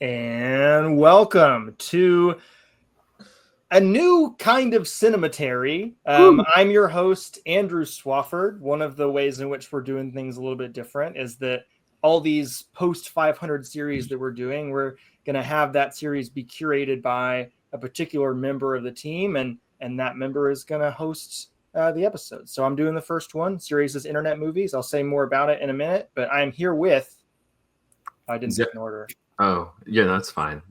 And welcome to a new kind of Cinematary. I'm your host, Andrew Swafford. One of the ways in which we're doing things a little bit different is that all these post 500 series that we're doing, we're going to have that series be curated by a particular member of the team, and that member is going to host the episode. So I'm doing the first one. Series is Internet Movies. I'll say more about it in a minute, but I'm here with... I didn't pick an order. Oh, yeah, that's fine.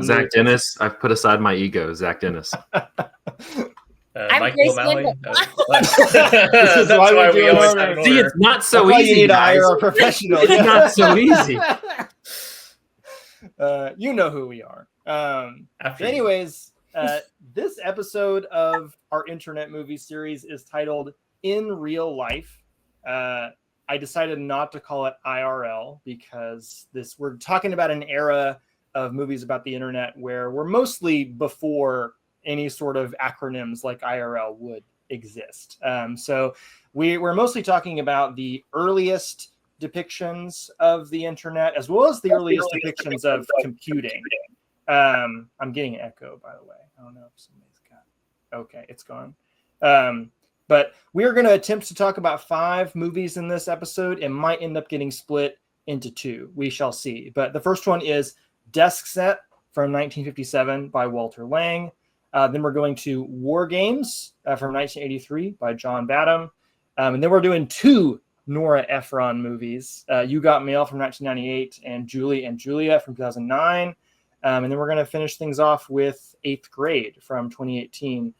Zach Dennis. I've put aside my ego. Zach Dennis. Michael O'Malley. That's why we always have an order. See, it's not so easy. You need to hire a professional. It's not so easy. You know who we are. Anyways, this episode of our Internet Movie series is titled In Real Life. I decided not to call it IRL because we're talking about an era of movies about the internet where we're mostly before any sort of acronyms like IRL would exist. So we're mostly talking about the earliest depictions of the internet as well as the earliest depictions of computing. I'm getting an echo, by the way. I don't know if somebody's got... Okay, it's gone. But we are going to attempt to talk about 5 movies in this episode. It might end up getting split into 2. We shall see. But the first one is Desk Set from 1957 by Walter Lang. Then we're going to WarGames from 1983 by John Badham. And then we're doing 2 Nora Ephron movies. You Got Mail from 1998 and Julie and Julia from 2009. And then we're going to finish things off with 8th Grade from 2018.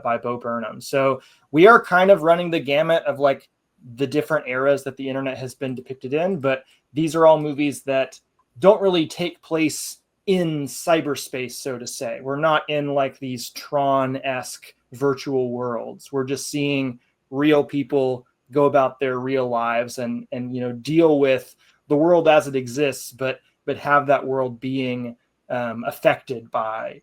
By Bo Burnham. So we are kind of running the gamut of like the different eras that the internet has been depicted in, but these are all movies that don't really take place in cyberspace, so to say. We're not in like these Tron-esque virtual worlds. We're just seeing real people go about their real lives and deal with the world as it exists, but have that world being affected by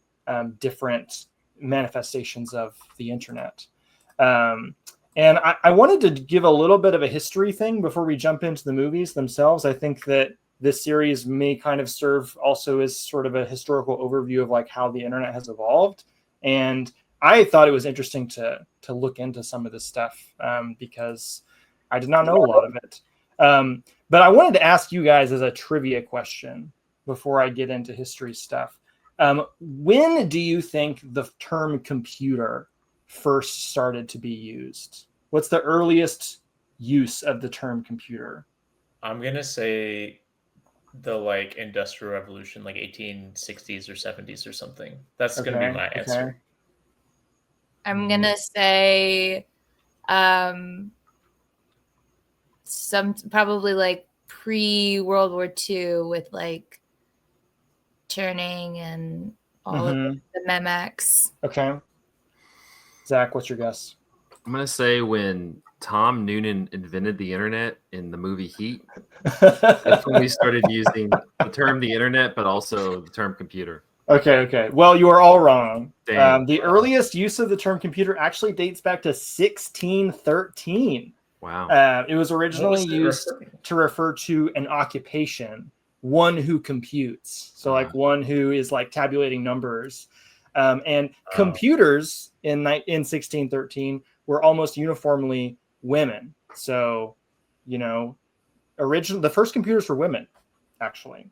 different manifestations of the internet. And I wanted to give a little bit of a history thing before we jump into the movies themselves. I think that this series may kind of serve also as sort of a historical overview of like how the internet has evolved. And I thought it was interesting to look into some of this stuff because I did not know a lot of it. But I wanted to ask you guys as a trivia question before I get into history stuff. When do you think the term computer first started to be used? What's the earliest use of the term computer? I'm going to say the Industrial Revolution, like 1860s or 70s or something. That's going to be my answer. Okay. I'm going to say some probably like pre-World War II with like Turing and all of the Memex. Okay. Zach, what's your guess? I'm going to say when Tom Noonan invented the internet in the movie Heat. That's when we started using the term the internet, but also the term computer. Okay. Well, you are all wrong. The earliest use of the term computer actually dates back to 1613. Wow. It was originally used to refer to an occupation, one who computes. So like one who is like tabulating numbers. And computers in 1613 were almost uniformly women. So, the first computers were women, actually.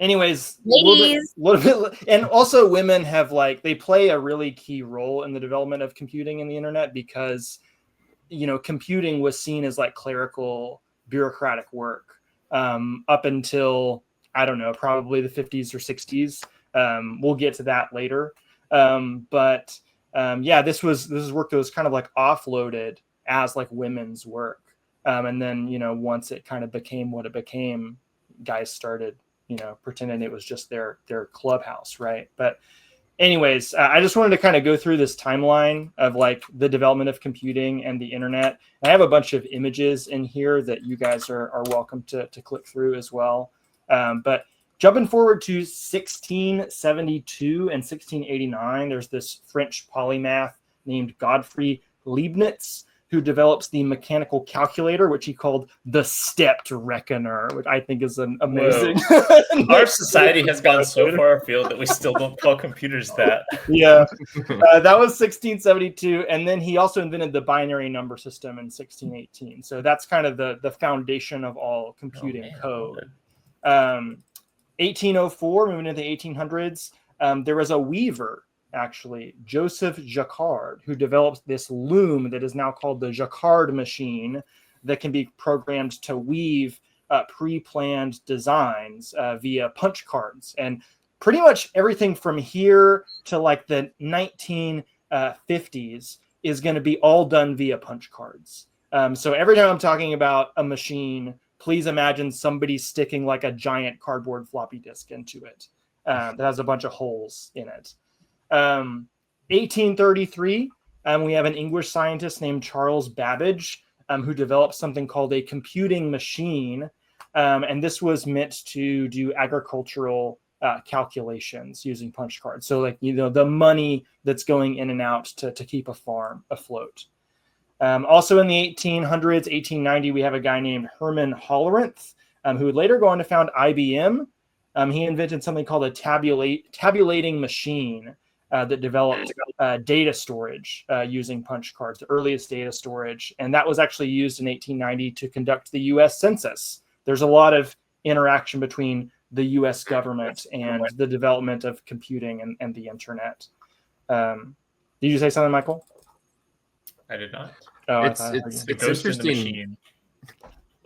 Anyways, ladies. little bit, and also women have they play a really key role in the development of computing in the internet because, computing was seen as like clerical, bureaucratic work up until, I don't know, probably the 50s or 60s. We'll get to that later. But this was work that was kind of like offloaded as like women's work. And then, once it kind of became what it became, guys started, pretending it was just their clubhouse. Right. But anyways, I just wanted to kind of go through this timeline of like the development of computing and the internet. I have a bunch of images in here that you guys are welcome to click through as well. But jumping forward to 1672 and 1689, there's this French polymath named Godfrey Leibniz, who develops the mechanical calculator, which he called the stepped reckoner, which I think is an amazing. Our society has gone so far afield that we still don't call computers that. Yeah, that was 1672, and then he also invented the binary number system in 1618. So that's kind of the foundation of all computing code. 1804, moving into the 1800s, there was a weaver, actually, Joseph Jacquard, who developed this loom that is now called the Jacquard machine that can be programmed to weave pre-planned designs via punch cards. And pretty much everything from here to like the 1950s is going to be all done via punch cards. So every time I'm talking about a machine, please imagine somebody sticking like a giant cardboard floppy disk into it that has a bunch of holes in it. 1833, we have an English scientist named Charles Babbage, who developed something called a computing machine. And this was meant to do agricultural calculations using punch cards. So like, the money that's going in and out to keep a farm afloat. Also in the 1800s, 1890, we have a guy named Herman Hollerith, who would later go on to found IBM. He invented something called a tabulating machine that developed data storage using punch cards, the earliest data storage. And that was actually used in 1890 to conduct the U.S. Census. There's a lot of interaction between the U.S. government and the development of computing and the internet. Did you say something, Michael? I did not. Oh, it's interesting.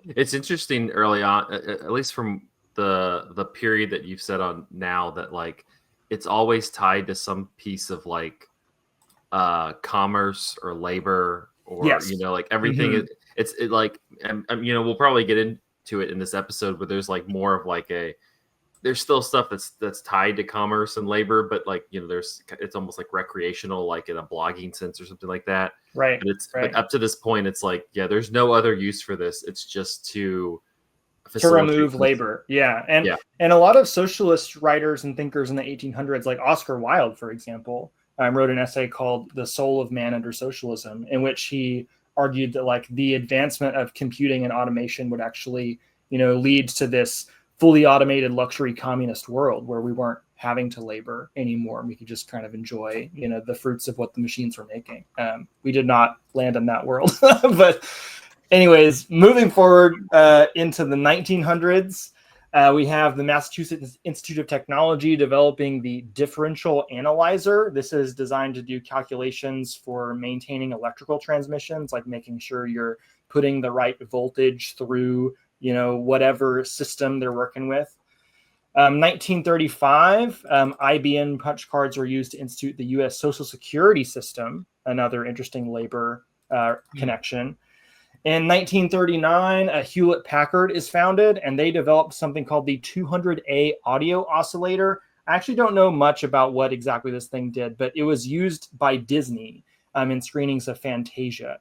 It's interesting early on, at least from the period that you've said on now, that like it's always tied to some piece of like commerce or labor or like everything. Mm-hmm. It's like we'll probably get into it in this episode, but there's like more of like there's still stuff that's tied to commerce and labor, but like it's almost like recreational, like in a blogging sense or something like that. Right. But up to this point, it's like there's no other use for this. It's just to remove labor. And a lot of socialist writers and thinkers in the 1800s, like Oscar Wilde, for example, wrote an essay called "The Soul of Man Under Socialism," in which he argued that like the advancement of computing and automation would actually lead to this fully automated luxury communist world where we weren't having to labor anymore. We could just kind of enjoy, the fruits of what the machines were making. We did not land in that world, but anyways, moving forward into the 1900s, we have the Massachusetts Institute of Technology developing the differential analyzer. This is designed to do calculations for maintaining electrical transmissions, like making sure you're putting the right voltage through whatever system they're working with. 1935, IBM punch cards were used to institute the U.S. Social Security system, another interesting labor connection. In 1939, Hewlett-Packard is founded, and they developed something called the 200A audio oscillator. I actually don't know much about what exactly this thing did, but it was used by Disney in screenings of Fantasia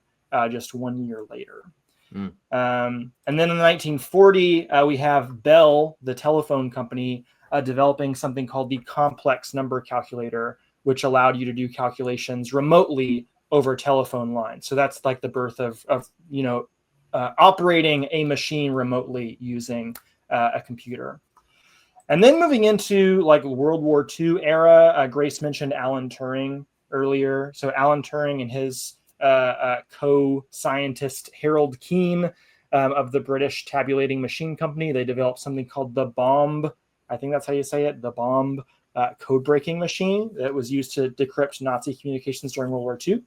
just 1 year later. And then in 1940, we have Bell, the telephone company, developing something called the complex number calculator, which allowed you to do calculations remotely over telephone lines. So that's like the birth of operating a machine remotely using a computer. And then moving into like World War II era, Grace mentioned Alan Turing earlier. So Alan Turing and his co-scientist Harold Keen of the British Tabulating Machine Company, they developed something called the bomb. I think that's how you say it, the bomb code-breaking machine that was used to decrypt Nazi communications during World War II.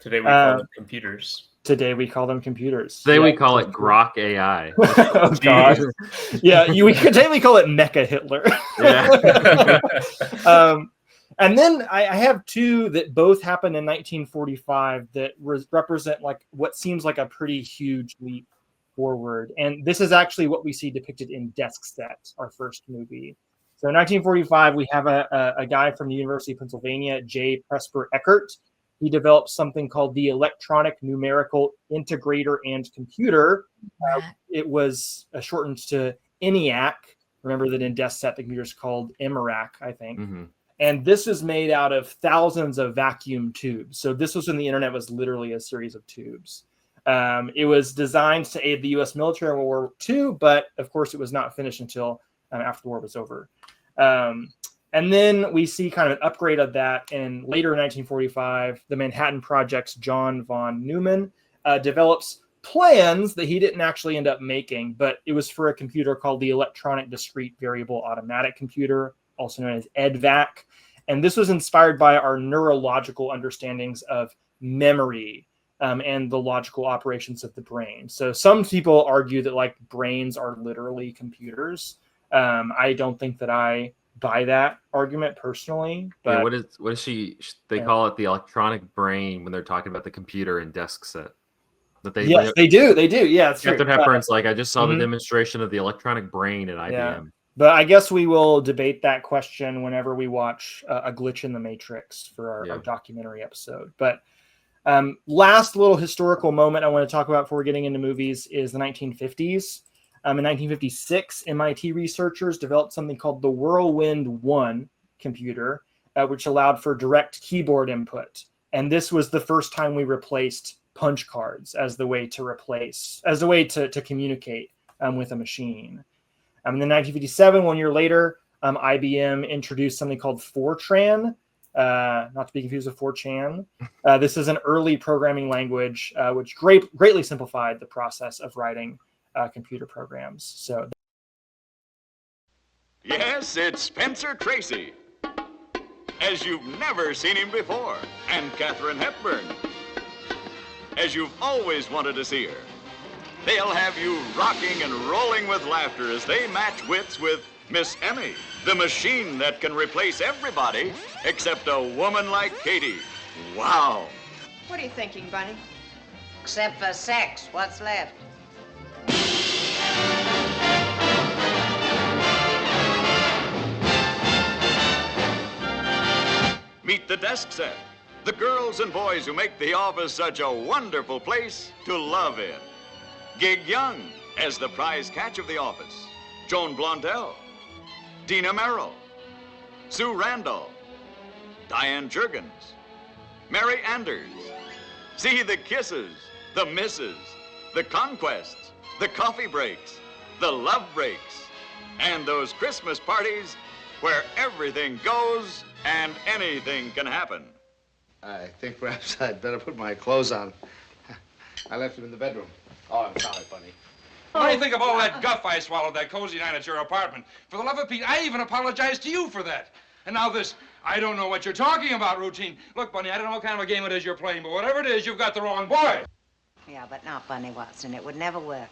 Today we call them computers. Today we call them computers. Today we call it Grok AI. Oh God! We could technically call it Mecha Hitler. Yeah. And then I have two that both happened in 1945 that represent like what seems like a pretty huge leap forward. And this is actually what we see depicted in Desk Set, our first movie. So So in 1945, we have a guy from the University of Pennsylvania, J. Presper Eckert. He developed something called the Electronic Numerical Integrator and Computer. It was shortened to ENIAC. Remember that in desk set, the computer is called EMERAC, I think. Mm-hmm. And this is made out of thousands of vacuum tubes. So this was when the internet was literally a series of tubes. It was designed to aid the U.S. military in World War II, but of course it was not finished until after the war was over. And then we see kind of an upgrade of that. And later in 1945, the Manhattan Project's John von Neumann develops plans that he didn't actually end up making, but it was for a computer called the Electronic Discrete Variable Automatic Computer, also known as EDVAC. And this was inspired by our neurological understandings of memory and the logical operations of the brain. So some people argue that like brains are literally computers. I don't think that I buy that argument personally. But what is she? They call it the electronic brain when they're talking about the computer and desk set. Yes, they do. Yeah, it's Captain Hepburn's like, I just saw the demonstration of the electronic brain at IBM. Yeah. But I guess we will debate that question whenever we watch A Glitch in the Matrix for our documentary episode. But last little historical moment I want to talk about before getting into movies is the 1950s. In 1956, MIT researchers developed something called the Whirlwind 1 computer, which allowed for direct keyboard input. And this was the first time we replaced punch cards as the way to communicate with a machine. In 1957, 1 year later, IBM introduced something called Fortran, not to be confused with 4chan. This is an early programming language which greatly simplified the process of writing computer programs. So, yes, it's Spencer Tracy, as you've never seen him before, and Katharine Hepburn, as you've always wanted to see her. They'll have you rocking and rolling with laughter as they match wits with Miss Emmy, the machine that can replace everybody except a woman like Katie. Wow. What are you thinking, Bunny? Except for sex, what's left? Meet the desk set, the girls and boys who make the office such a wonderful place to love in. Gig Young as the prize catch of the office. Joan Blondell, Dina Merrill, Sue Randall, Diane Jurgens, Mary Anders. See the kisses, the misses, the conquests, the coffee breaks, the love breaks, and those Christmas parties where everything goes and anything can happen. I think perhaps I'd better put my clothes on. I left them in the bedroom. Oh, I'm sorry, Bunny. What do you think of all that guff I swallowed that cozy night at your apartment? For the love of Pete, I even apologized to you for that. And now this, I don't know what you're talking about routine. Look, Bunny, I don't know what kind of a game it is you're playing, but whatever it is, you've got the wrong boy. Yeah, but not Bunny Watson. It would never work.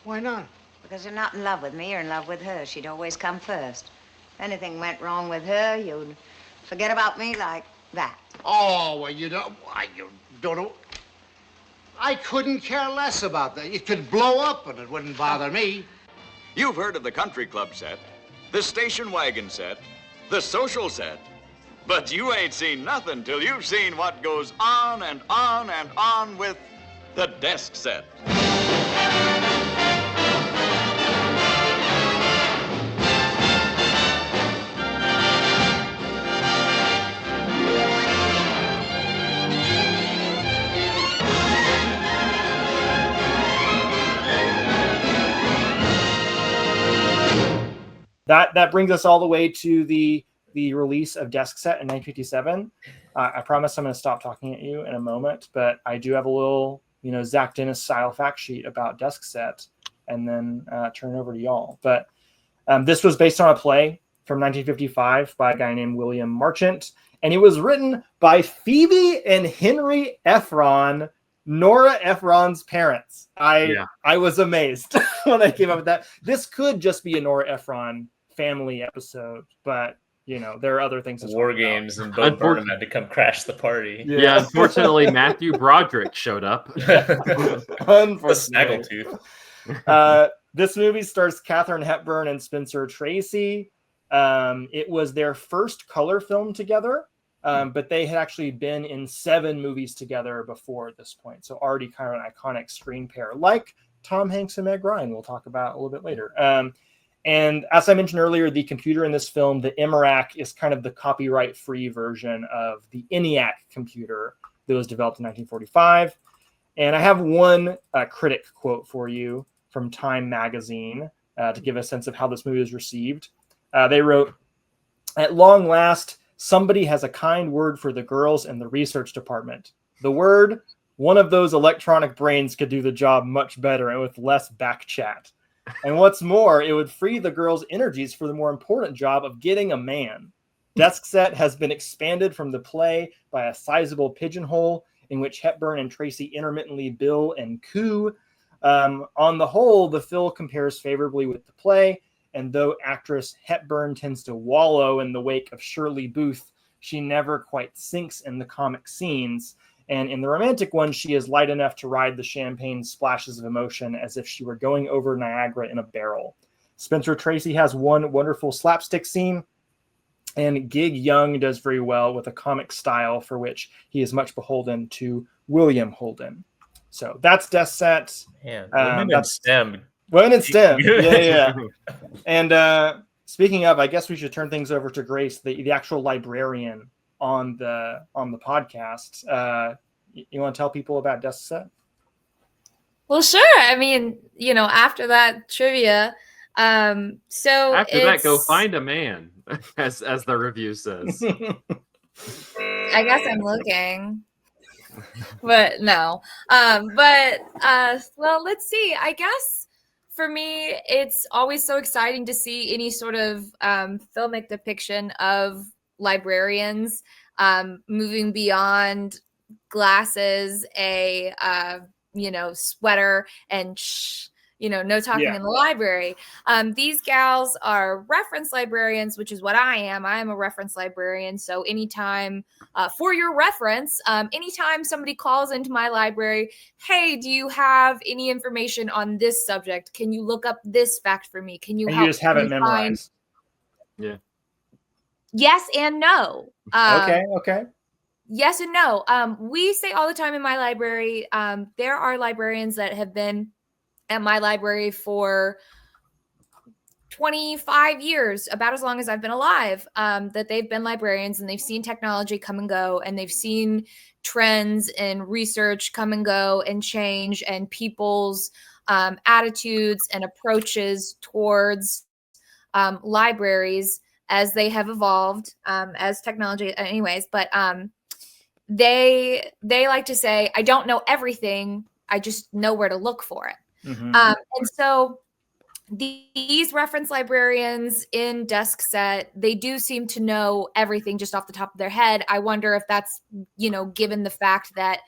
Why not? Because you're not in love with me, you're in love with her. She'd always come first. If anything went wrong with her, you'd forget about me like that. Oh, well, you don't know. I couldn't care less about that. It could blow up and it wouldn't bother me. You've heard of the country club set, the station wagon set, the social set, but you ain't seen nothing till you've seen what goes on and on and on with the desk set. That brings us all the way to the release of Desk Set in 1957. I promise I'm going to stop talking at you in a moment, but I do have a little, Zach Dennis style fact sheet about Desk Set, and then turn it over to y'all. But this was based on a play from 1955 by a guy named William Marchant, and it was written by Phoebe and Henry Ephron, Nora Ephron's parents. I was amazed when I came up with that. This could just be a Nora Ephron family episode, but there are other things as well. WarGames and Bo Burnham had to come crash the party. Yeah, unfortunately, Matthew Broderick showed up. Snaggletooth. This movie stars Katharine Hepburn and Spencer Tracy. It was their first color film together, but they had actually been in 7 movies together before this point. So already kind of an iconic screen pair, like Tom Hanks and Meg Ryan, we'll talk about a little bit later. And as I mentioned earlier, the computer in this film, the IMERAC, is kind of the copyright-free version of the ENIAC computer that was developed in 1945. And I have one critic quote for you from Time magazine to give a sense of how this movie was received. They wrote, "At long last, somebody has a kind word for the girls in the research department. The word, one of those electronic brains could do the job much better and with less back chat. And what's more, it would free the girls' energies for the more important job of getting a man. Desk Set has been expanded from the play by a sizable pigeonhole in which Hepburn and Tracy intermittently bill and coo. On the whole, the film compares favorably with the play, and though actress Hepburn tends to wallow in the wake of Shirley Booth, she never quite sinks in the comic scenes. And in the romantic one, she is light enough to ride the champagne splashes of emotion as if she were going over Niagara in a barrel. Spencer Tracy has one wonderful slapstick scene, and Gig Young does very well with a comic style for which he is much beholden to William Holden." So that's Desk Set. Man, women in STEM. Women in STEM. Yeah. And speaking of, I guess we should turn things over to Grace, the actual librarian on the podcast. You want to tell people about Desk Set? Well, sure. I mean, after that trivia, so after that, go find a man, as the review says. I guess I'm looking, but no. Well, let's see. I guess for me, it's always so exciting to see any sort of filmic depiction of librarians moving beyond glasses, a sweater, and no talking in the library. These gals are reference librarians, which is what I am. I am a reference librarian. So anytime, for your reference, anytime somebody calls into my library, hey, do you have any information on this subject? Can you look up this fact for me? Can you help? You just have it memorized. Yeah. Yes and no. Okay. Yes and no. We say all the time in my library, there are librarians that have been at my library for 25 years, about as long as I've been alive, that they've been librarians, and they've seen technology come and go, and they've seen trends in research come and go and change, and people's attitudes and approaches towards libraries as they have evolved as technology anyways. But they like to say, I don't know everything, I just know where to look for it. And so these reference librarians in Desk Set, they do seem to know everything just off the top of their head. I wonder if that's, given the fact that,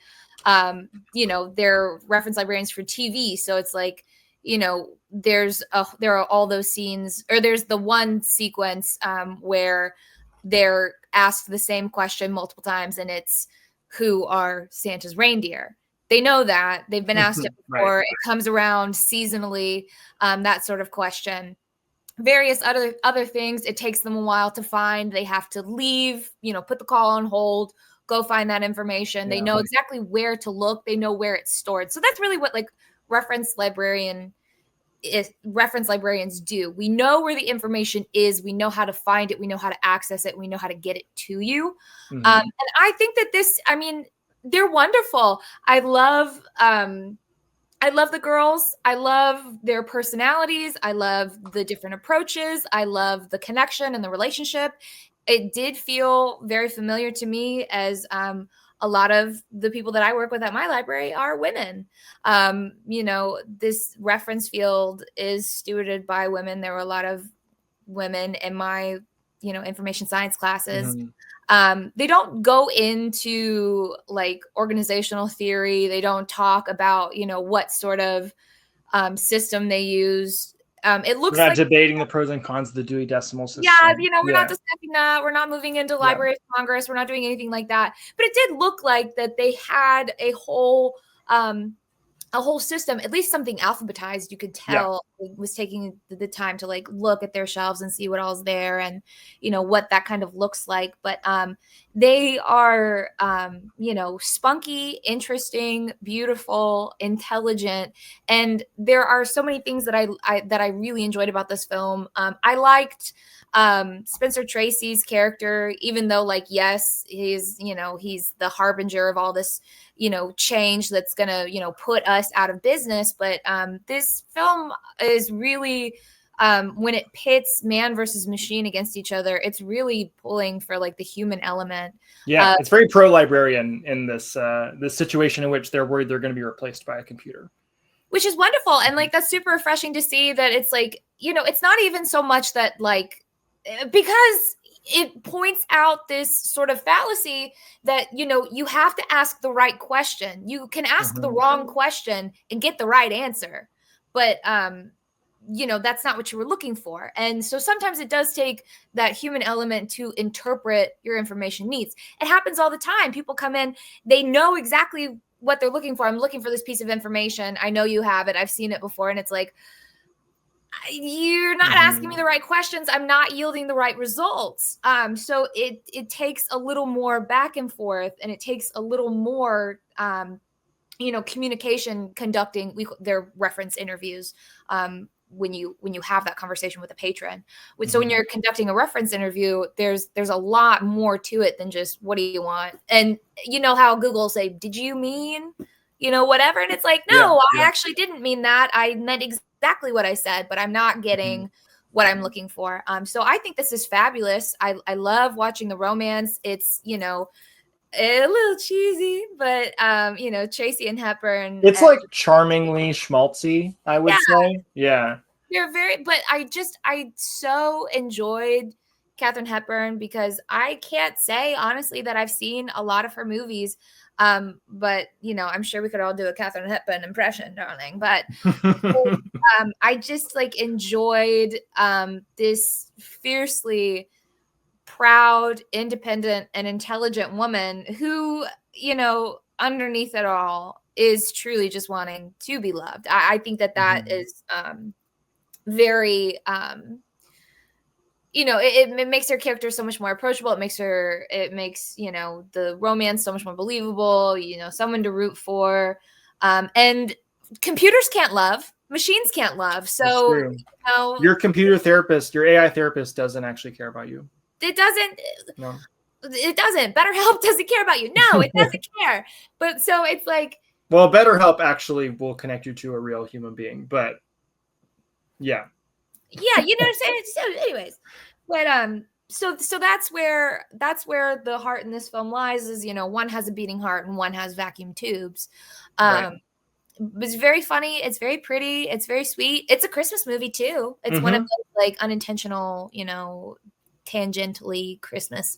they're reference librarians for TV. So it's like, there are all those scenes, or there's the one sequence where they're asked the same question multiple times, and it's, who are Santa's reindeer? They know that. They've been asked it before. Right. It comes around seasonally, that sort of question. Various other things, it takes them a while to find. They have to leave, put the call on hold, go find that information. Yeah. They know exactly where to look. They know where it's stored. So that's really what reference librarians do. We know where the information is. We know how to find it. We know how to access it. We know how to get it to you. Mm-hmm. And I think that they're wonderful. I love the girls. I love their personalities. I love the different approaches. I love the connection and the relationship. It did feel very familiar to me, as a lot of the people that I work with at my library are women. This reference field is stewarded by women. There were a lot of women in my, information science classes. Mm-hmm. They don't go into organizational theory. They don't talk about, what sort of system they use. It looks we're not debating the pros and cons of the Dewey Decimal System. Yeah, we're not discussing that. We're not moving into Library of Congress. We're not doing anything like that. But it did look like that they had a whole a whole system, at least something alphabetized. You could tell it was taking the time to like look at their shelves and see what all's there and, you know, what that kind of looks like. But they are, you know, spunky, interesting, beautiful, intelligent. And there are so many things that I really enjoyed about this film. I liked Spencer Tracy's character, even though like, yes, he's the harbinger of all this, you know, change that's gonna, you know, put us out of business. But this film is really, when it pits man versus machine against each other, it's really pulling for like the human element. Yeah, it's very pro-librarian in this this situation in which they're worried they're going to be replaced by a computer, which is wonderful. And like, that's super refreshing to see that it's like, you know, it's not even so much that like, because it points out this sort of fallacy that, you know, you have to ask the right question. You can ask the wrong question and get the right answer. But, you know, that's not what you were looking for. And so sometimes it does take that human element to interpret your information needs. It happens all the time. People come in, they know exactly what they're looking for. I'm looking for this piece of information. I know you have it. I've seen it before. And it's like, you're not asking me the right questions. I'm not yielding the right results. So it takes a little more back and forth, and it takes a little more, you know, communication conducting. They're reference interviews. When you have that conversation with a patron. So when you're conducting a reference interview, there's a lot more to it than just what do you want? And you know how Google will say, did you mean, you know, whatever? And it's like, no, I actually didn't mean that. I meant exactly what I said, but I'm not getting what I'm looking for. So I think this is fabulous. I love watching the romance. It's, you know, a little cheesy, but you know, Tracy and Hepburn. It's like charmingly schmaltzy, I would say. Yeah. They're very, but I so enjoyed Katharine Hepburn because I can't say honestly that I've seen a lot of her movies. But you know, I'm sure we could all do a Katharine Hepburn impression, darling. But I just like enjoyed this fiercely proud, independent, and intelligent woman who, you know, underneath it all is truly just wanting to be loved. I think that is very you know, it makes her character so much more approachable. It makes, you know, the romance so much more believable, you know, someone to root for. And computers can't love, machines can't love. So, you know, your computer therapist, your AI therapist doesn't actually care about you. It doesn't. No. It doesn't. BetterHelp doesn't care about you. No, it doesn't care. But so it's like, well, BetterHelp actually will connect you to a real human being, but yeah, you know what I'm saying. So, anyways, but so that's where the heart in this film lies. Is, you know, one has a beating heart and one has vacuum tubes. It's very funny. It's very pretty. It's very sweet. It's a Christmas movie tee. It's one of those like unintentional, you know, tangentially Christmas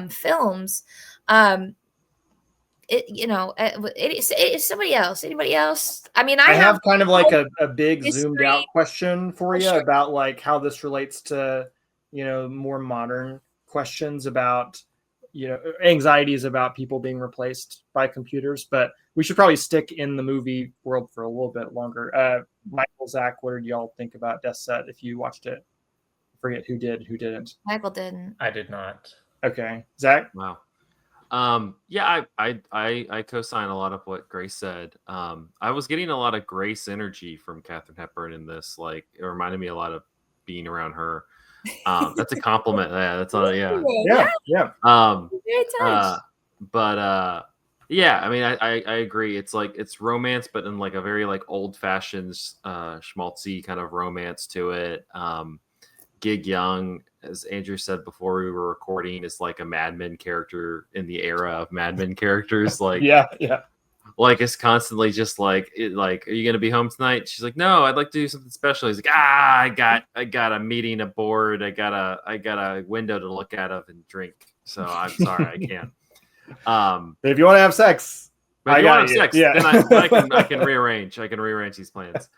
films. It, you know, it's somebody else. Anybody else? I mean, I have kind of like a big zoomed out question for you about like how this relates to, you know, more modern questions about, you know, anxieties about people being replaced by computers. But we should probably stick in the movie world for a little bit longer. Michael, Zach, what did y'all think about Death Set if you watched it? Forget who did, who didn't. Michael didn't. I did not. Okay, Zach. Wow. Yeah, I co-sign a lot of what Grace said. I was getting a lot of Grace energy from Katharine Hepburn in this. Like, it reminded me a lot of being around her. That's a compliment. Yeah, that's all. Yeah. But yeah, I mean, I agree. It's like it's romance, but in like a very like old-fashioned schmaltzy kind of romance to it. Gig Young, as Andrew said before we were recording, is like a Mad Men character in the era of Mad Men characters. Like, yeah, like it's constantly just like, like, are you gonna be home tonight? She's like, no, I'd like to do something special. He's like, I got a meeting aboard. I got a window to look out of and drink. So I'm sorry, I can't. If you want to have sex, then I can rearrange. I can rearrange these plans.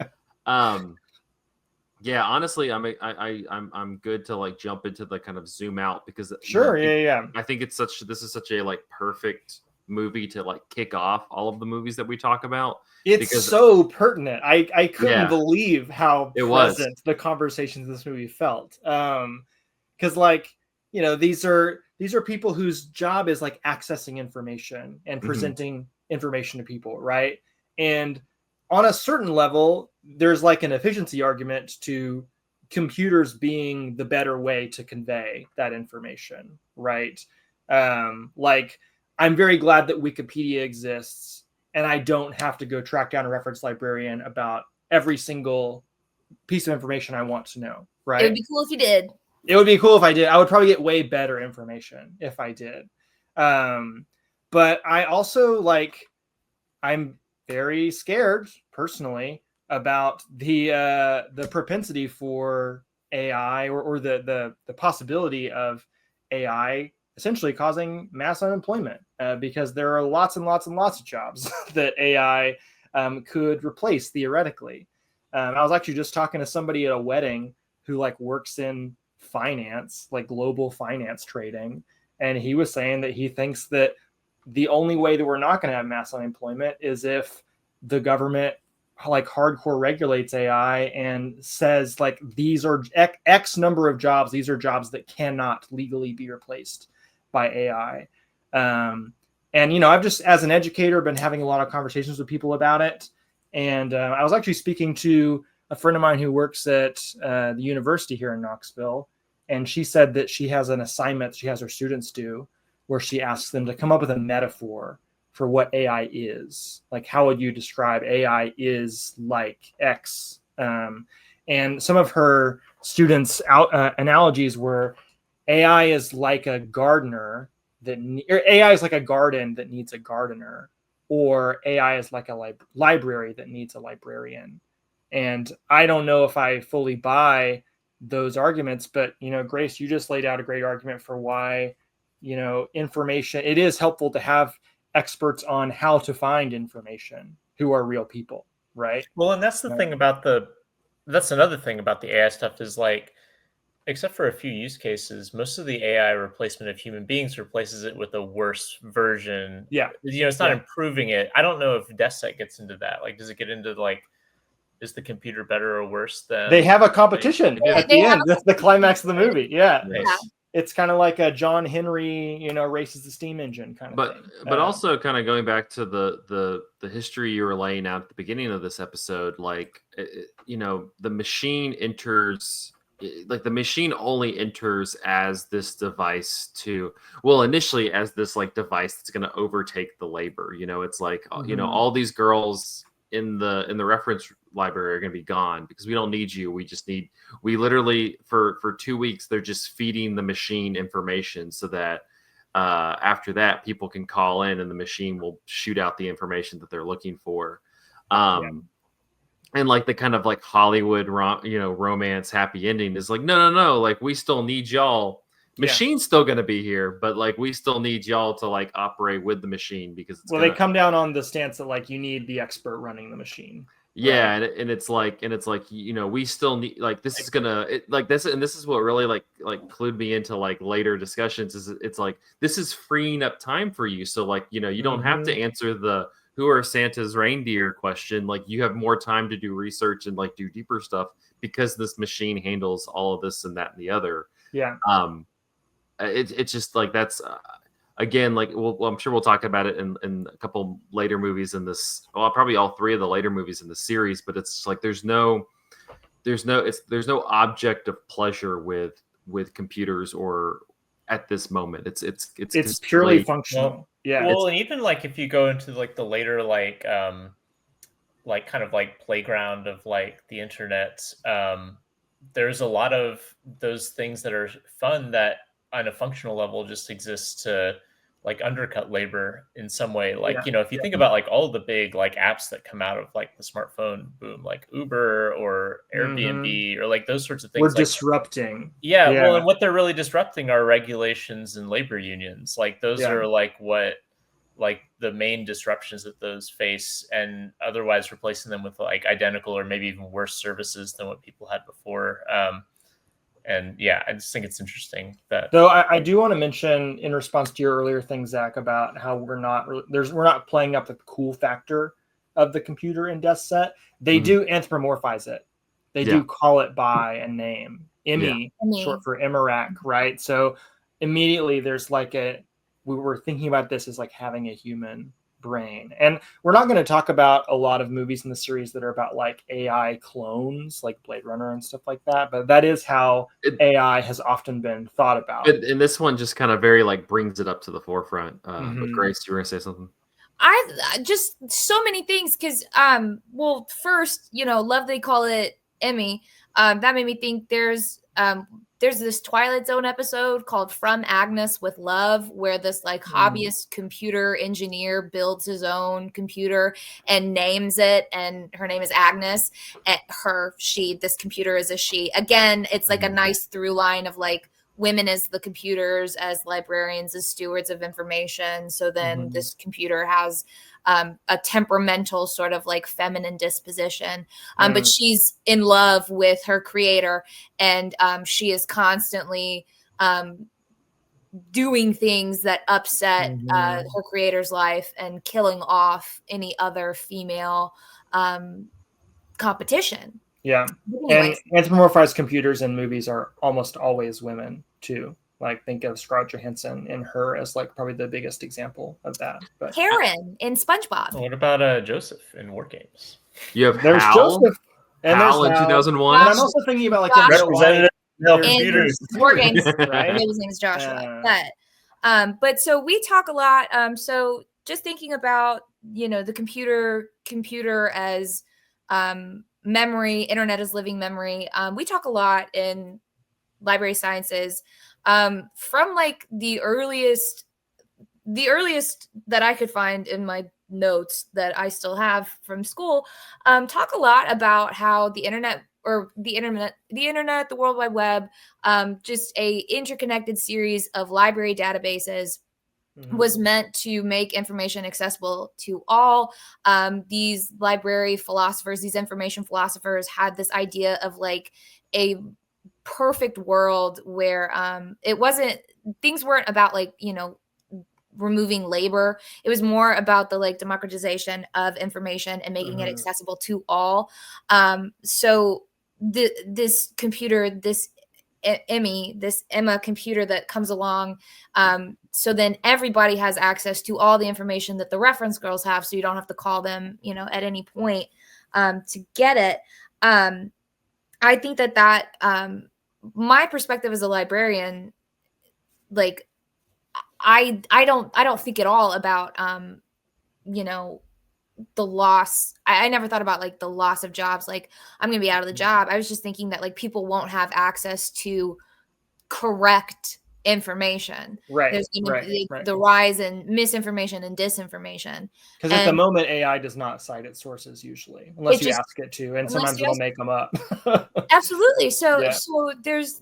Yeah, honestly, I'm good to like jump into the kind of zoom out because sure, yeah. I think this is such a like perfect movie to like kick off all of the movies that we talk about. It's so pertinent. I couldn't Yeah. believe how It was. present the conversations in this movie felt. Because like, you know, these are people whose job is like accessing information and presenting information to people, right? And on a certain level, there's like an efficiency argument to computers being the better way to convey that information, right? Like, I'm very glad that Wikipedia exists, and I don't have to go track down a reference librarian about every single piece of information I want to know, right? It would be cool if you did. It would be cool if I did. I would probably get way better information if I did. But I also like, I'm very scared personally about the propensity for AI or the possibility of AI essentially causing mass unemployment, because there are lots and lots and lots of jobs that AI could replace theoretically. I was actually just talking to somebody at a wedding who like works in finance, like global finance trading, and he was saying that he thinks that the only way that we're not going to have mass unemployment is if the government like hardcore regulates AI and says like these are X number of jobs, these are jobs that cannot legally be replaced by AI. And you know, I've just as an educator been having a lot of conversations with people about it. And I was actually speaking to a friend of mine who works at the university here in Knoxville, and she said that she has an assignment she has her students do where she asks them to come up with a metaphor for what AI is. Like, how would you describe AI is like X? And some of her students' analogies were AI is like a gardener or AI is like a garden that needs a gardener, or AI is like a library that needs a librarian. And I don't know if I fully buy those arguments, but you know, Grace, you just laid out a great argument for why, you know, information, it is helpful to have experts on how to find information who are real people, right? Well, and that's the thing about that's another thing about the AI stuff is like, except for a few use cases, most of the AI replacement of human beings replaces it with a worse version. Yeah. You know, it's not improving it. I don't know if DeskSet gets into that. Like, does it get into like, is the computer better or worse than... They have a competition at the end. That's the climax of the movie. Yeah. Yes. It's kind of like a John Henry, you know, races the steam engine kind of thing. But also kind of going back to the history you were laying out at the beginning of this episode, like, you know, the machine enters, like the machine only enters as this device to, well, initially as this like device that's going to overtake the labor. You know, it's like, you know, all these girls in the reference library are going to be gone because we don't need you. We literally for 2 weeks, they're just feeding the machine information so that after that people can call in and the machine will shoot out the information that they're looking for. And like the kind of like Hollywood, you know, romance happy ending is like, no, like we still need y'all. Machine's still going to be here, but like we still need y'all to like operate with the machine because it's they come down on the stance that like you need the expert running the machine. Yeah, right? and it's like you know, we still need like this is gonna like this, and this is what really like clued me into like later discussions is it's like this is freeing up time for you, so like, you know, you don't have to answer the who are Santa's reindeer question. Like you have more time to do research and like do deeper stuff because this machine handles all of this and that and the other. Yeah. It's just like that's again, like I'm sure we'll talk about it in a couple later movies in this. Well, probably all three of the later movies in the series. But it's like there's no object of pleasure with computers or at this moment. It's purely functional. Well, yeah. Well, and even like if you go into like the later like kind of like playground of like the internet, there's a lot of those things that are fun that on a functional level just exists to like undercut labor in some way. Like, you know, if you think about like all the big like apps that come out of like the smartphone boom, like Uber or Airbnb or like those sorts of things. We're like, disrupting. Yeah. Well, and what they're really disrupting are regulations and labor unions. Like those are like what, like the main disruptions that those face, and otherwise replacing them with like identical or maybe even worse services than what people had before. And yeah, I just think it's interesting that. Though I do want to mention in response to your earlier thing, Zach, about how we're not playing up the cool factor of the computer in Death Set. They do anthropomorphize it. They do call it by a name, Emmy, short for Emirac, right? So immediately there's like we were thinking about this as like having a human brain. And we're not going to talk about a lot of movies in the series that are about like AI clones, like Blade Runner and stuff like that, but that is how AI has often been thought about. And this one just kind of very like brings it up to the forefront. But Grace, you were going to say something? I just so many things because well, first, love they call it Emmy. That made me think there's this Twilight Zone episode called From Agnes with Love, where this like hobbyist computer engineer builds his own computer and names it, and her name is Agnes. And this computer is a she. Again, it's like a nice through line of like women as the computers, as librarians, as stewards of information. So then this computer has a temperamental sort of like feminine disposition, but she's in love with her creator, and she is constantly doing things that upset her creator's life and killing off any other female competition. Yeah. And anthropomorphized computers in movies are almost always women too. Like think of Scarlett Johansson and her as like probably the biggest example of that. But Karen in SpongeBob. What about Joseph in WarGames? You have there's Hal, Joseph and Hal there's in Hal. 2001. And I'm also thinking about like Representative of in computers. WarGames, right? his name is Joshua. But so we talk a lot. So just thinking about the computer as memory, internet as living memory. We talk a lot in library sciences from like the earliest that I could find in my notes that I still have from school. Talk a lot about how the internet, the World Wide Web, just a interconnected series of library databases was meant to make information accessible to all. These library philosophers, these information philosophers had this idea of like a perfect world where things weren't about like, removing labor. It was more about the like democratization of information and making it accessible to all. So this computer, this Emma computer that comes along, so then everybody has access to all the information that the reference girls have, so you don't have to call them at any point to get it. I think that my perspective as a librarian, like I don't think at all about the loss. I never thought about like the loss of jobs, like I'm gonna be out of the job. I was just thinking that like people won't have access to correct information. Right. There's the rise in misinformation and disinformation. Because at the moment, AI does not cite its sources usually, unless you ask it to, and sometimes it'll make them up. Absolutely. So there's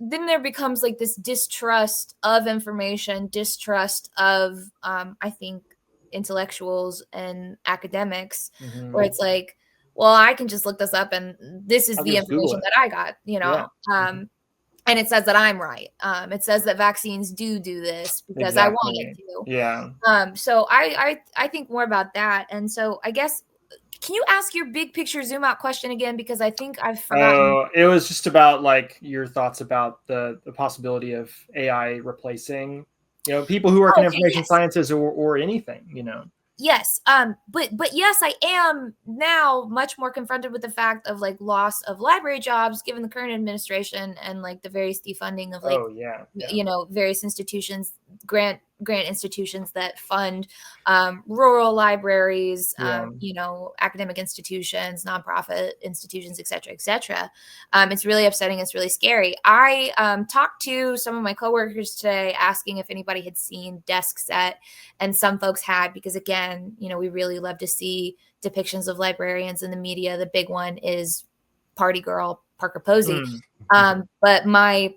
then there becomes like this distrust of information, distrust of I think intellectuals and academics, where it's like, well, I can just look this up and this is the information that I got, and it says that I'm right. It says that vaccines do this because I want it to. Yeah. So I think more about that. And so I guess, can you ask your big picture zoom out question again? Because I think I've forgotten. It was just about like your thoughts about the possibility of AI replacing, people who work in information sciences or anything, Yes. But yes, I am now much more confronted with the fact of like loss of library jobs given the current administration and like the various defunding of like, various institutions, grant institutions that fund rural libraries, academic institutions, nonprofit institutions, et cetera, et cetera. It's really upsetting. It's really scary. I talked to some of my coworkers today asking if anybody had seen Desk Set, and some folks had, because again, we really love to see depictions of librarians in the media. The big one is Party Girl Parker Posey. But my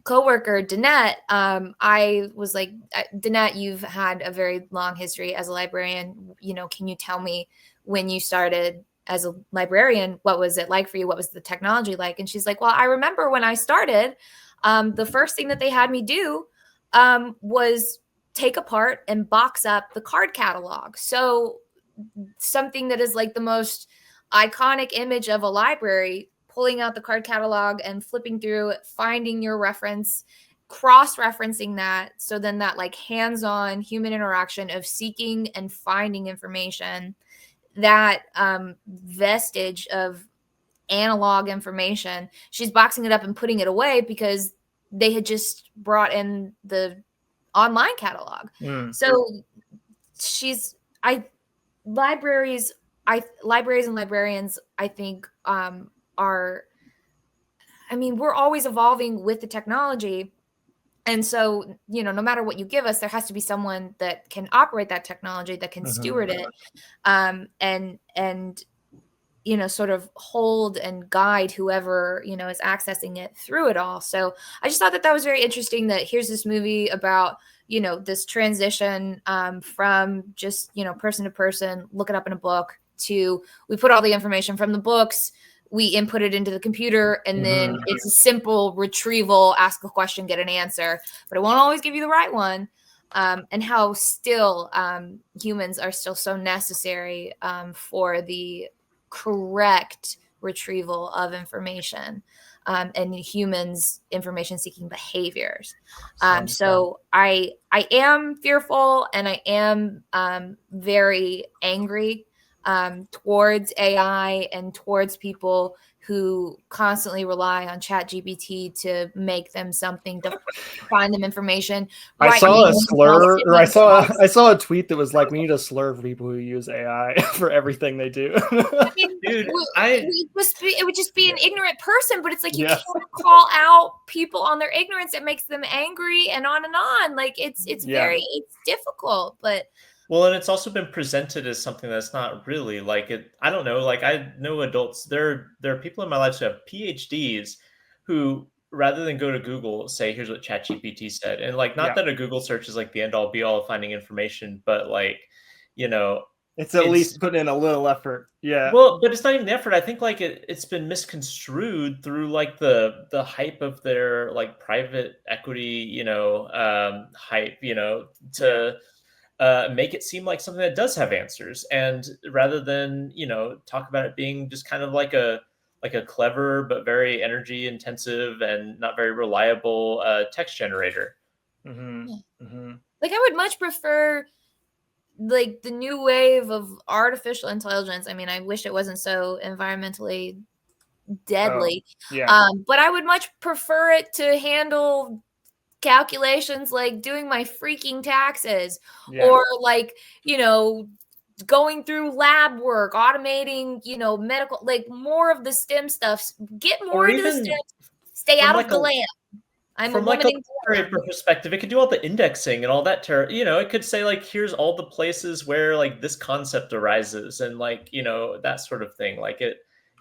coworker Danette, I was like, Danette, you've had a very long history as a librarian. Can you tell me when you started as a librarian, what was it like for you? What was the technology like? And she's like, well, I remember when I started, the first thing that they had me do was take apart and box up the card catalog. So something that is like the most iconic image of a library, pulling out the card catalog and flipping through it, finding your reference, cross-referencing that. So then that like hands-on human interaction of seeking and finding information, that vestige of analog information, she's boxing it up and putting it away because they had just brought in the online catalog. So libraries and librarians, I think, are, I mean, we're always evolving with the technology. And so, you know, no matter what you give us, there has to be someone that can operate that technology, that can steward it, and you know, sort of hold and guide whoever, you know, is accessing it through it all. So I just thought that was very interesting, that here's this movie about, you know, this transition from just, you know, person to person, look it up in a book, to we put all the information from the books, we input it into the computer, and then it's a simple retrieval, ask a question, get an answer, but it won't always give you the right one. And how still humans are still so necessary for the correct retrieval of information and humans' information-seeking behaviors. So I am fearful, and I am very angry towards AI and towards people who constantly rely on ChatGPT to make them something, to find them information. I saw a slur, or I saw a tweet that was like, we need a slur for people who use AI for everything they do. I mean, dude, it would just be an ignorant person, but it's like you can't call out people on their ignorance. It makes them angry, and on and on. Like it's very difficult, but. Well, and it's also been presented as something that's not really like it. I don't know. Like, I know adults, there are people in my life who have PhDs who, rather than go to Google, say, here's what ChatGPT said. And like, not that a Google search is like the end all be all of finding information, but like, you know, it's at least put in a little effort. Yeah. Well, but it's not even the effort. I think like it's been misconstrued through like the hype of their like private equity, you know, hype, you know, to make it seem like something that does have answers, and rather than, you know, talk about it being just kind of like a clever but very energy intensive and not very reliable text generator. Like, I would much prefer like the new wave of artificial intelligence. I mean, I wish it wasn't so environmentally deadly, but I would much prefer it to handle calculations like doing my freaking taxes, or like, you know, going through lab work, automating, you know, medical, like more of the STEM stuff. Get more into the STEM, stay out of the lab. From like a literary perspective, it could do all the indexing and all that. You know, it could say like, here's all the places where like this concept arises, and like, you know, that sort of thing. Like it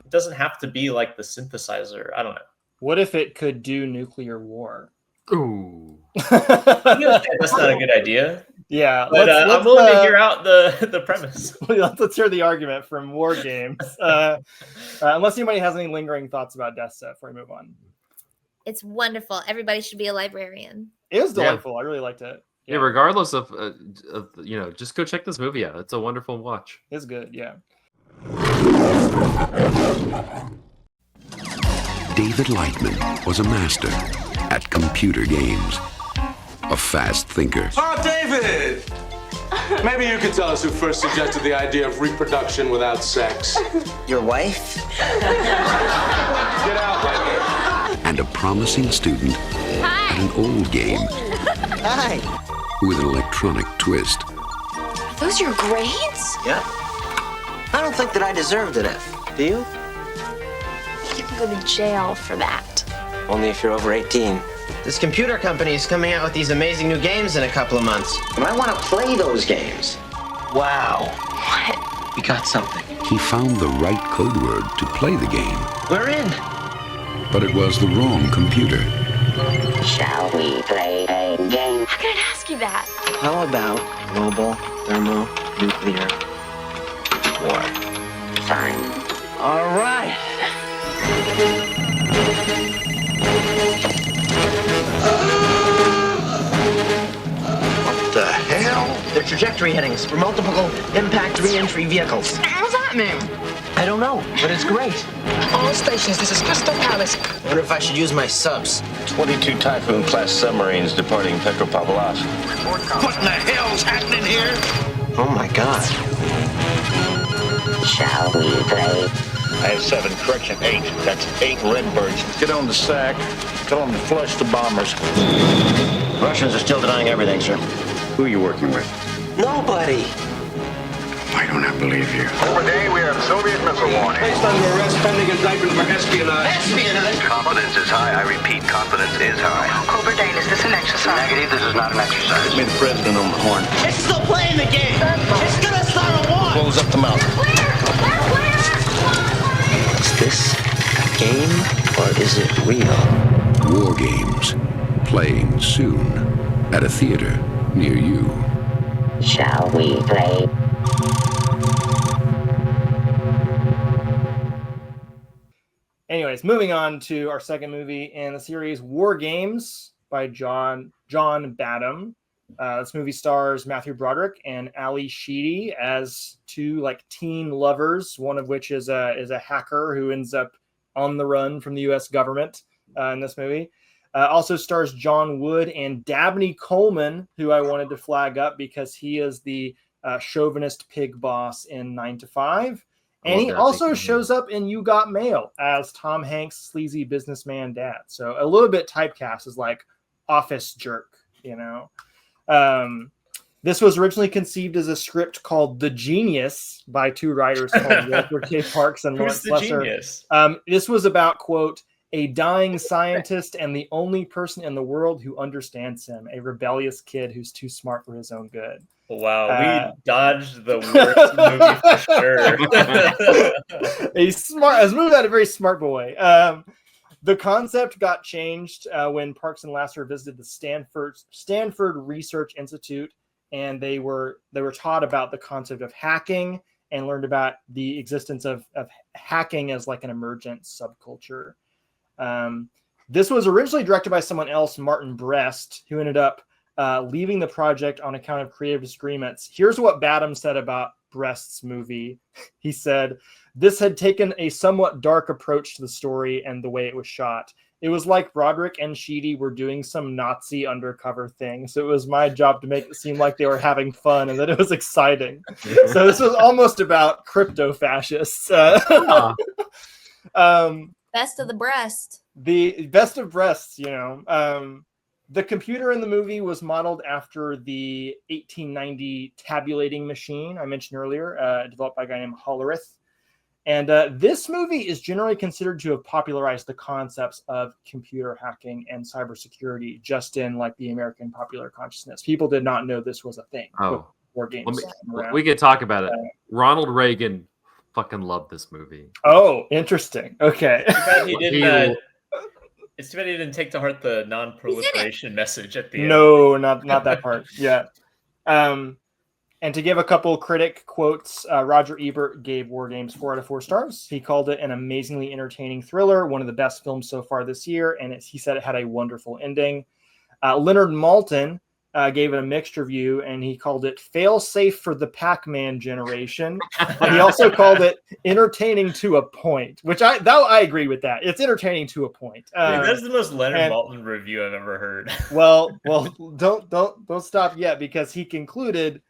doesn't have to be like the synthesizer. I don't know. What if it could do nuclear war? Ooh. That's not a good idea. Yeah, but I'm willing to hear out the premise. Let's hear the argument from WarGames. Unless anybody has any lingering thoughts about Death Set before we move on. It's wonderful. Everybody should be a librarian. It was delightful. I really liked it. Yeah, regardless of you know, just go check this movie out. It's a wonderful watch. It's good. Yeah. David Lightman was a master at computer games, a fast thinker. Oh, David! Maybe you could tell us who first suggested the idea of reproduction without sex. Your wife? Get out, Lightman. And a promising student at an old game. Hi. With an electronic twist. Are those your grades? Yeah. I don't think that I deserved an F. Do you? You can go to jail for that. Only if you're over 18. This computer company is coming out with these amazing new games in a couple of months. And I want to play those games. Wow. What? We got something. He found the right code word to play the game. We're in. But it was the wrong computer. Shall we play a game? How can I ask you that? How about global thermonuclear war? time. All right. What the hell? They're trajectory headings for multiple impact re-entry vehicles. What does that mean? I don't know, but it's great. All stations, this is Crystal Palace. I wonder if I should use my subs. 22 Typhoon-class submarines departing Petropavlovsk. What in the hell's happening here? Oh my God. Shall we play? I have 7, correction 8. That's 8 Redbirds. Get on the sack. Tell them to flush the bombers. Russians are still denying everything, sir. Who are you working with? Nobody. Why don't I believe you? Overday, we have Soviet missile warning. Placed under arrest pending indictment for espionage. Espionage? Confidence is high. I repeat, confidence is high. Cobra Dane, is this an exercise? Negative, this is not an exercise. Made the president on the horn. It's still playing the game. It's gonna start a war. Close up the mouth. Is this a game or is it real? WarGames. Playing soon. At a theater near you. Shall we play? Anyways, moving on to our second movie in the series, WarGames by John Badham. This movie stars Matthew Broderick and Ali Sheedy as two teen lovers, one of which is a hacker who ends up on the run from the U.S. government in this movie. Also stars John Wood and Dabney Coleman, who I wanted to flag up because he is the chauvinist pig boss in 9 to 5. And he also shows up in You Got Mail as Tom Hanks' sleazy businessman dad. So a little bit typecast as office jerk, This was originally conceived as a script called The Genius by two writers called Walter K. Parks and Lawrence Lesser. Genius? This was about, quote, a dying scientist and the only person in the world who understands him, a rebellious kid who's too smart for his own good. Wow, we dodged the worst movie for sure. As moved out a very smart boy. The concept got changed when Parks and Lasser visited the Stanford Research Institute, and they were taught about the concept of hacking and learned about the existence of hacking as an emergent subculture. This was originally directed by someone else, Martin Brest, who ended up leaving the project on account of creative disagreements. Here's what Badham said about Brest's movie. He said, "This had taken a somewhat dark approach to the story and the way it was shot. It was like Broderick and Sheedy were doing some Nazi undercover thing. So it was my job to make it seem like they were having fun and that it was exciting." So this was almost about crypto fascists. Best of the breast. The best of breasts, The computer in the movie was modeled after the 1890 tabulating machine I mentioned earlier, developed by a guy named Hollerith. And this movie is generally considered to have popularized the concepts of computer hacking and cybersecurity just in the American popular consciousness. People did not know this was a thing. Oh, WarGames. we could talk about it. Ronald Reagan fucking loved this movie. Oh, interesting. Okay. It's too bad he didn't take to heart the non-proliferation message at the end. No, not that part. Yeah. And to give a couple critic quotes, Roger Ebert gave WarGames 4 out of 4 stars. He called it an amazingly entertaining thriller, one of the best films so far this year, and he said it had a wonderful ending. Leonard Maltin gave it a mixed review, and he called it fail-safe for the Pac-Man generation. And he also called it entertaining to a point, which I agree with that. It's entertaining to a point. That's the most Leonard Maltin review I've ever heard. Well, don't stop yet, because he concluded,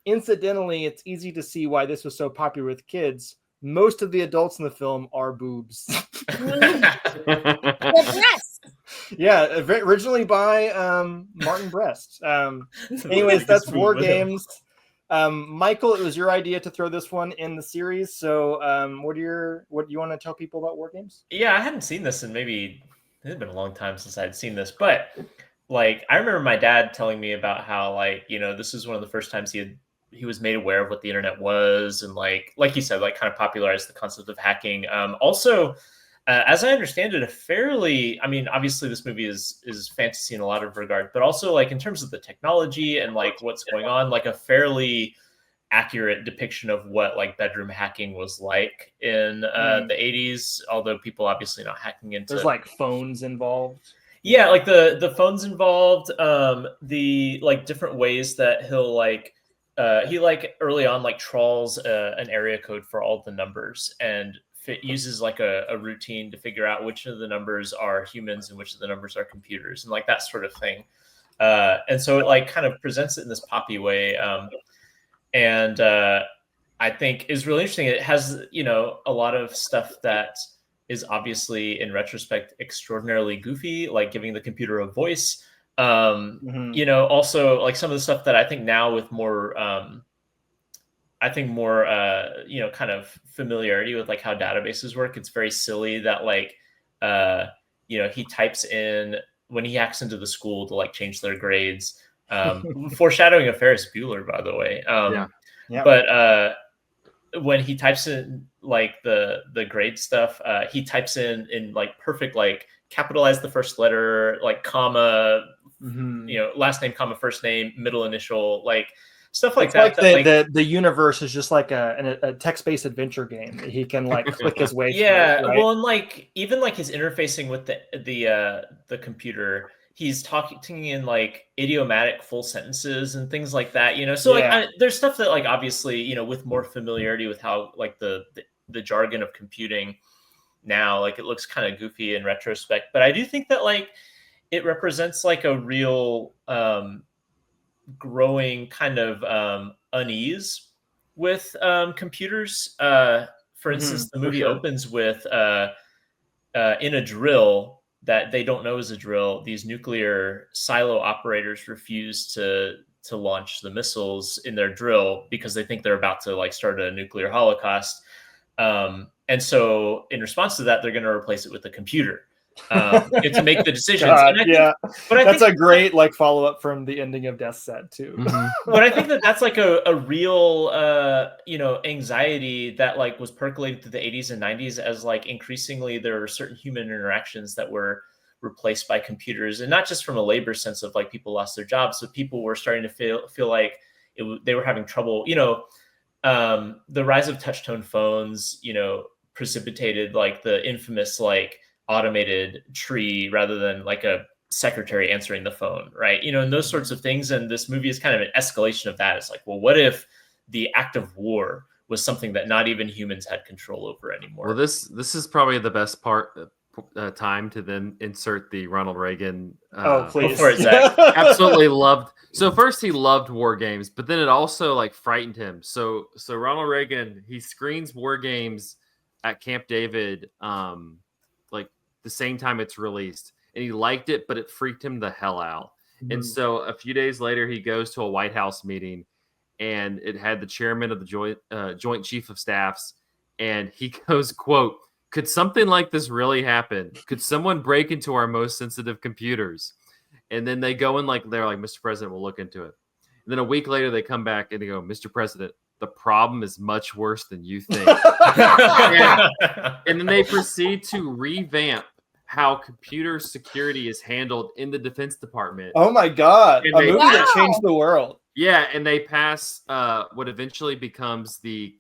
incidentally, it's easy to see why this was so popular with kids. Most of the adults in the film are boobs. Yeah, originally by Martin Brest. Anyways, that's WarGames. Michael, it was your idea to throw this one in the series. So, what do you want to tell people about WarGames? Yeah, I hadn't seen this in it had been a long time since I had seen this, but I remember my dad telling me about how this is one of the first times he was made aware of what the internet was, and like you said, kind of popularized the concept of hacking. Also, as I understand it, obviously this movie is fantasy in a lot of regard, but also in terms of the technology and what's going on, a fairly accurate depiction of what like bedroom hacking was like in the 80s, although people obviously not hacking into. There's like phones involved. Yeah, like the phones involved, the like different ways that he'll like he like early on like trawls an area code for all the numbers and uses like a routine to figure out which of the numbers are humans and which of the numbers are computers and like that sort of thing. And so it like kind of presents it in this poppy way. And I think is really interesting. It has, you know, a lot of stuff that is obviously in retrospect extraordinarily goofy, like giving the computer a voice. You know, also like some of the stuff that I think now with more you know, kind of familiarity with like how databases work, it's very silly that like you know, he types in when he hacks into the school to like change their grades. Foreshadowing a Ferris Bueller, by the way. But when he types in like the grade stuff, he types in like perfect, like capitalize the first letter, like comma, you know, last name, comma, first name, middle initial, like stuff like that. Like the universe is just like a text-based adventure game that he can like click his way through. Right? Well, and like even like his interfacing with the computer, he's talking in like idiomatic full sentences and things like that, you know. So like there's stuff that like obviously, you know, with more familiarity with how like the jargon of computing now, like it looks kind of goofy in retrospect, but I do think that like it represents like a real growing kind of unease with computers. For instance, the movie opens with in a drill that they don't know is a drill, these nuclear silo operators refuse to launch the missiles in their drill because they think they're about to like start a nuclear holocaust. And so in response to that, they're going to replace it with a computer to make the decisions. God, but that's a great like follow up from the ending of Death Set too. But I think that that's like a real you know, anxiety that like was percolated through the 80s and 90s as like increasingly there are certain human interactions that were replaced by computers, and not just from a labor sense of like people lost their jobs, but people were starting to feel like they were having trouble. You know, the rise of touch-tone phones, you know, precipitated like the infamous like automated tree rather than like a secretary answering the phone, right? You know, and those sorts of things. And this movie is kind of an escalation of that. It's like, well, what if the act of war was something that not even humans had control over anymore? Well, this is probably the best part. Time to then insert the Ronald Reagan. Please. Before it, Zach. Absolutely loved. So first he loved WarGames, but then it also like frightened him. So Ronald Reagan, he screens WarGames at Camp David, like the same time it's released, and he liked it, but it freaked him the hell out. And so a few days later, he goes to a White House meeting, and it had the chairman of the Joint Chief of Staffs, and he goes, quote, "Could something like this really happen? Could someone break into our most sensitive computers?" And then they go in they're like, "Mr. President, we'll look into it." And then a week later, they come back and they go, "Mr. President, the problem is much worse than you think." and then they proceed to revamp how computer security is handled in the Defense Department. Oh my God. A movie that changed the world. Yeah, and they pass what eventually becomes the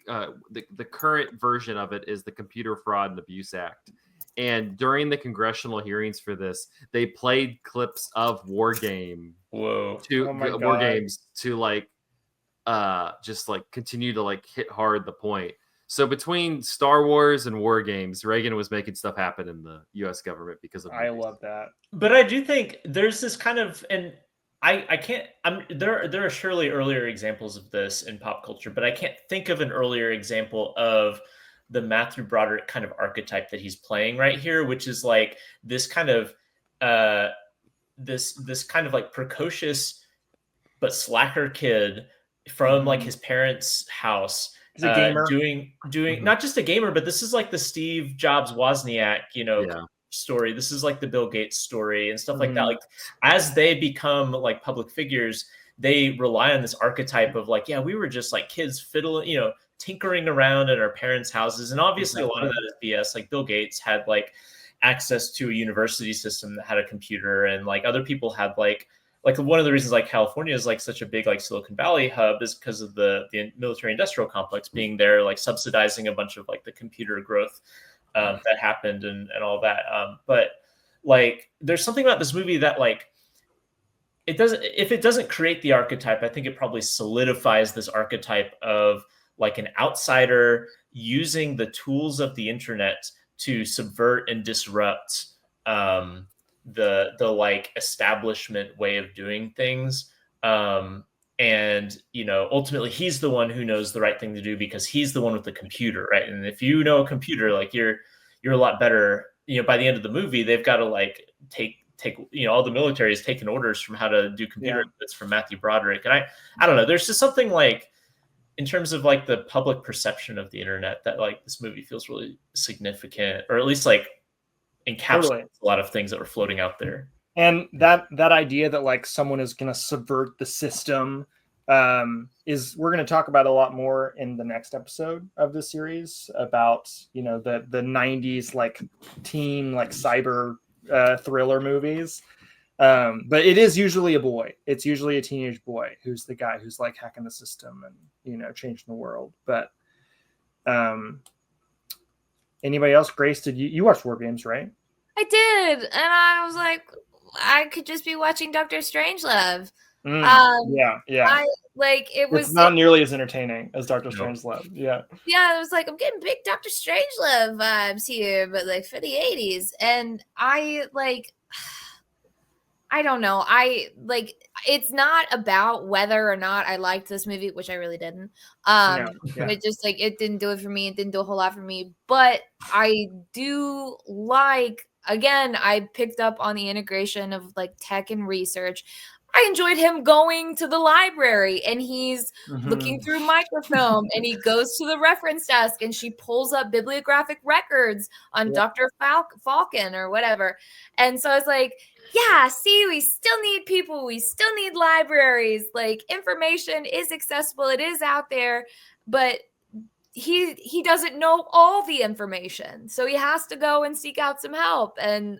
current version of it is the Computer Fraud and Abuse Act. And during the congressional hearings for this, they played clips of WarGames to like just like continue to like hit hard the point. So between Star Wars and WarGames, Reagan was making stuff happen in the U.S. government because of. I love that. But I do think there's this kind of, and I can't. There are surely earlier examples of this in pop culture, but I can't think of an earlier example of the Matthew Broderick kind of archetype that he's playing right here, which is like this kind of this kind of like precocious but slacker kid from like his parents' house. He's a gamer. Doing not just a gamer, but this is like the Steve Jobs Wozniak, you know, story. This is like the Bill Gates story and stuff like that. Like as they become like public figures, they rely on this archetype of like, yeah, we were just like kids fiddling, you know, tinkering around at our parents' houses. And obviously a lot of that is BS. Like Bill Gates had like access to a university system that had a computer, and like other people had like like one of the reasons like California is like such a big like Silicon Valley hub is because of the military industrial complex being there, like subsidizing a bunch of like the computer growth that happened and all that. But like there's something about this movie that like if it doesn't create the archetype, I think it probably solidifies this archetype of like an outsider using the tools of the internet to subvert and disrupt the like establishment way of doing things. And ultimately he's the one who knows the right thing to do because he's the one with the computer, right? And if you know a computer, like you're a lot better. By the end of the movie, they've got to like take all the military is taking orders from how to do computer inputs from Matthew Broderick. And I don't know, there's just something like in terms of like the public perception of the internet that like this movie feels really significant, or at least like encapsulates a lot of things that were floating out there. And that idea that like someone is going to subvert the system is we're going to talk about a lot more in the next episode of the series about the 90s like teen like cyber thriller movies. But it is usually a boy. It's usually a teenage boy who's the guy who's like hacking the system and changing the world. But anybody else? Grace, did you watch WarGames, right? I did, and I was like, I could just be watching Dr. Strangelove. Yeah. I like it was. It's not nearly as entertaining as Dr. Strangelove. Yeah. Yeah, it was like I'm getting big Dr. Strangelove vibes here, but like for the 80s, and I like. I don't know. It's not about whether or not I liked this movie, which I really didn't. It just like it didn't do it for me. It didn't do a whole lot for me. But I do like, again, I picked up on the integration of like tech and research. I enjoyed him going to the library and he's looking through microfilm and he goes to the reference desk and she pulls up bibliographic records on Dr. Falcon or whatever. And so I was like, yeah, see, we still need people. We still need libraries. Like information is accessible. It is out there, but he doesn't know all the information. So he has to go and seek out some help. And,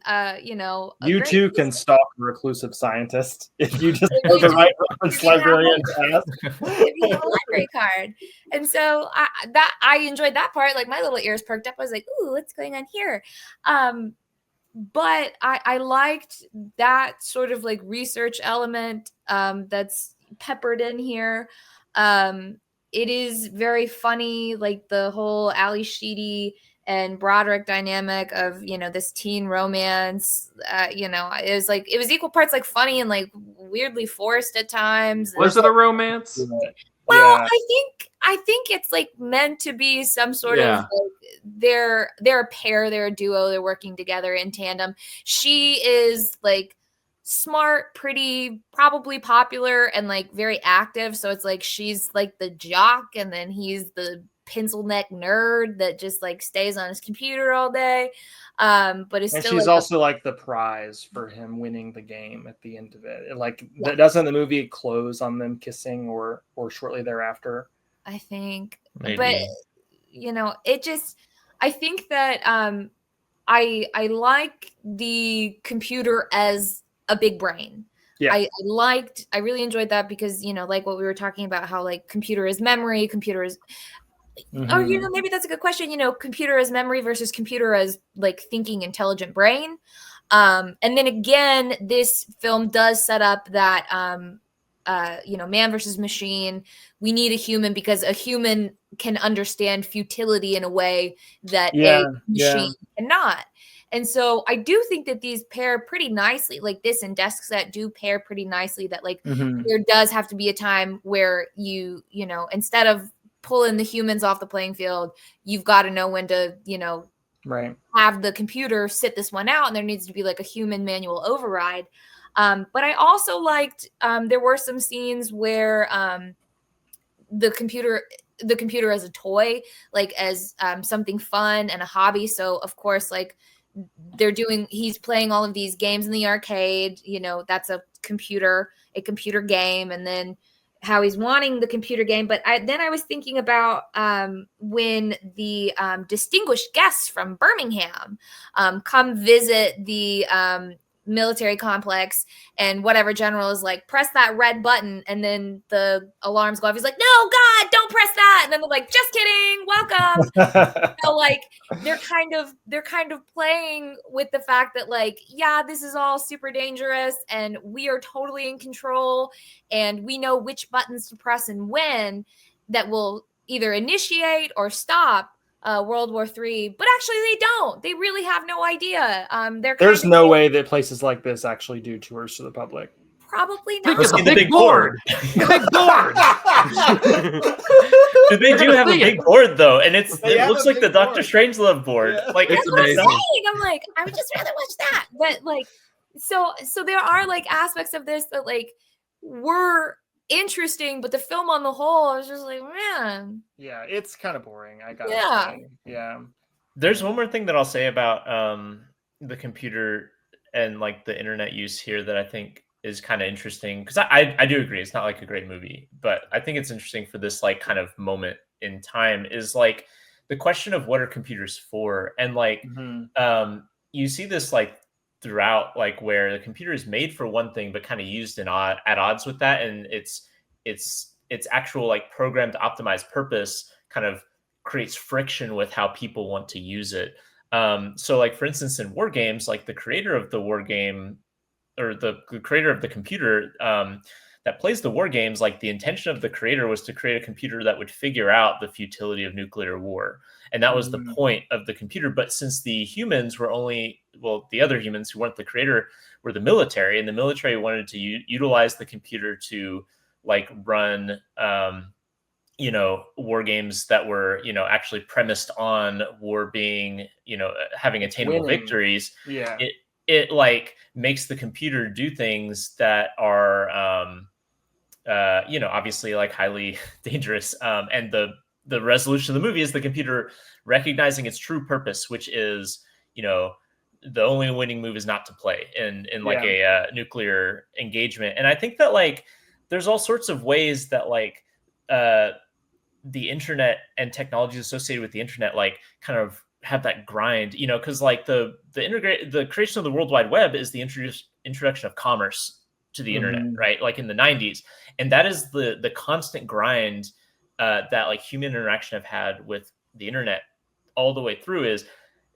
you too can stalk a reclusive scientist if you just go the right reference librarian to ask. If you have a library card. And so I enjoyed that part. Like my little ears perked up. I was like, ooh, what's going on here? But I liked that sort of like research element that's peppered in here. It is very funny, like the whole Ali Sheedy and Broderick dynamic of this teen romance. It was equal parts like funny and like weirdly forced at times. Was it a romance? Well, I think it's like meant to be some sort of like they're a pair, they're a duo, they're working together in tandem. She is like smart, pretty, probably popular, and like very active. So it's like she's like the jock, and then he's the pencil neck nerd that just like stays on his computer all day. But it's still she's like also like the prize for him winning the game at the end of it. Like doesn't the movie close on them kissing or shortly thereafter? I think. Maybe. But it just I think that I like the computer as a big brain. Yeah. I really enjoyed that because like what we were talking about, how like computer is memory, computer is or maybe that's a good question, computer as memory versus computer as like thinking intelligent brain. And then again, this film does set up that man versus machine. We need a human because a human can understand futility in a way that a machine cannot. And so I do think that these pair pretty nicely, like this and Desk Set do pair pretty nicely, that like there does have to be a time where instead of pulling the humans off the playing field, you've got to know when to, right, have the computer sit this one out, and there needs to be like a human manual override. But I also liked there were some scenes where the computer as a toy, like as something fun and a hobby. So of course, like he's playing all of these games in the arcade, that's a computer game, and then how he's wanting the computer game. But then I was thinking about when the distinguished guests from Birmingham come visit the military complex, and whatever general is like, press that red button, and then the alarms go off. He's like, no, God, don't press that. And then they're like, just kidding, welcome. So like they're kind of playing with the fact that like, yeah, this is all super dangerous and we are totally in control and we know which buttons to press and when that will either initiate or stop World War III, but actually they don't. They really have no idea. There's no way that places like this actually do tours to the public. Probably not. The big board. Big board. They do have a big board though, and it looks like the Doctor Strangelove board. Yeah. Like it's amazing. I'm like, I would just rather watch that. But like, so there are like aspects of this that like were interesting, but the film on the whole, I was just like, man. Yeah, it's kind of boring. I gotta say. Yeah. There's one more thing that I'll say about the computer and like the internet use here that I think is kind of interesting, because I do agree it's not like a great movie, but I think it's interesting for this like kind of moment in time is like the question of what are computers for, and like you see this like throughout, like where the computer is made for one thing but kind of used at odds with that, and its actual like programmed optimized purpose kind of creates friction with how people want to use it. So like for instance in WarGames, like the creator of the war game, or the creator of the computer that plays the war games, like the intention of the creator was to create a computer that would figure out the futility of nuclear war. And that was the point of the computer. But since the humans were the other humans who weren't the creator were the military, and the military wanted to utilize the computer to like run, war games that were, actually premised on war being, having attainable victories. Yeah. It like makes the computer do things that are, obviously like highly dangerous. And the resolution of the movie is the computer recognizing its true purpose, which is, the only winning move is not to play in like a nuclear engagement. And I think that like, there's all sorts of ways that like the internet and technologies associated with the internet, like kind of have that grind, because like the creation of the World Wide Web is the introduction of commerce to the internet, right? Like in the 90s. And that is the constant grind that like human interaction have had with the internet all the way through, is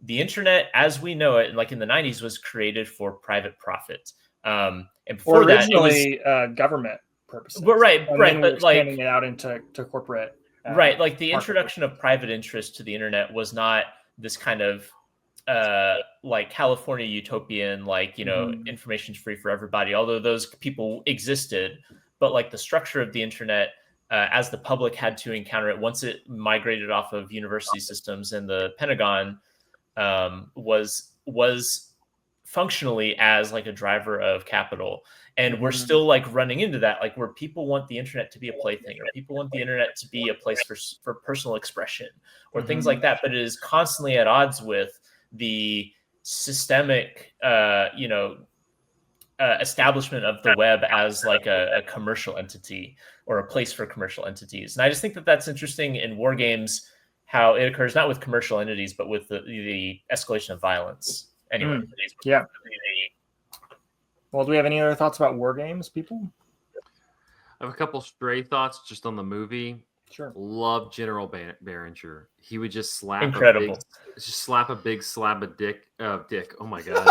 the internet as we know it, like in the 90s, was created for private profit. And before originally, that it was government purposes. But right. But like expanding it out into corporate. Right. Like the introduction of private interest to the internet was not this kind of like California utopian, like, information's free for everybody, although those people existed. But like the structure of the internet, as the public had to encounter it once it migrated off of university systems and the Pentagon, was functionally as like a driver of capital. And we're still like running into that, like where people want the internet to be a plaything, or people want the internet to be a place for personal expression or things like that. But it is constantly at odds with the systemic, establishment of the web as like a commercial entity or a place for commercial entities. And I just think that that's interesting in WarGames, how it occurs not with commercial entities, but with the escalation of violence. Anyway. Yeah. Well, do we have any other thoughts about WarGames, people? I have a couple stray thoughts just on the movie. Sure. Love General Behringer. He would just slap a big slab of dick. Oh my god!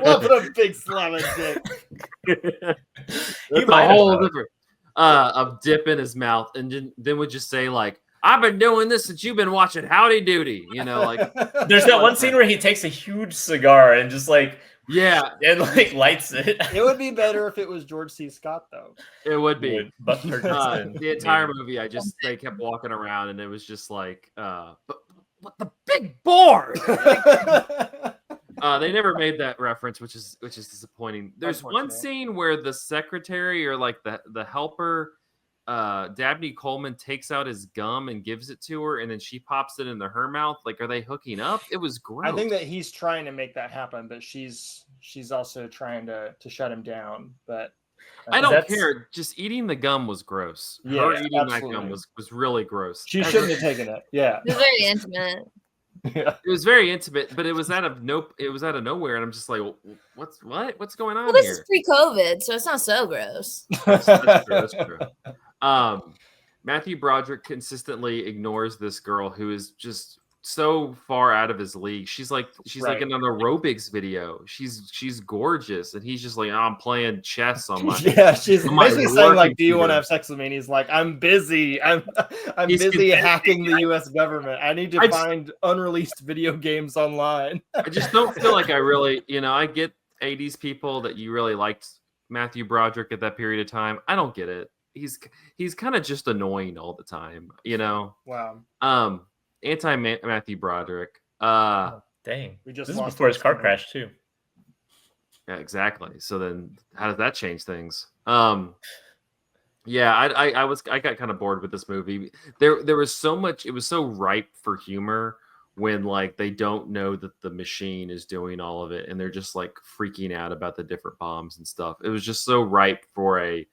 Love a big slab of dick. That's a whole different of dip in his mouth, and then would just say like, "I've been doing this since you've been watching Howdy Doody." Like there's that one scene where he takes a huge cigar and just like. Yeah, and like lights it. It would be better if it was George C. Scott, though. It would be. But the entire movie, they kept walking around, and it was just like, but what the big board? They never made that reference, which is disappointing. There's one scene where the secretary or like the helper, Dabney Coleman, takes out his gum and gives it to her, and then she pops it into her mouth. Like, are they hooking up? It was gross. I think that he's trying to make that happen, but she's also trying to shut him down. But I don't care. Just eating the gum was gross. Yeah, her eating that gum was really gross. She shouldn't have taken it. Yeah, it was very intimate. It was very intimate, but it was out of nowhere, and I'm just like, what's going on Well, this here? is pre-COVID, so it's not so gross. That's true. Matthew Broderick consistently ignores this girl who is just so far out of his league. She's like in an aerobics video. She's gorgeous, and he's just like, oh, I'm playing chess on my she's basically saying like, do you want to have sex with me? And he's like, I'm busy. I'm busy hacking the U.S. government. I need to find unreleased video games online. I just don't feel like I really, I get 80s people that you really liked Matthew Broderick at that period of time. I don't get it. He's kind of just annoying all the time, Wow. Anti Matthew Broderick. Dang. This is before his car crash too. Yeah, exactly. So then how does that change things? Yeah, I got kind of bored with this movie. There was so much, it was so ripe for humor when like they don't know that the machine is doing all of it and they're just like freaking out about the different bombs and stuff. It was just so ripe for a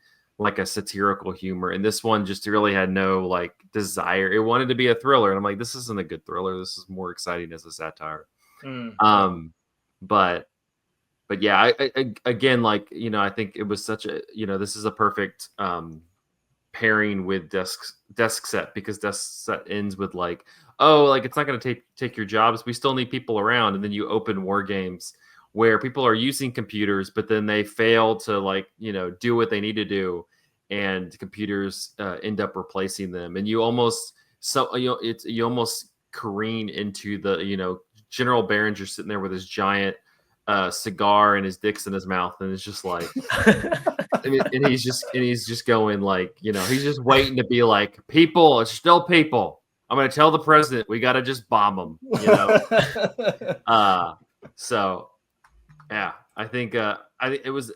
satirical humor, and this one just really had no like desire. It wanted to be a thriller, and I'm like, this isn't a good thriller. This is more exciting as a satire. But yeah, I again, like, I think it was such a, this is a perfect pairing with desk set, because desk set ends with like, oh, like it's not going to take your jobs. We still need people around, and then you open WarGames, where people are using computers, but then they fail to like, do what they need to do, and computers end up replacing them. And you almost careen into the, General Behringer sitting there with his giant cigar and his dick's in his mouth, and it's just like, and he's just going like, he's just waiting to be like, people, it's still people. I'm going to tell the president we got to just bomb them, So. Yeah, I think it was.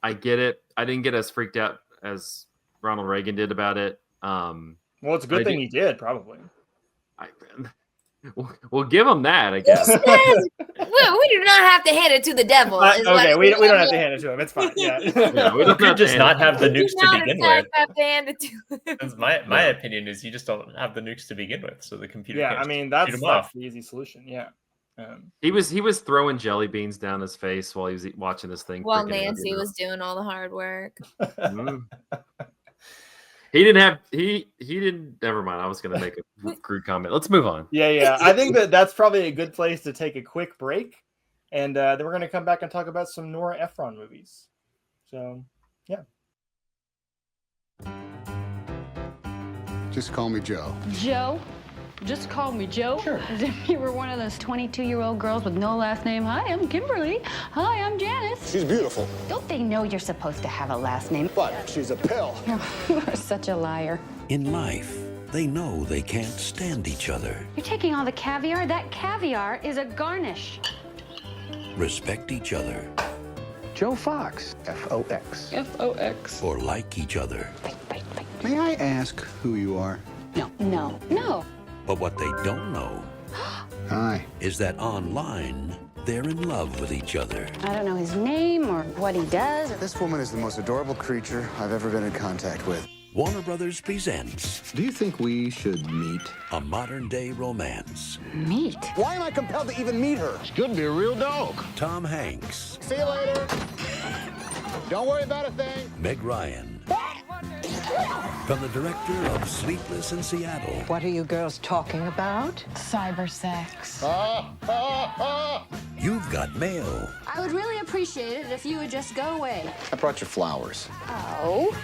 I get it. I didn't get as freaked out as Ronald Reagan did about it. Well, it's a good thing he did, probably. We'll give him that, I guess. We do not have to hand it to the devil. Okay, we don't have to hand it to him. It's fine. Yeah, we don't just not have the nukes to begin with. Have to hand it to him. My opinion is you just don't have the nukes to begin with, so the computer. Yeah, can't I mean shoot that's them off. the easy solution. Yeah. He was throwing jelly beans down his face while he was watching this thing. While Nancy was doing all the hard work. He didn't. Never mind. I was going to make a crude comment. Let's move on. Yeah. I think that's probably a good place to take a quick break, and then we're going to come back and talk about some Nora Ephron movies. So, yeah. Just call me Joe. Joe? Just call me Joe. Sure. As if you were one of those 22-year-old girls with no last name. Hi, I'm Kimberly. Hi, I'm Janice. She's beautiful. Don't they know you're supposed to have a last name? But she's a pill. You are such a liar. In life, they know they can't stand each other. You're taking all the caviar? That caviar is a garnish. Respect each other. Joe Fox. F-O-X. F-O-X. Or like each other. May I ask who you are? No. But what they don't know Hi. is that online, they're in love with each other. I don't know his name or what he does. This woman is the most adorable creature I've ever been in contact with. Warner Brothers presents... Do you think we should meet? A modern-day romance. Meet? Why am I compelled to even meet her? She could be a real dog. Tom Hanks. See you later. Don't worry about a thing. Meg Ryan. From the director of Sleepless in Seattle. What are you girls talking about? Cyber sex. You've got mail. I would really appreciate it if you would just go away. I brought you flowers. Oh?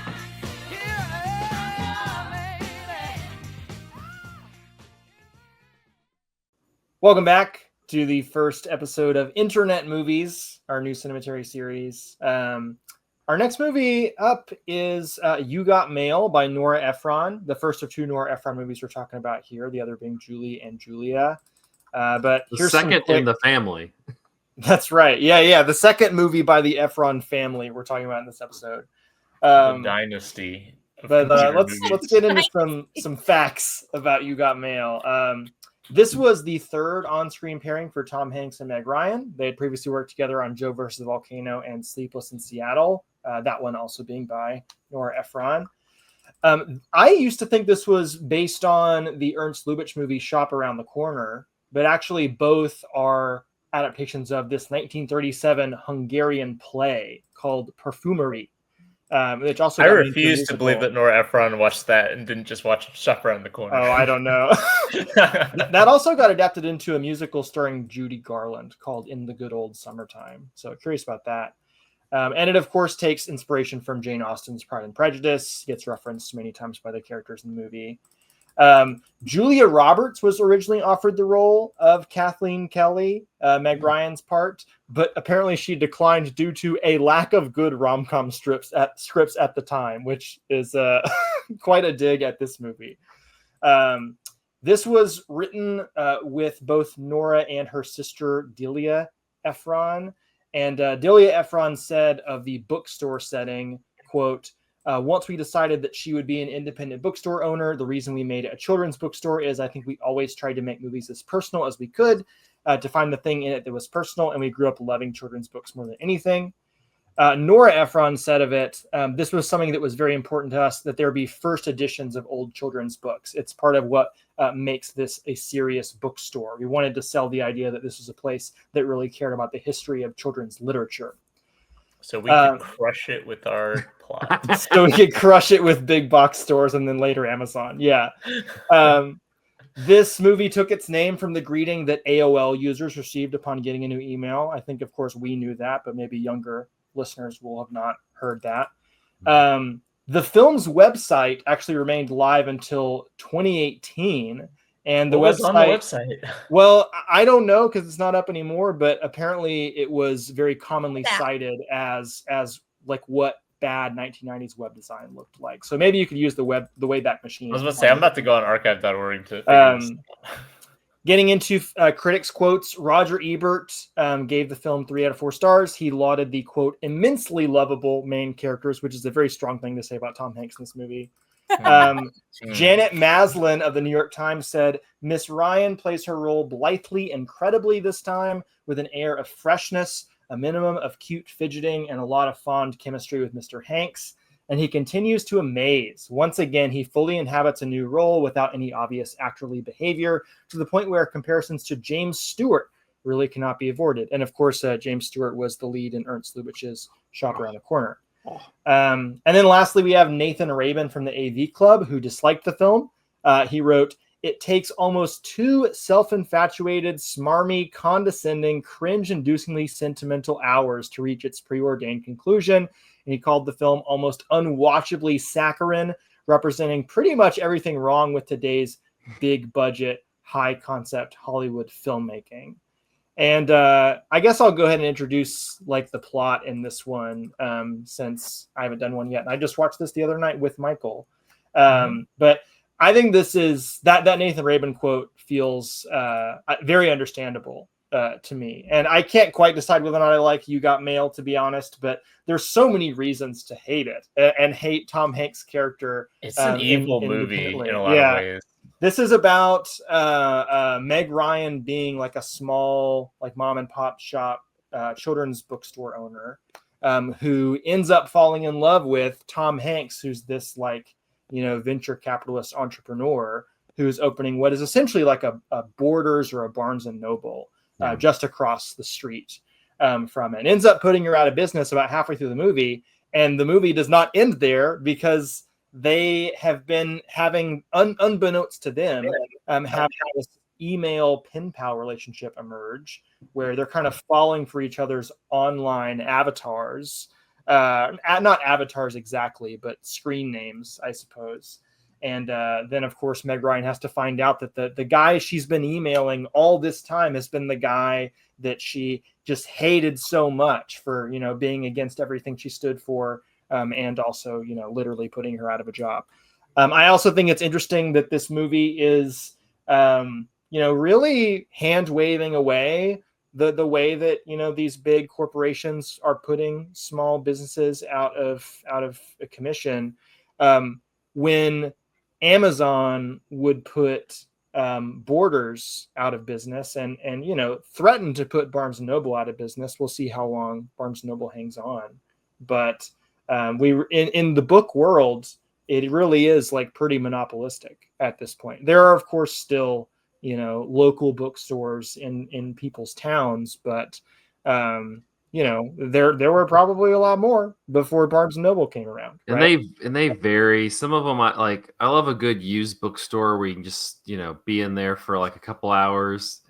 Welcome back to the first episode of Internet Movies, our new Cinematary series. Our next movie up is You Got Mail by Nora Ephron, the first of two Nora Ephron movies we're talking about here, the other being Julie and Julia. But the here's second in the family. That's right. Yeah. The second movie by the Ephron family we're talking about in this episode. The dynasty. But let's get into some facts about You Got Mail. This was the third on-screen pairing for Tom Hanks and Meg Ryan. They had previously worked together on Joe vs. the Volcano and Sleepless in Seattle. That one also being by Nora Ephron. I used to think this was based on the Ernst Lubitsch movie Shop Around the Corner, but actually both are adaptations of this 1937 Hungarian play called Perfumery, which also I got made into a refuse to believe musical. that Nora Ephron watched that and didn't just watch Shop Around the Corner. Oh, I don't know. That also got adapted into a musical starring Judy Garland called In the Good Old Summertime. So curious about that. And it, of course, takes inspiration from Jane Austen's Pride and Prejudice, gets referenced many times by the characters in the movie. Julia Roberts was originally offered the role of Kathleen Kelly, Meg Ryan's part, but apparently she declined due to a lack of good rom-com scripts at the time, which is quite a dig at this movie. This was written with both Nora and her sister Delia Ephron, and Delia Ephron said of the bookstore setting, quote, once we decided that she would be an independent bookstore owner, the reason we made it a children's bookstore is I think we always tried to make movies as personal as we could, to find the thing in it that was personal, and we grew up loving children's books more than anything. Nora Ephron said of it, this was something that was very important to us, that there be first editions of old children's books. It's part of what makes this a serious bookstore. We wanted to sell the idea that this was a place that really cared about the history of children's literature. So we could crush it with our plot. So we could crush it with big box stores and then later Amazon. Yeah. This movie took its name from the greeting that AOL users received upon getting a new email. I think, of course, we knew that, but maybe younger listeners will have not heard that. The film's website actually remained live until 2018. And what was on the website? Well, I don't know because it's not up anymore, but apparently it was very commonly cited as like what bad 1990s web design looked like. So maybe you could use the Wayback Machine. I was about to say, I'm about to go on archive.org to figure this out. Getting into critics' quotes, Roger Ebert gave the film 3 out of 4 stars. He lauded the, quote, immensely lovable main characters, which is a very strong thing to say about Tom Hanks in this movie. Janet Maslin of the New York Times said, Miss Ryan plays her role blithely and credibly this time, with an air of freshness, a minimum of cute fidgeting, and a lot of fond chemistry with Mr. Hanks. And he continues to amaze. Once again, he fully inhabits a new role without any obvious actorly behavior, to the point where comparisons to James Stewart really cannot be avoided. And of course, James Stewart was the lead in Ernst Lubitsch's Shop Around the Corner. And then lastly, we have Nathan Rabin from the AV Club, who disliked the film. He wrote, it takes almost too self-infatuated, smarmy, condescending, cringe-inducingly sentimental hours to reach its preordained conclusion. And he called the film almost unwatchably saccharine, representing pretty much everything wrong with today's big budget, high concept Hollywood filmmaking. And I guess I'll go ahead and introduce like the plot in this one, since I haven't done one yet. And I just watched this the other night with Michael. But I think this is that Nathan Rabin quote feels very understandable to me. And I can't quite decide whether or not I like You Got Mail, to be honest, but there's so many reasons to hate it and hate Tom Hanks' character. It's an evil movie in a lot of ways. This is about Meg Ryan being like a small, like mom and pop shop children's bookstore owner who ends up falling in love with Tom Hanks, who's this like, you know, venture capitalist entrepreneur who's opening what is essentially like a Borders or a Barnes and Noble just across the street from it. And ends up putting her out of business about halfway through the movie. And the movie does not end there because they have been having, unbeknownst to them, have this email pen pal relationship emerge where they're kind of falling for each other's online avatars. Not avatars exactly, but screen names, I suppose. And then, of course, Meg Ryan has to find out that the guy she's been emailing all this time has been the guy that she just hated so much for, you know, being against everything she stood for, and also, you know, literally putting her out of a job. I also think it's interesting that this movie is, you know, really hand-waving away the way that, you know, these big corporations are putting small businesses out of a commission. When Amazon would put Borders out of business and you know, threaten to put Barnes and Noble out of business. We'll see how long Barnes and Noble hangs on. But in the book world, it really is like pretty monopolistic at this point. There are, of course, still local bookstores in people's towns, but there were probably a lot more before Barnes and Noble came around. And right? they vary. Some of them I love a good used bookstore where you can just be in there for like a couple hours.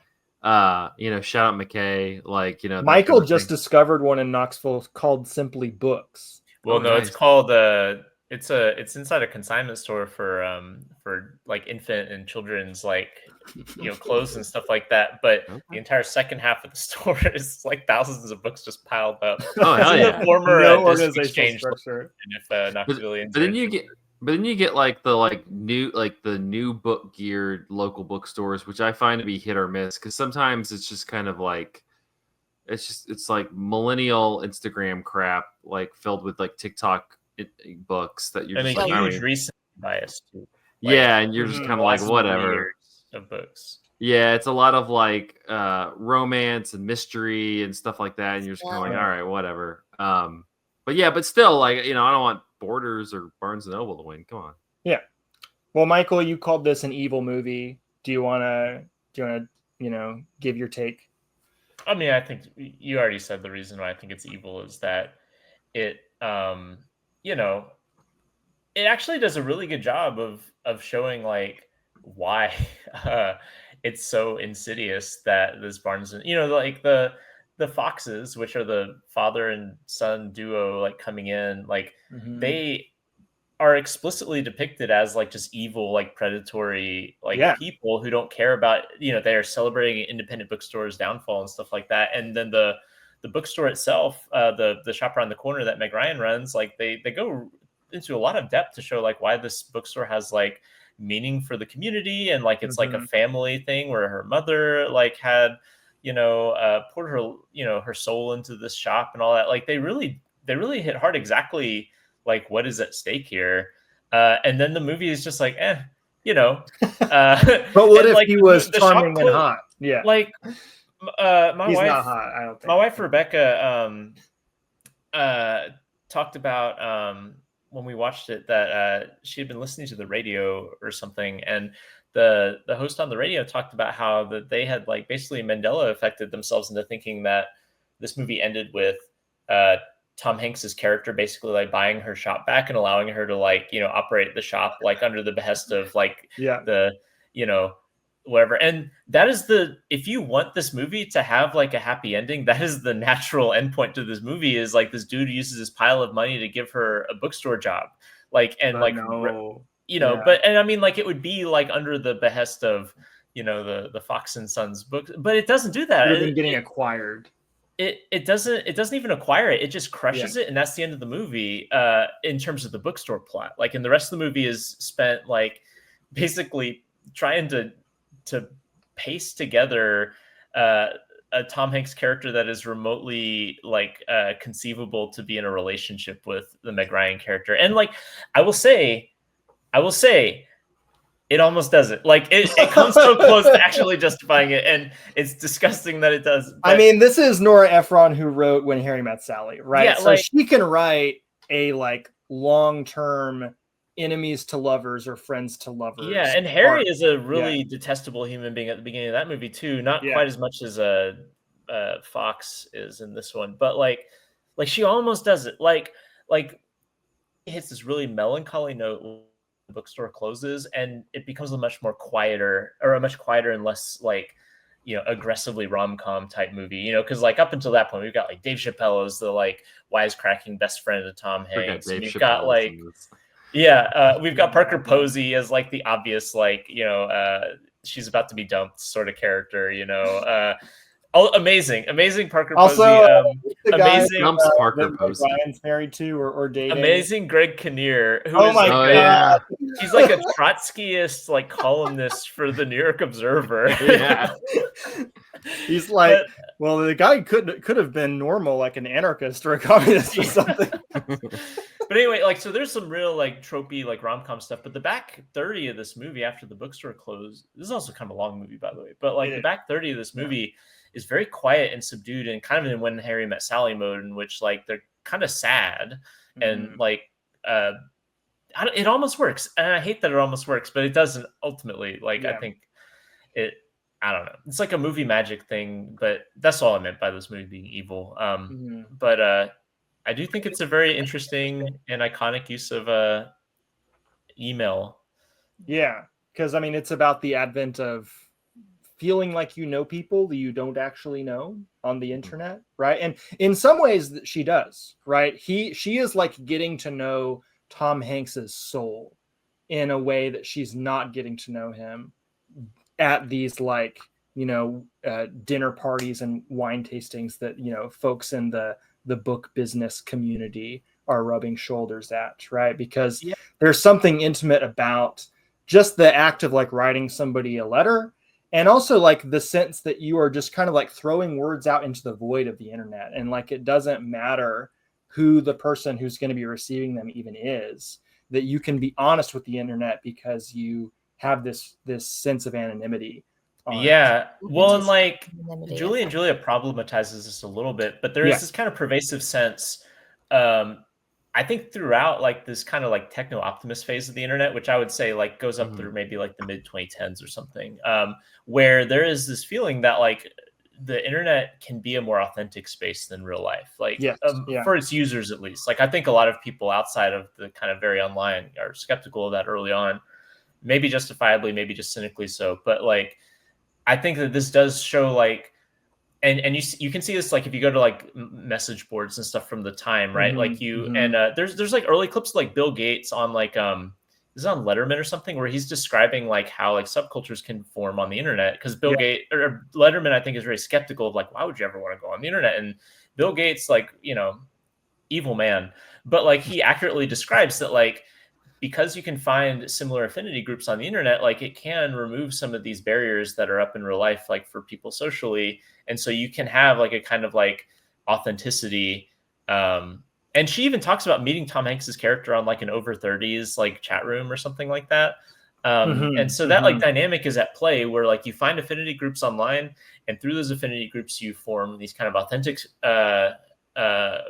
Shout out McKay, that Michael kind of just thing. discovered one in Knoxville called Simply Books. Well, no, nice. it's called it's inside a consignment store for like infant and children's clothes and stuff like that. But the entire second half of the store is like thousands of books just piled up. Oh hell It's in yeah! the former No disc organizational exchange structure. if Knoxvillians But are then you interested. get the new book geared local bookstores, which I find to be hit or miss because sometimes it's just kind of like it's like millennial Instagram crap, like filled with like TikTok books that you're And just a like, huge recent bias too. yeah, and you're just the kind of like last 20 whatever. years of books. Yeah, it's a lot of like romance and mystery and stuff like that, and you're just kind of like, all right, whatever. But still, like I don't want Borders or Barnes and Noble to win. Come on. Yeah. Well, Michael, you called this an evil movie. Do you wanna give your take? I mean, I think you already said the reason why I think it's evil is that it it actually does a really good job of showing like why it's so insidious that this Barnes and like the Foxes, which are the father and son duo, like coming in, like they are explicitly depicted as like just evil, like predatory, like people who don't care about they are celebrating independent bookstores' downfall and stuff like that. And then the bookstore itself, the shop around the corner that Meg Ryan runs, like they go into a lot of depth to show like why this bookstore has like meaning for the community, and like it's like a family thing where her mother like had poured her her soul into this shop and all that. Like they really hit hard exactly like what is at stake here. And then the movie is just like but what if like, he was the charming shop and hot? Yeah, like my he's wife, not hot, I don't think. my wife Rebecca talked about when we watched it that she had been listening to the radio or something, and the host on the radio talked about how that they had like basically Mandela affected themselves into thinking that this movie ended with Tom Hanks's character basically like buying her shop back and allowing her to like operate the shop like under the behest of like the whatever. And that is if you want this movie to have like a happy ending, that is the natural endpoint to this movie, is like this dude uses this pile of money to give her a bookstore job, like, and but like no. but and I mean like it would be like under the behest of the Fox and Sons book, but it doesn't do that. It would have been getting acquired. It doesn't even acquire it. It just crushes it, and that's the end of the movie in terms of the bookstore plot. Like, and the rest of the movie is spent like basically trying to paste together a Tom Hanks character that is remotely like conceivable to be in a relationship with the Meg Ryan character. And like I will say it almost doesn't. Like it comes so close to actually justifying it, and it's disgusting that it does. I mean, this is Nora Ephron who wrote When Harry Met Sally, right? Yeah, so like, she can write a like long-term enemies to lovers or friends to lovers. Yeah, and Harry is a really detestable human being at the beginning of that movie too. Not quite as much as Fox is in this one, but like she almost does it. Like it hits this really melancholy note when the bookstore closes, and it becomes a much quieter and less like aggressively rom-com type movie. Because like up until that point, we've got like Dave Chappelle as the like wisecracking best friend of Tom Hanks. We've got like. We've got Parker Posey as like the obvious like she's about to be dumped sort of character. Amazing Parker also, Posey. The guy amazing Parker Posey. Ryan's married to or dating. Amazing Greg Kinnear. Who oh is my like god, he's like a Trotskyist like columnist for the New York Observer. Yeah. He's like, well, the guy could have been normal, like an anarchist or a communist or something. But anyway, like, so there's some real like tropey like rom-com stuff, but the back 30 of this movie after the bookstore closed, this is also kind of a long movie, by the way, but like the back 30 of this movie is very quiet and subdued and kind of in When Harry Met Sally mode, in which like they're kind of sad and like it almost works. And I hate that it almost works, but it doesn't ultimately. Like I think I don't know. It's like a movie magic thing, but that's all I meant by this movie being evil. But I do think it's a very interesting and iconic use of email. Yeah, because I mean, it's about the advent of feeling like you know people that you don't actually know on the internet, right? And in some ways, she does, right? She is like getting to know Tom Hanks's soul in a way that she's not getting to know him at these like dinner parties and wine tastings that folks in the book business community are rubbing shoulders at, right? Because there's something intimate about just the act of like writing somebody a letter, and also like the sense that you are just kind of like throwing words out into the void of the internet, and like it doesn't matter who the person who's going to be receiving them even is, that you can be honest with the internet because you have this sense of anonymity. Yeah. Well, and like Julie and Julia problematizes this a little bit, but there is this kind of pervasive sense, I think throughout like this kind of like techno optimist phase of the internet, which I would say like goes up through maybe like the mid 2010s or something, where there is this feeling that like the internet can be a more authentic space than real life, like for its users at least. Like I think a lot of people outside of the kind of very online are skeptical of that early on, maybe justifiably, maybe just cynically so. But like I think that this does show like, and you can see this like if you go to like message boards and stuff from the time, right? Like and there's like early clips of, like Bill Gates on like this is on Letterman or something, where he's describing like how like subcultures can form on the internet, because Bill Gates or Letterman I think is very skeptical of like, why would you ever want to go on the internet? And Bill Gates, like, evil man, but like he accurately describes that like, because you can find similar affinity groups on the internet, like it can remove some of these barriers that are up in real life, like for people socially. And so you can have like a kind of like authenticity. And she even talks about meeting Tom Hanks's character on like an over 30s like chat room or something like that. And so that like dynamic is at play, where like you find affinity groups online, and through those affinity groups you form these kind of authentic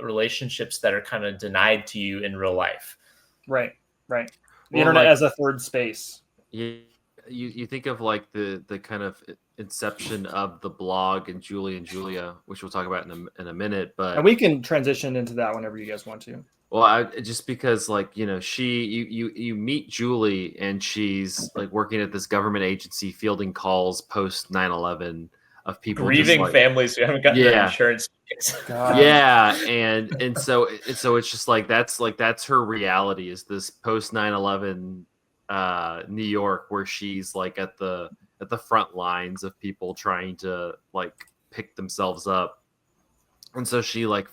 relationships that are kind of denied to you in real life. Right. The internet as a third space. You think of like the kind of inception of the blog and Julie and Julia, which we'll talk about in a minute, and we can transition into that whenever you guys want to. Well, just because like you meet Julie and she's like working at this government agency fielding calls post 9/11 of people grieving just, like, families who haven't gotten their insurance. and so it's just like that's her reality, is this post 9/11 New York, where she's like at the front lines of people trying to like pick themselves up. And so she like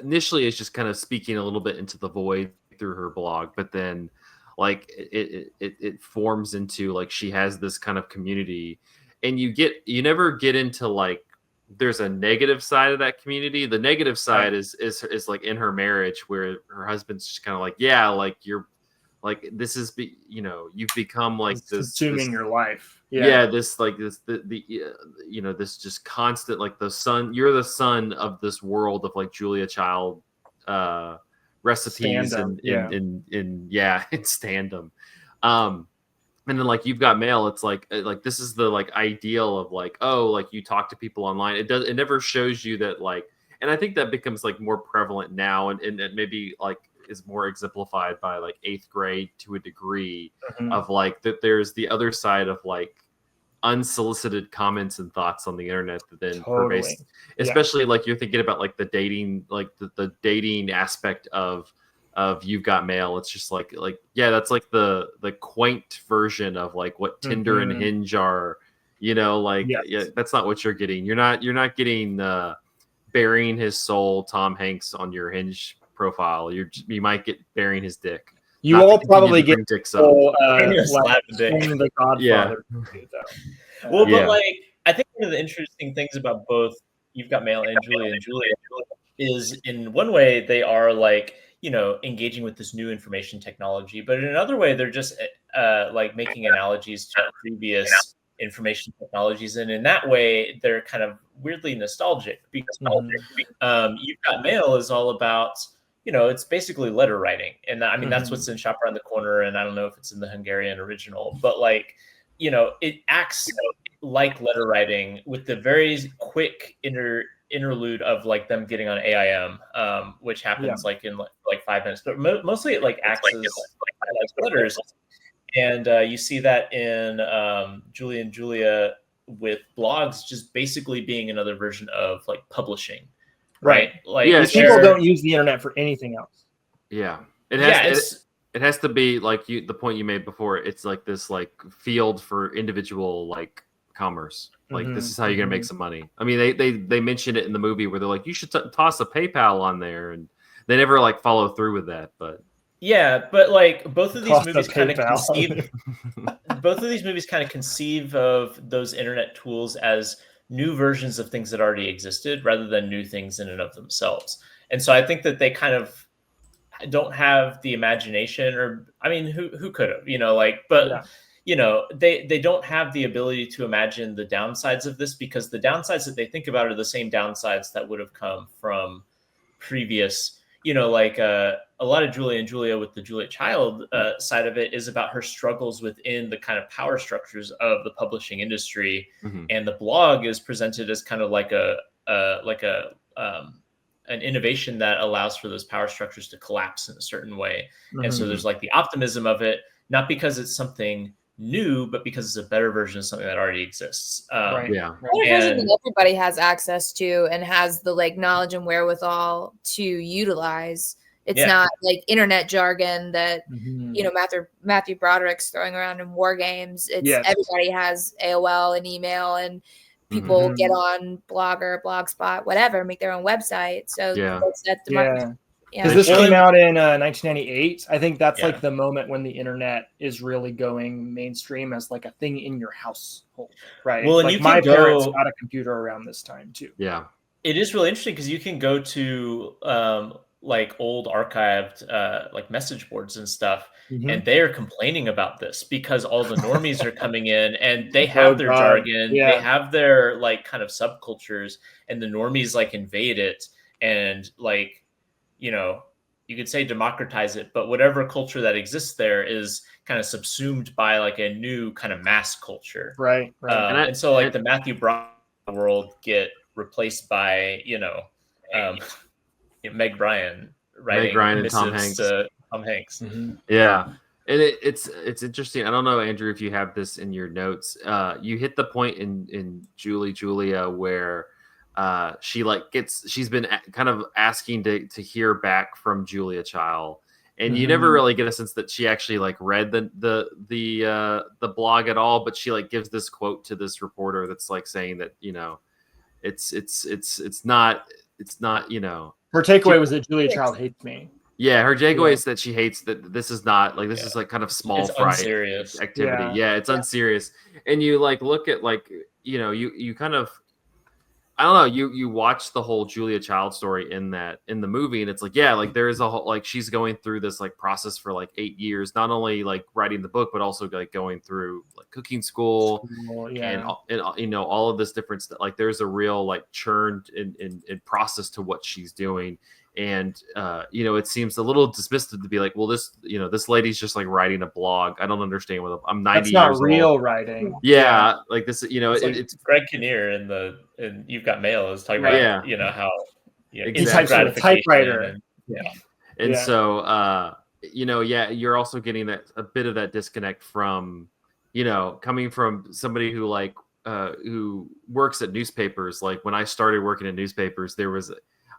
initially is just kind of speaking a little bit into the void through her blog, but then like it forms into like she has this kind of community, and you never get into like there's a negative side of that community. The negative side is like in her marriage, where her husband's just kind of like, yeah, like you're like, this is you've become like it's consuming your life. This like this this just constant like you're the son of this world of like Julia Child recipes in stand-em. And then like You've Got Mail, it's like this is the like ideal of like, oh, like you talk to people online. It never shows you that like, and I think that becomes like more prevalent now, and maybe like is more exemplified by like 8th grade to a degree, of like that there's the other side of like unsolicited comments and thoughts on the internet that then pervasive, especially like you're thinking about like the dating, like the dating aspect of You've Got Mail. It's just like that's like the quaint version of like what Tinder and Hinge are, that's not what you're getting. You're not getting burying his soul Tom Hanks on your Hinge profile. You might get burying his dick. You all probably get dicks up. The Godfather. But like I think one of the interesting things about both You've Got Mail and Julia is, in one way they are like engaging with this new information technology, but in another way they're just like making analogies to previous information technologies, and in that way they're kind of weirdly nostalgic, because You've Got Mail is all about it's basically letter writing, and I mean that's what's in Shop Around the Corner, and I don't know if it's in the Hungarian original, but like it acts like letter writing with the very quick interlude of like them getting on AIM, which happens like in like 5 minutes, but mostly it like acts as like letters. And you see that in Julie and Julia with blogs just basically being another version of like publishing, right? Like people don't use the internet for anything else. Yeah, it has to be like the point you made before. It's like this like field for individual like commerce. Like this is how you're gonna make some money. I mean, they mention it in the movie where they're like, you should toss a PayPal on there, and they never like follow through with that. But yeah, but like both of these movies kind of conceive of those internet tools as new versions of things that already existed rather than new things in and of themselves. And so I think that they kind of don't have the imagination, or I mean, who could have, they don't have the ability to imagine the downsides of this, because the downsides that they think about are the same downsides that would have come from previous, a lot of Julia and Julia with the Julia Child side of it is about her struggles within the kind of power structures of the publishing industry. And the blog is presented as kind of like an innovation that allows for those power structures to collapse in a certain way. And so there's like the optimism of it, not because it's something new, but because it's a better version of something that already exists. Version that everybody has access to and has the like knowledge and wherewithal to utilize. It's not like internet jargon that Matthew Broderick's throwing around in WarGames. It's everybody has AOL and email, and people get on Blogger, Blogspot, whatever, make their own website. So that's because this came out in 1998. I think that's like the moment when the internet is really going mainstream as like a thing in your household, right? Well, and like my parents got a computer around this time too. Yeah, it is really interesting because you can go to like old archived like message boards and stuff, and they are complaining about this because all the normies are coming in and they have their jargon, they have their like kind of subcultures, and the normies like invade it and like, you could say democratize it, but whatever culture that exists there is kind of subsumed by like a new kind of mass culture. Right. And so like the Matthew Broderick world get replaced by, Meg Ryan writing and Tom missives Hanks. to Tom Hanks. Yeah. And it's interesting. I don't know, Andrew, if you have this in your notes. You hit the point in Julia where she's been kind of asking to hear back from Julia Child, and you never really get a sense that she actually like read the blog at all, but she like gives this quote to this reporter that's like saying that it's not her takeaway was that Julia Child hates me. Yeah, her takeaway is that she hates that this is not like this is like kind of small fry activity. Yeah, it's unserious. And you like look at like you kind of, I don't know, you watch the whole Julia Child story in the movie, and it's like, like there is a whole like she's going through this like process for like 8 years, not only like writing the book, but also like going through like cooking school and all of this different stuff. Like there's a real like churn in process to what she's doing. And it seems a little dismissive to be like, well, this lady's just like writing a blog. I don't understand what I'm 90 years old. That's not real writing. Yeah, like this, it's Greg Kinnear in You've Got Mail is talking about how he types on a typewriter. And so you're also getting a bit of that disconnect from coming from somebody who like who works at newspapers. Like when I started working at newspapers,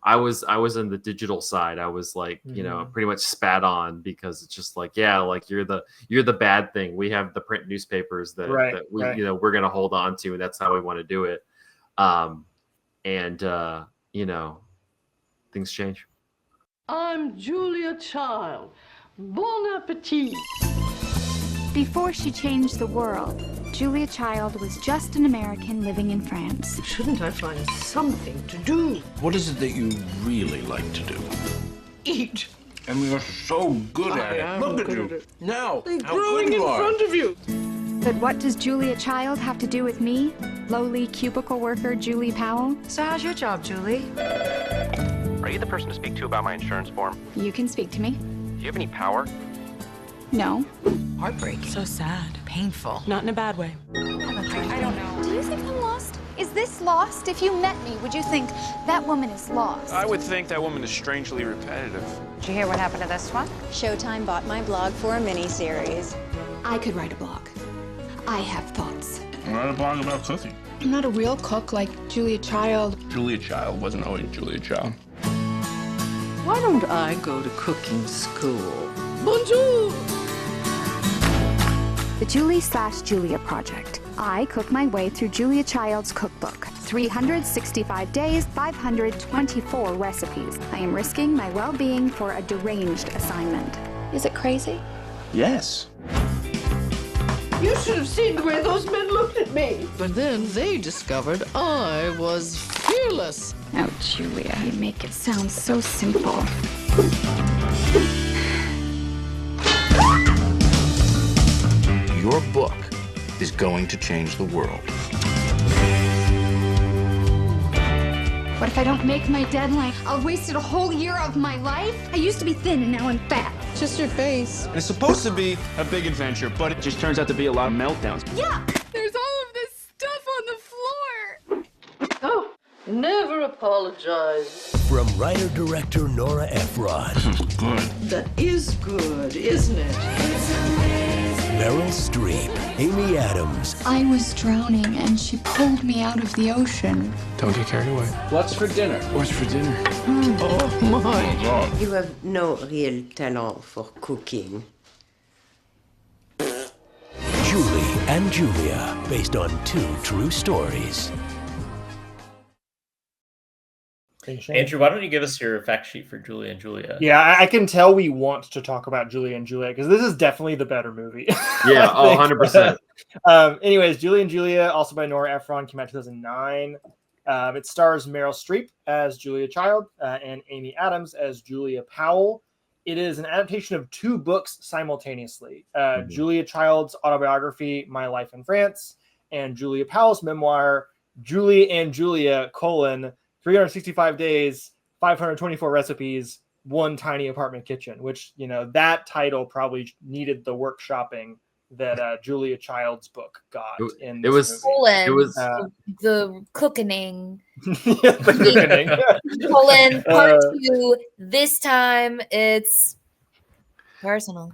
I was in the digital side. I was like, pretty much spat on because it's just like, like you're the bad thing. We have the print newspapers that we we're gonna hold on to, and that's how we want to do it. Things change. I'm Julia Child. Bon appetit. Before she changed the world, Julia Child was just an American living in France. Shouldn't I find something to do? What is it that you really like to do? Eat. And you're so good at it. Look at you. Now, they're growing in front of you. But what does Julia Child have to do with me, lowly cubicle worker Julie Powell? So how's your job, Julie? Are you the person to speak to about my insurance form? You can speak to me. Do you have any power? No. Heartbreak. So sad. Painful. Not in a bad way. I don't know. Do you think I'm lost? Is this lost? If you met me, would you think that woman is lost? I would think that woman is strangely repetitive. Did you hear what happened to this one? Showtime bought my blog for a mini-series. I could write a blog. I have thoughts. Write a blog about cooking. I'm not a real cook like Julia Child. Julia Child wasn't always Julia Child. Why don't I go to cooking school? Bonjour! The Julie/Julia Project. I cook my way through Julia Child's cookbook. 365 days, 524 recipes. I am risking my well-being for a deranged assignment. Is it crazy? Yes. You should have seen the way those men looked at me. But then they discovered I was fearless. Oh, Julia, you make it sound so simple. Your book is going to change the world. What if I don't make my deadline? I've wasted a whole year of my life. I used to be thin and now I'm fat. Just your face. It's supposed to be a big adventure, but it just turns out to be a lot of meltdowns. Yeah, there's all of this stuff on the floor. Oh, never apologize. From writer-director Nora Ephron. Good. That is good, isn't it? Meryl Streep, Amy Adams. I was drowning and she pulled me out of the ocean. Don't get carried away. What's for dinner? What's for dinner? Oh, my. You have no real talent for cooking. Julie and Julia, based on 2 true stories. Andrew, why don't you give us your fact sheet for Julie and Julia? Yeah, I can tell we want to talk about Julie and Julia because this is definitely the better movie. Yeah, 100%. Anyways, Julie and Julia, also by Nora Ephron, came out in 2009. It stars Meryl Streep as Julia Child and Amy Adams as Julia Powell. It is an adaptation of 2 books simultaneously. Julia Child's autobiography, My Life in France, and Julia Powell's memoir, Julie and Julia, 365 days, 524 recipes, 1 tiny apartment kitchen, which, that title probably needed the workshopping that Julia Child's book got. It was the cooking. The cooking. Part 2. This time it's personal.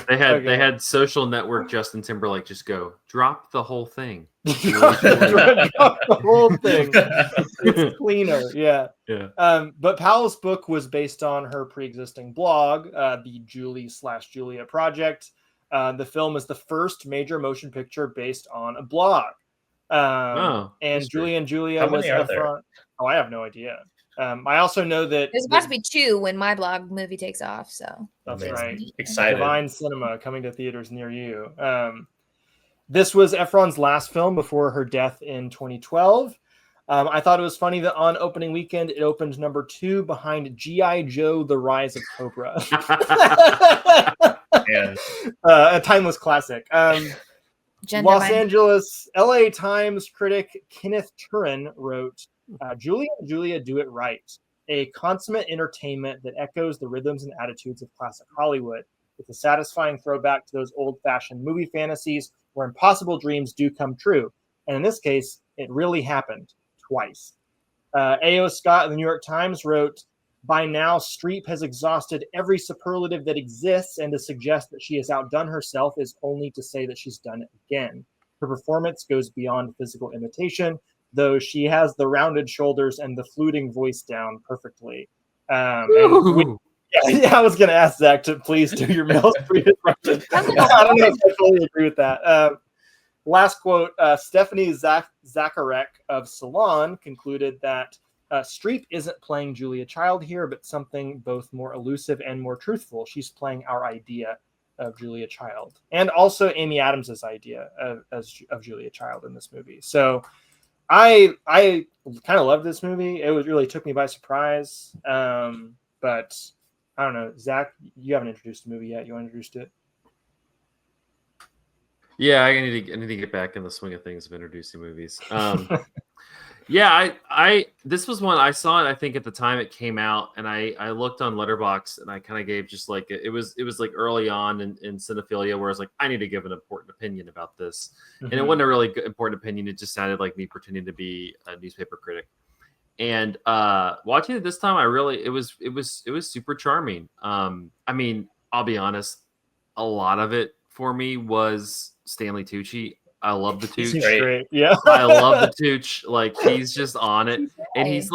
They had Social Network Justin Timberlake just go drop the whole thing. Drop the whole thing. It's cleaner, yeah. But Powell's book was based on her pre-existing blog, the Julie/Julia Project. The film is the first major motion picture based on a blog. And Julie and Julia was Ephron. Oh, I have no idea. I also know that there's about to be 2 when my blog movie takes off. So that's right. Excited. Divine Cinema coming to theaters near you. This was Ephron's last film before her death in 2012. I thought it was funny that on opening weekend it opened number 2 behind G.I. Joe: The Rise of Cobra. A timeless classic. Los Angeles, LA Times critic Kenneth Turin wrote, Julie and Julia do it right. A consummate entertainment that echoes the rhythms and attitudes of classic Hollywood. It's a satisfying throwback to those old-fashioned movie fantasies where impossible dreams do come true. And in this case, it really happened twice. A.O. Scott of the New York Times wrote, by now, Streep has exhausted every superlative that exists, and to suggest that she has outdone herself is only to say that she's done it again. Her performance goes beyond physical imitation, though she has the rounded shoulders and the fluting voice down perfectly. I was going to ask Zach to please do your Meryl Streep impression. I don't know if I fully agree with that. Last quote, Stephanie Zacharek of Salon concluded that Streep isn't playing Julia Child here, but something both more elusive and more truthful. She's playing our idea of Julia Child, and also Amy Adams's idea of Julia Child in this movie. So I kind of loved this movie. It really took me by surprise. But I don't know, Zach, you haven't introduced the movie yet. You introduced it? Yeah, I need to get back in the swing of things of introducing movies. Yeah, I this was one I saw it. I think at the time it came out, and I looked on Letterboxd, and I kind of gave just like it was like early on in cinephilia, where I was like, I need to give an important opinion about this, and it wasn't a really good, important opinion. It just sounded like me pretending to be a newspaper critic. And watching it this time, I really it was super charming. I mean, I'll be honest, a lot of it for me was Stanley Tucci. I love the Tooch. He's great. Yeah. I love the Tooch. Like he's just on it. And he's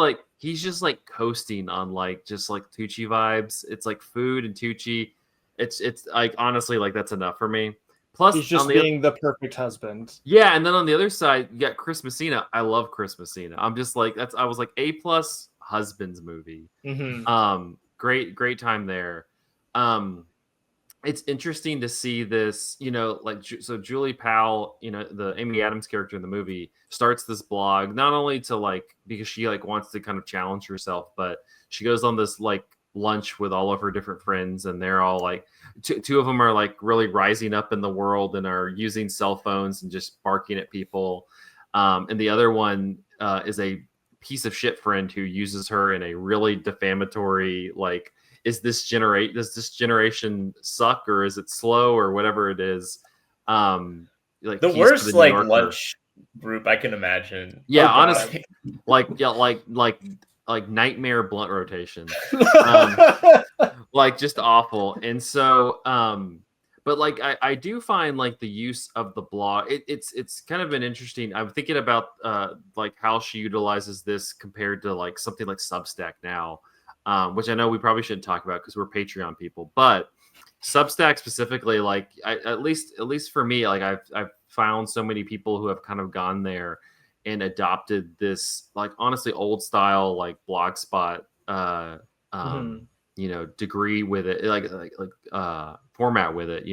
just like coasting on like just like Tucci vibes. It's like food and Tucci. It's like honestly, like that's enough for me. Plus he's just being the perfect husband. Yeah, and then on the other side, you got Chris Messina. I love Chris Messina. I'm just like I was like A+ husbands movie. Great time there. It's interesting to see this, like so Julie Powell, the Amy Adams character in the movie, starts this blog not only to like because she like wants to kind of challenge herself, but she goes on this like lunch with all of her different friends, and they're all like two of them are like really rising up in the world and are using cell phones and just barking at people, and the other one is a piece of shit friend who uses her in a really defamatory like, does this generation suck, or is it slow, or whatever it is? Like the worst like lunch group I can imagine. Yeah, honestly, like nightmare blunt rotation, like just awful. And so, but like I do find like the use of the blog. It's kind of been interesting. I'm thinking about like how she utilizes this compared to like something like Substack now. Which I know we probably shouldn't talk about because we're Patreon people, but Substack specifically, like at least for me, like I've found so many people who have kind of gone there and adopted this like honestly old style like Blogspot degree with it, like format with it.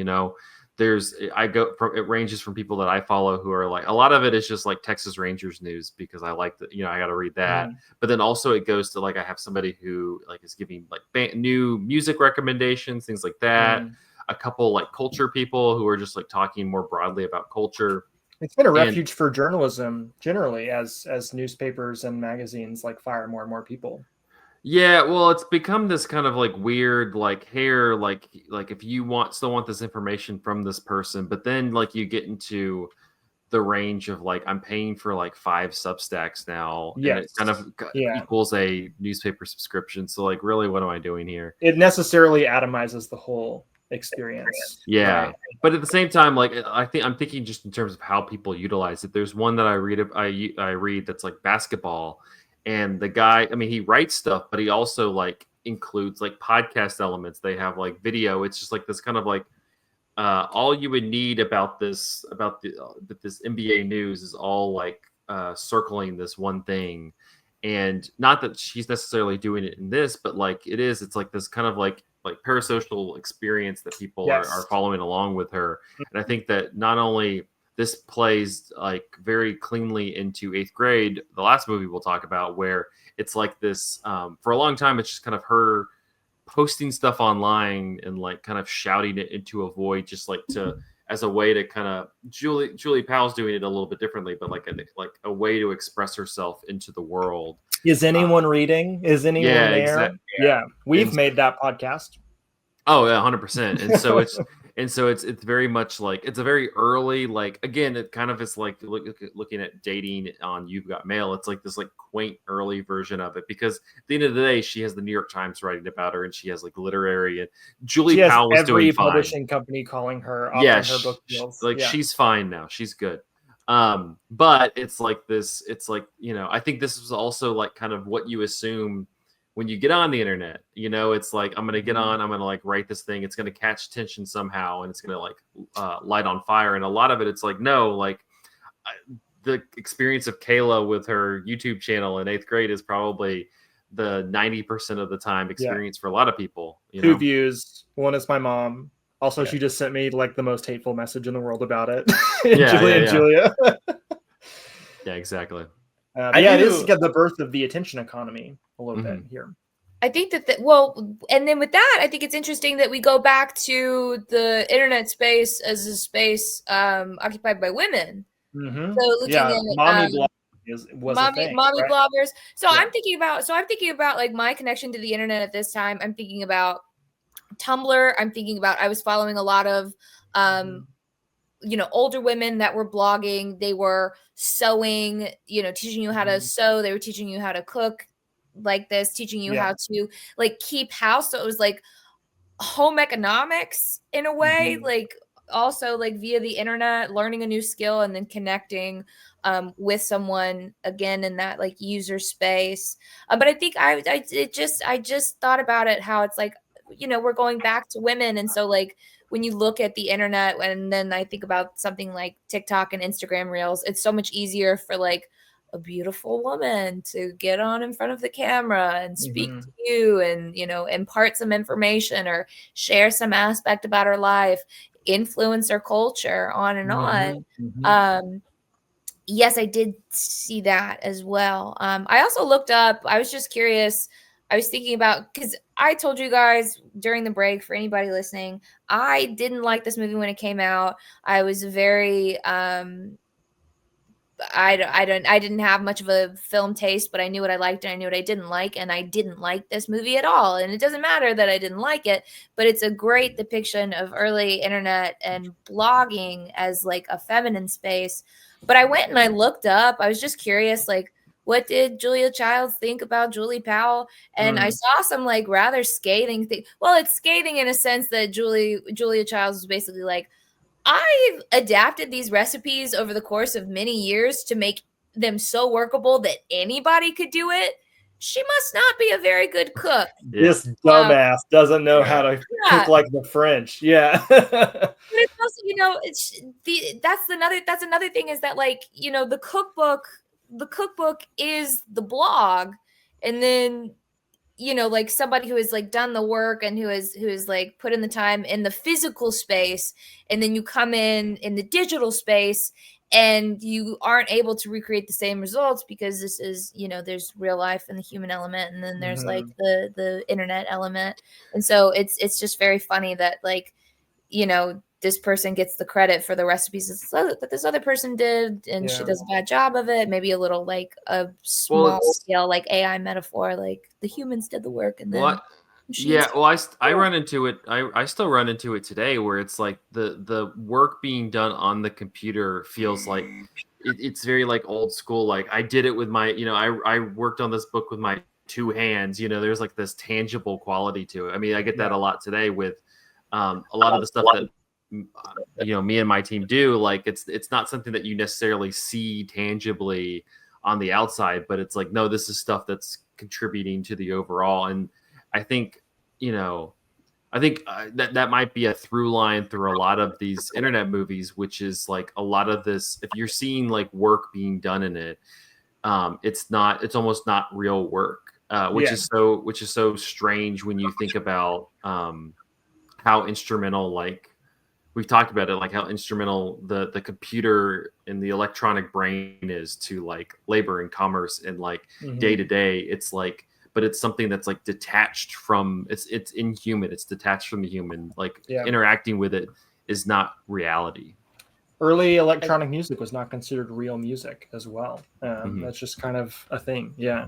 It ranges from people that I follow who are like, a lot of it is just like Texas Rangers news because I like the, I got to read that. But then also it goes to like, I have somebody who like is giving like new music recommendations, things like that. A couple like culture people who are just like talking more broadly about culture. It's been a refuge for journalism generally as newspapers and magazines like fire more and more people. Yeah, well, it's become this kind of like weird, like hair, like if you still want this information from this person, but then like you get into the range of like I'm paying for like 5 Substacks now, and it kind of equals a newspaper subscription. So like, really, what am I doing here? It necessarily atomizes the whole experience. Yeah, right? But at the same time, like I'm thinking just in terms of how people utilize it. There's one that I read that's like basketball. And the guy, I mean, he writes stuff, but he also like includes like podcast elements. They have like video. It's just like this kind of like all you would need about this NBA news is all like circling this one thing. And not that she's necessarily doing it in this, but like it's like this kind of like parasocial experience that people are following along with her. And I think that not only this plays like very cleanly into 8th grade, the last movie we'll talk about, where it's like this for a long time, it's just kind of her posting stuff online and like kind of shouting it into a void, just like as a way to kind of Julie Powell's doing it a little bit differently, but like a way to express herself into the world. Is anyone reading? Is anyone there? Exactly. Yeah. We've made that podcast. Oh yeah, 100%. And so it's very much like it's a very early, like, again, it kind of is like looking at dating on You've Got Mail. It's like this like quaint early version of it, because at the end of the day, she has the New York Times writing about her, and she has like literary, and Julie Powell was doing fine. Every publishing company calling her off on her book deals. She's fine now. She's good. But it's like this. It's like, I think this was also like kind of what you assume when you get on the internet. It's like, I'm going to get on, I'm going to like write this thing. It's going to catch attention somehow, and it's going to like light on fire. And a lot of it, it's like, no, like the experience of Kayla with her YouTube channel in 8th grade is probably the 90% of the time experience for a lot of people. 2 views. One is my mom. Also, she just sent me like the most hateful message in the world about it. Julia. Yeah, exactly. It is the birth of the attention economy a little bit here. I think that, and then with that, I think it's interesting that we go back to the internet space as a space occupied by women. Mm-hmm. So looking at mommy blog. was a thing, mommy right? bloggers. So Yeah. I'm thinking about like my connection to the internet at this time. I'm thinking about Tumblr. I'm thinking about, I was following a lot of older women that were blogging. They were sewing, teaching you how to sew. They were teaching you how to cook like this, teaching you how to like keep house. So it was like home economics in a way, like also like via the internet, learning a new skill and then connecting with someone again in that like user space. But I think I just thought about it, how it's like, we're going back to women. And so like when you look at the internet, and then I think about something like TikTok and Instagram Reels, it's so much easier for like a beautiful woman to get on in front of the camera and speak to you and, impart some information or share some aspect about her life, influencer culture, on and on. Yes, I did see that as well. I also looked up, I was just curious. I was thinking about, because I told you guys during the break, for anybody listening, I didn't like this movie when it came out. I was very, I didn't have much of a film taste, but I knew what I liked and I knew what I didn't like, and I didn't like this movie at all. And it doesn't matter that I didn't like it, but it's a great depiction of early internet and blogging as like a feminine space. But I went and I looked up, I was just curious, like, what did Julia Childs think about Julie Powell? And I saw some like rather scathing thing. Well, it's scathing in a sense that Julia Childs was basically like, I've adapted these recipes over the course of many years to make them so workable that anybody could do it. She must not be a very good cook. This dumbass doesn't know how to cook like the French. Yeah. But it's also, that's another thing, is that like, the cookbook is the blog. And then like somebody who has like done the work and who is like put in the time in the physical space, and then you come in the digital space and you aren't able to recreate the same results, because this is, there's real life and the human element, and then there's like the internet element. And so it's just very funny that like, this person gets the credit for the recipes that this other person did, and she does a bad job of it. Maybe a little like a small scale like AI metaphor, like the humans did the work and then machines. I run into it. I still run into it today, where it's like the work being done on the computer feels like it's very like old school. Like I did it with my, I worked on this book with my two hands. There's like this tangible quality to it. I mean, I get that a lot today with a lot of the stuff that me and my team do. Like it's not something that you necessarily see tangibly on the outside, but it's like, no, this is stuff that's contributing to the overall. And I think that might be a through line through a lot of these internet movies, which is like a lot of this, if you're seeing like work being done in it, it's almost not real work, which is so strange when you think about how instrumental, like we've talked about it, like how instrumental the computer and the electronic brain is to like labor and commerce and like day to day. It's like, but it's something that's like detached from, it's inhuman. It's detached from the human. Like interacting with it is not reality. Early electronic music was not considered real music as well. That's just kind of a thing. Yeah.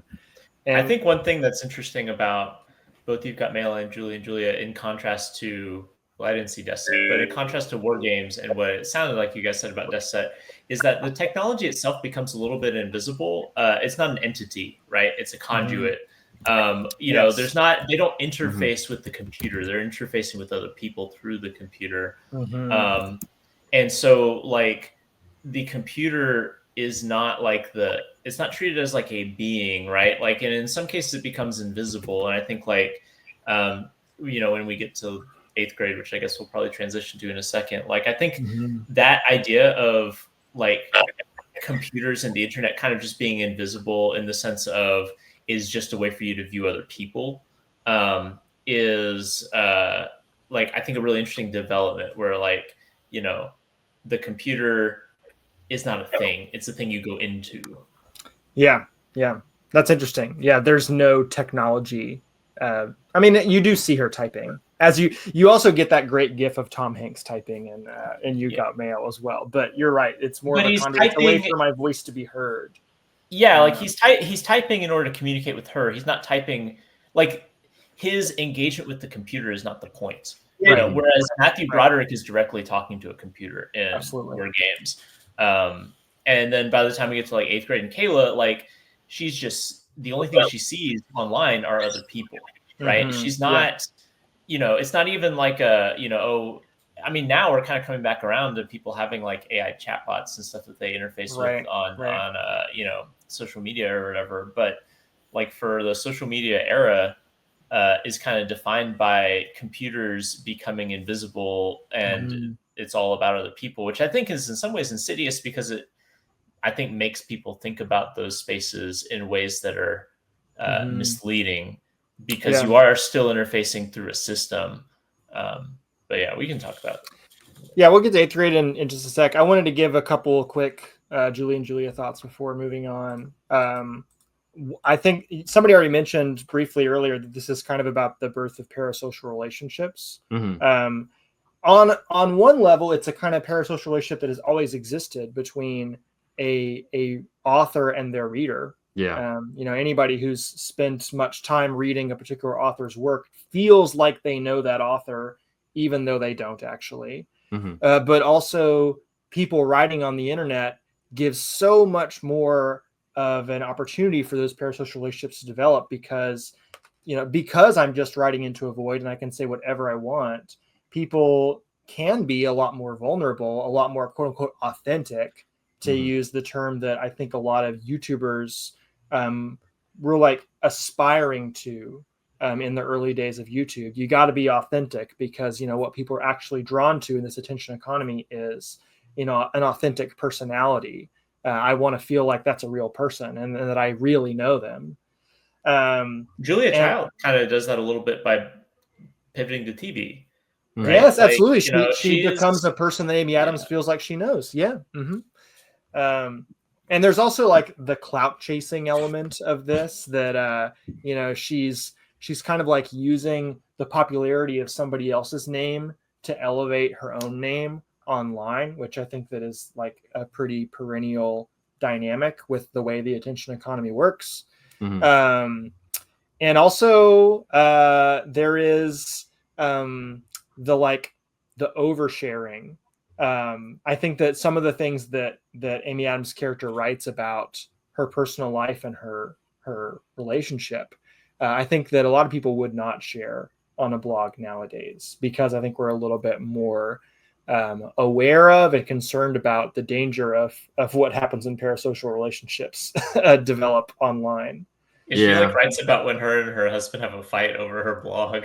And I think one thing that's interesting about both You've Got Mail and Julia, in contrast to, well, I didn't see Death Set, but in contrast to WarGames and what it sounded like you guys said about Death Set, is that the technology itself becomes a little bit invisible. It's not an entity, right? It's a conduit. There's not, they don't interface with the computer. They're interfacing with other people through the computer. And so like the computer is not like it's not treated as like a being, right? Like, and in some cases it becomes invisible. And I think like, when we get to 8th grade, which I guess we'll probably transition to in a second, like I think that idea of like computers and the internet kind of just being invisible in the sense of is just a way for you to view other people, is like I think a really interesting development where like, the computer is not a thing. It's a thing you go into. Yeah. That's interesting. Yeah, there's no technology. I mean, you do see her typing. As you also get that great gif of Tom Hanks typing and You Got Mail as well. But you're right. It's more of a conduit. It's a way for my voice to be heard. Yeah, like he's typing in order to communicate with her. He's not typing like his engagement with the computer is not the point. You know, whereas Matthew Broderick is directly talking to a computer in WarGames. And then by the time we get to like 8th grade and Kayla, like she's just the only thing she sees online are other people, right? She's not, you know, it's not even like a, you know, oh, I mean, now we're kind of coming back around to people having like AI chatbots and stuff that they interface with on you know, social media or whatever. But like for the social media era, is kind of defined by computers becoming invisible, and it's all about other people, which I think is in some ways insidious because it, I think, makes people think about those spaces in ways that are misleading because you are still interfacing through a system. But yeah, we can talk about it. Yeah, we'll get to 8th grade in just a sec. I wanted to give a couple quick Julie and Julia thoughts before moving on. I think somebody already mentioned briefly earlier that this is kind of about the birth of parasocial relationships. On one level, it's a kind of parasocial relationship that has always existed between a author and their reader. Yeah. You know, anybody who's spent much time reading a particular author's work feels like they know that author, even though they don't actually. But also, people writing on the internet gives so much more of an opportunity for those parasocial relationships to develop because, you know, because I'm just writing into a void and I can say whatever I want, people can be a lot more vulnerable, a lot more quote unquote authentic, to use the term that I think a lot of YouTubers were like aspiring to in the early days of YouTube. You got to be authentic because, you know, what people are actually drawn to in this attention economy is, you know, an authentic personality. I want to feel like that's a real person and that I really know them. Julia Child kind of does that a little bit by pivoting to TV. Right? Yes, like, absolutely. You know, She becomes a person that Amy Adams feels like she knows. Yeah. And there's also like the clout chasing element of this that, you know, she's kind of like using the popularity of somebody else's name to elevate her own name online, which I think that is like a pretty perennial dynamic with the way the attention economy works. And also there is the oversharing. I think that some of the things that Amy Adams' character writes about her personal life and her relationship, I think that a lot of people would not share on a blog nowadays because I think we're a little bit more aware of and concerned about the danger of what happens in parasocial relationships develop online. She like writes about when her and her husband have a fight over her blog.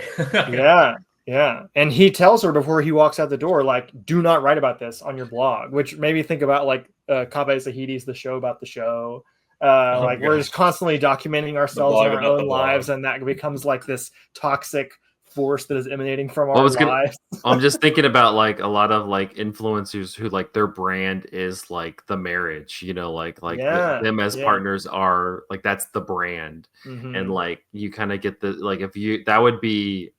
Yeah. And he tells her before he walks out the door, like, do not write about this on your blog, which made me think about like Kaveh Zahidi's The Show About the Show. Like we're just constantly documenting ourselves in our own lives, and that becomes like this toxic force that is emanating from our lives. I'm just thinking about like a lot of like influencers who like their brand is like the marriage, you know, like them as partners are like that's the brand. And like you kind of get the like if you that would be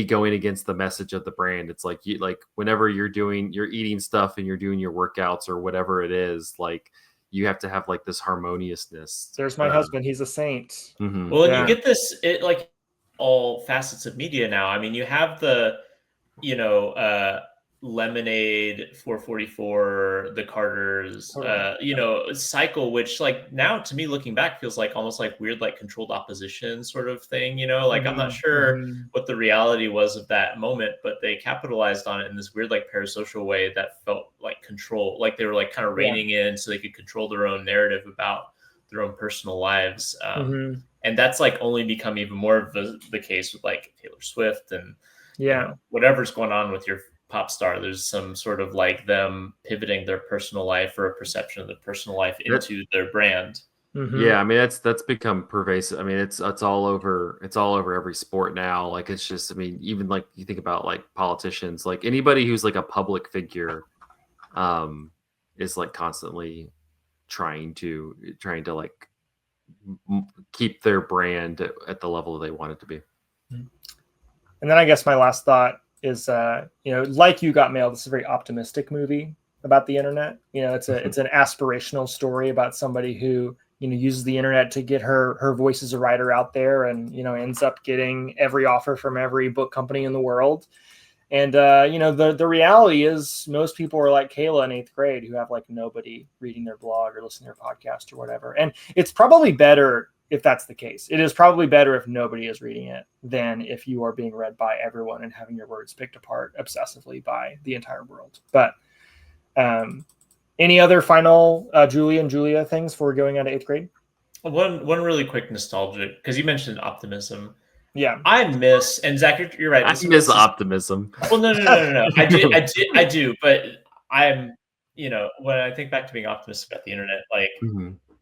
going against the message of the brand. It's like you like whenever you're eating stuff and you're doing your workouts or whatever it is, like you have to have like this harmoniousness. There's my husband, he's a saint. Well, and you get this it like all facets of media now. I mean, you have the, you know, Lemonade, 444, the Carters, you know, cycle, which like now to me looking back feels like almost like weird, like controlled opposition sort of thing, you know, like I'm not sure what the reality was of that moment, but they capitalized on it in this weird, like parasocial way that felt like control, like they were like kind of reining in so they could control their own narrative about their own personal lives. And that's like only become even more of the case with like Taylor Swift and you know, whatever's going on with your pop star. There's some sort of like them pivoting their personal life or a perception of their personal life into their brand. Yeah, I mean that's become pervasive. I mean it's all over every sport now. Like it's just I mean even like you think about like politicians, like anybody who's like a public figure is like constantly trying to like keep their brand at the level they want it to be. And then I guess my last thought is, you know, like You Got Mail, this is a very optimistic movie. about the internet. It's an aspirational story about somebody who uses the internet to get her voice as a writer out there, and ends up getting every offer from every book company in the world. And the reality is most people are like Kayla in 8th grade, who have like nobody reading their blog or listening to their podcast or whatever. And it's probably better if that's the case. It is probably better if nobody is reading it than if you are being read by everyone and having your words picked apart obsessively by the entire world. But any other final Julie and Julia things for going on to 8th grade? One really quick nostalgic, because you mentioned optimism. Yeah, I miss, and Zach, you're right. I miss optimism. Well, no. I do, but I'm, when I think back to being optimistic about the internet, like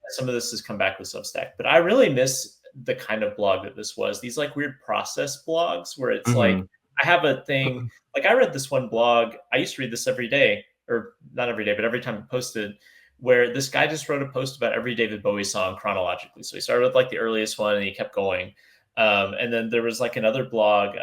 some of this has come back with Substack, but I really miss the kind of blog that this was. These like weird process blogs where it's like I have a thing. Like I read this one blog. I used to read this every day, or not every day, but every time it posted, where this guy just wrote a post about every David Bowie song chronologically. So he started with like the earliest one, and he kept going. And then there was like another blog,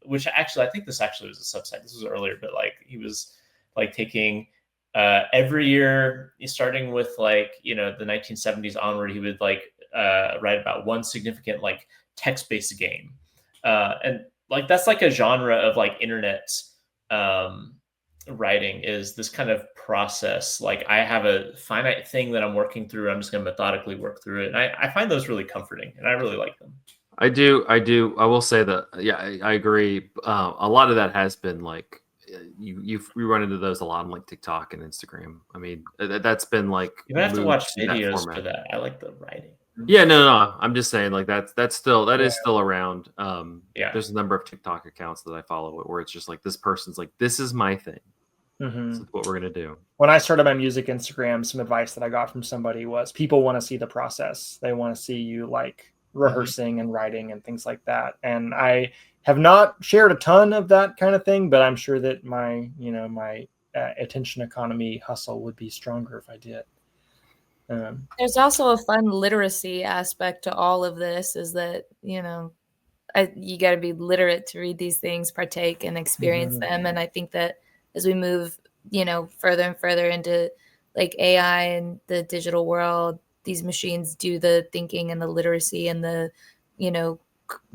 which actually, I think this actually was a Substack. This was earlier, but like he was like taking every year, starting with like, the 1970s onward, he would like write about one significant like text-based game. And like, that's like a genre of like internet writing, is this kind of process. Like I have a finite thing that I'm working through. I'm just going to methodically work through it. And I find those really comforting, and I really like them. I do. I will say that, yeah, I agree. A lot of that has been like, we run into those a lot on like TikTok and Instagram. I mean, that's been like, you have to watch videos for that. I like the writing. Yeah, no. I'm just saying, like is still around. Yeah, there's a number of TikTok accounts that I follow where it's just like, this person's like, this is my thing. This is what we're gonna do. When I started my music Instagram, some advice that I got from somebody was, people want to see the process. They want to see you like rehearsing and writing and things like that. And I have not shared a ton of that kind of thing, but I'm sure that my attention economy hustle would be stronger if I did. There's also a fun literacy aspect to all of this, is that, you got to be literate to read these things, partake and experience them. And I think that as we move, further and further into like AI and the digital world, these machines do the thinking and the literacy and the,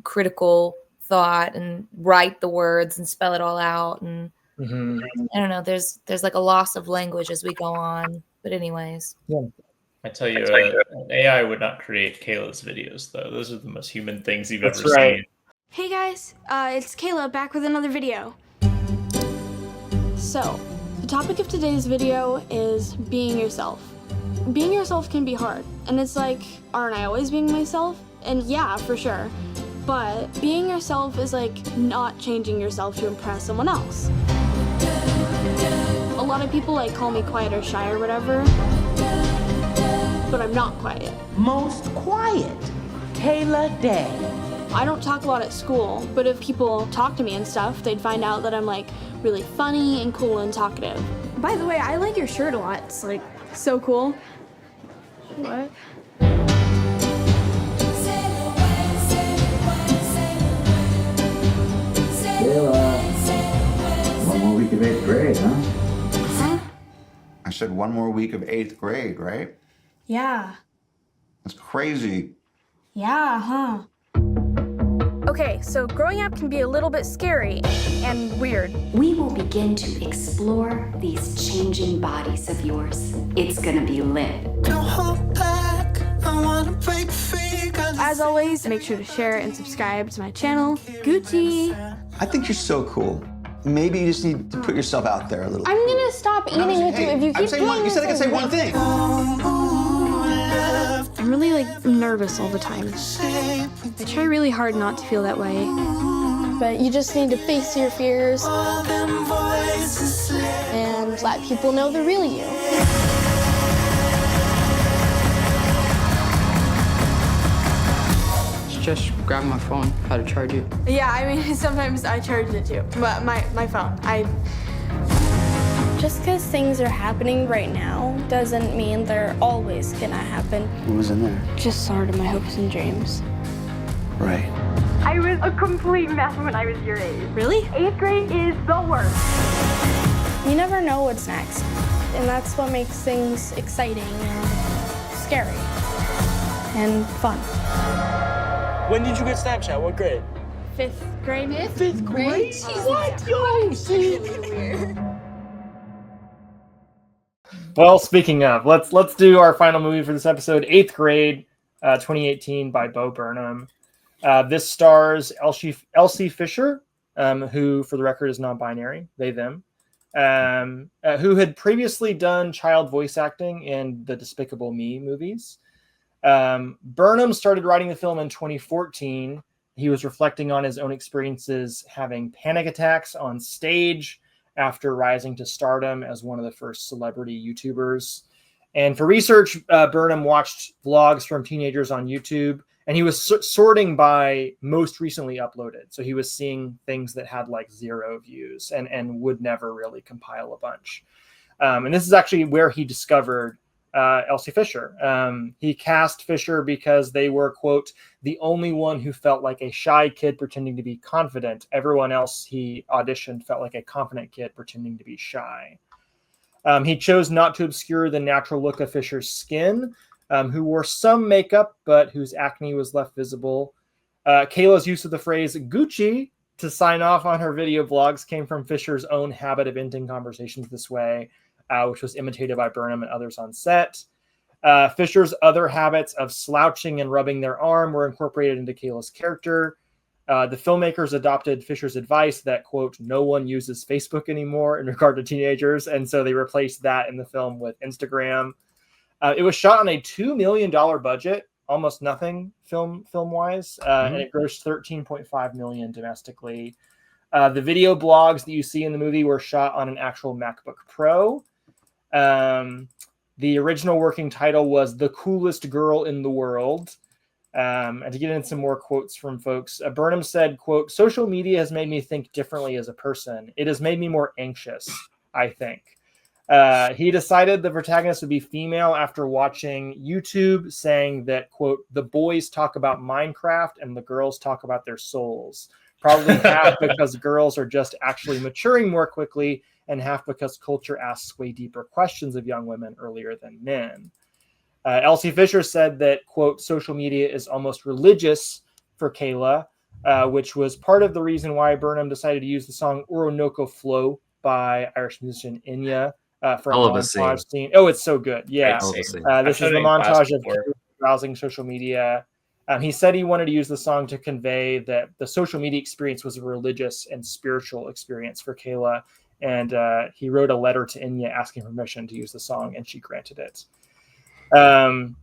critical thought, and write the words and spell it all out. And I don't know, there's like a loss of language as we go on. But anyways. Yeah. I tell you, an AI would not create Kayla's videos, though. Those are the most human things you've ever seen. Hey guys, it's Kayla back with another video. So, the topic of today's video is being yourself. Being yourself can be hard, and it's like, aren't I always being myself? And yeah, for sure. But being yourself is like not changing yourself to impress someone else. A lot of people like call me quiet or shy or whatever, but I'm not quiet. Most quiet, Kayla Day. I don't talk a lot at school, but if people talk to me and stuff, they'd find out that I'm like really funny and cool and talkative. By the way, I like your shirt a lot. It's like so cool. What? Kayla, one more week of 8th grade, huh? I said one more week of 8th grade, right? Yeah. That's crazy. Yeah, huh? Okay, so growing up can be a little bit scary and weird. We will begin to explore these changing bodies of yours. It's gonna be lit. Don't hold back, I wanna break free. As always, make sure to share and subscribe to my channel, Gucci. I think you're so cool. Maybe you just need to put yourself out there a little. I'm gonna stop eating with you if you keep doing this. You said I could say one thing. I'm really like nervous all the time. I try really hard not to feel that way. But you just need to face your fears and let people know the real you. Just grab my phone. How to charge it? Yeah, I mean, sometimes I charge it too. But my phone, Just because things are happening right now doesn't mean they're always gonna happen. What was in there? Just sort of my hopes and dreams. Right. I was a complete mess when I was your age. Really? 8th grade is the worst. You never know what's next, and that's what makes things exciting and scary and fun. When did you get Snapchat? What grade? 5th grade. 5th grade? What? Yo, see? Well, speaking of, let's do our final movie for this episode, 8th Grade, 2018 by Bo Burnham. This stars Elsie Fisher, who, for the record, is non-binary, they, them, who had previously done child voice acting in the Despicable Me movies. Burnham started writing the film in 2014. He was reflecting on his own experiences having panic attacks on stage after rising to stardom as one of the first celebrity YouTubers. And for research, Burnham watched vlogs from teenagers on YouTube, and he was sorting by most recently uploaded. So he was seeing things that had like 0 views and would never really compile a bunch. And this is actually where he discovered Elsie Fisher. He cast Fisher because they were, quote, the only one who felt like a shy kid pretending to be confident. Everyone else he auditioned felt like a confident kid pretending to be shy. He chose not to obscure the natural look of Fisher's skin, who wore some makeup, but whose acne was left visible. Kayla's use of the phrase Gucci to sign off on her video blogs came from Fisher's own habit of ending conversations this way, which was imitated by Burnham and others on set. Fisher's other habits of slouching and rubbing their arm were incorporated into Kayla's character. The filmmakers adopted Fisher's advice that, quote, no one uses Facebook anymore in regard to teenagers, and so they replaced that in the film with Instagram. It was shot on a $2 million budget, almost nothing film-wise, and it grossed $13.5 million domestically. The video blogs that you see in the movie were shot on an actual MacBook Pro. The original working title was The Coolest Girl in the World. And to get into some more quotes from folks, Burnham said, quote, social media has made me think differently as a person. It has made me more anxious, I think. He decided the protagonist would be female after watching YouTube saying that, quote, the boys talk about Minecraft and the girls talk about their souls. Probably half because girls are just actually maturing more quickly and half because culture asks way deeper questions of young women earlier than men. Elsie Fisher said that, quote, social media is almost religious for Kayla, which was part of the reason why Burnham decided to use the song Orinoco Flow by Irish musician Inya for a montage scene. Oh, it's so good. Yeah. This is the montage of browsing social media. He said he wanted to use the song to convey that the social media experience was a religious and spiritual experience for Kayla. And he wrote a letter to Inya asking permission to use the song, and she granted it.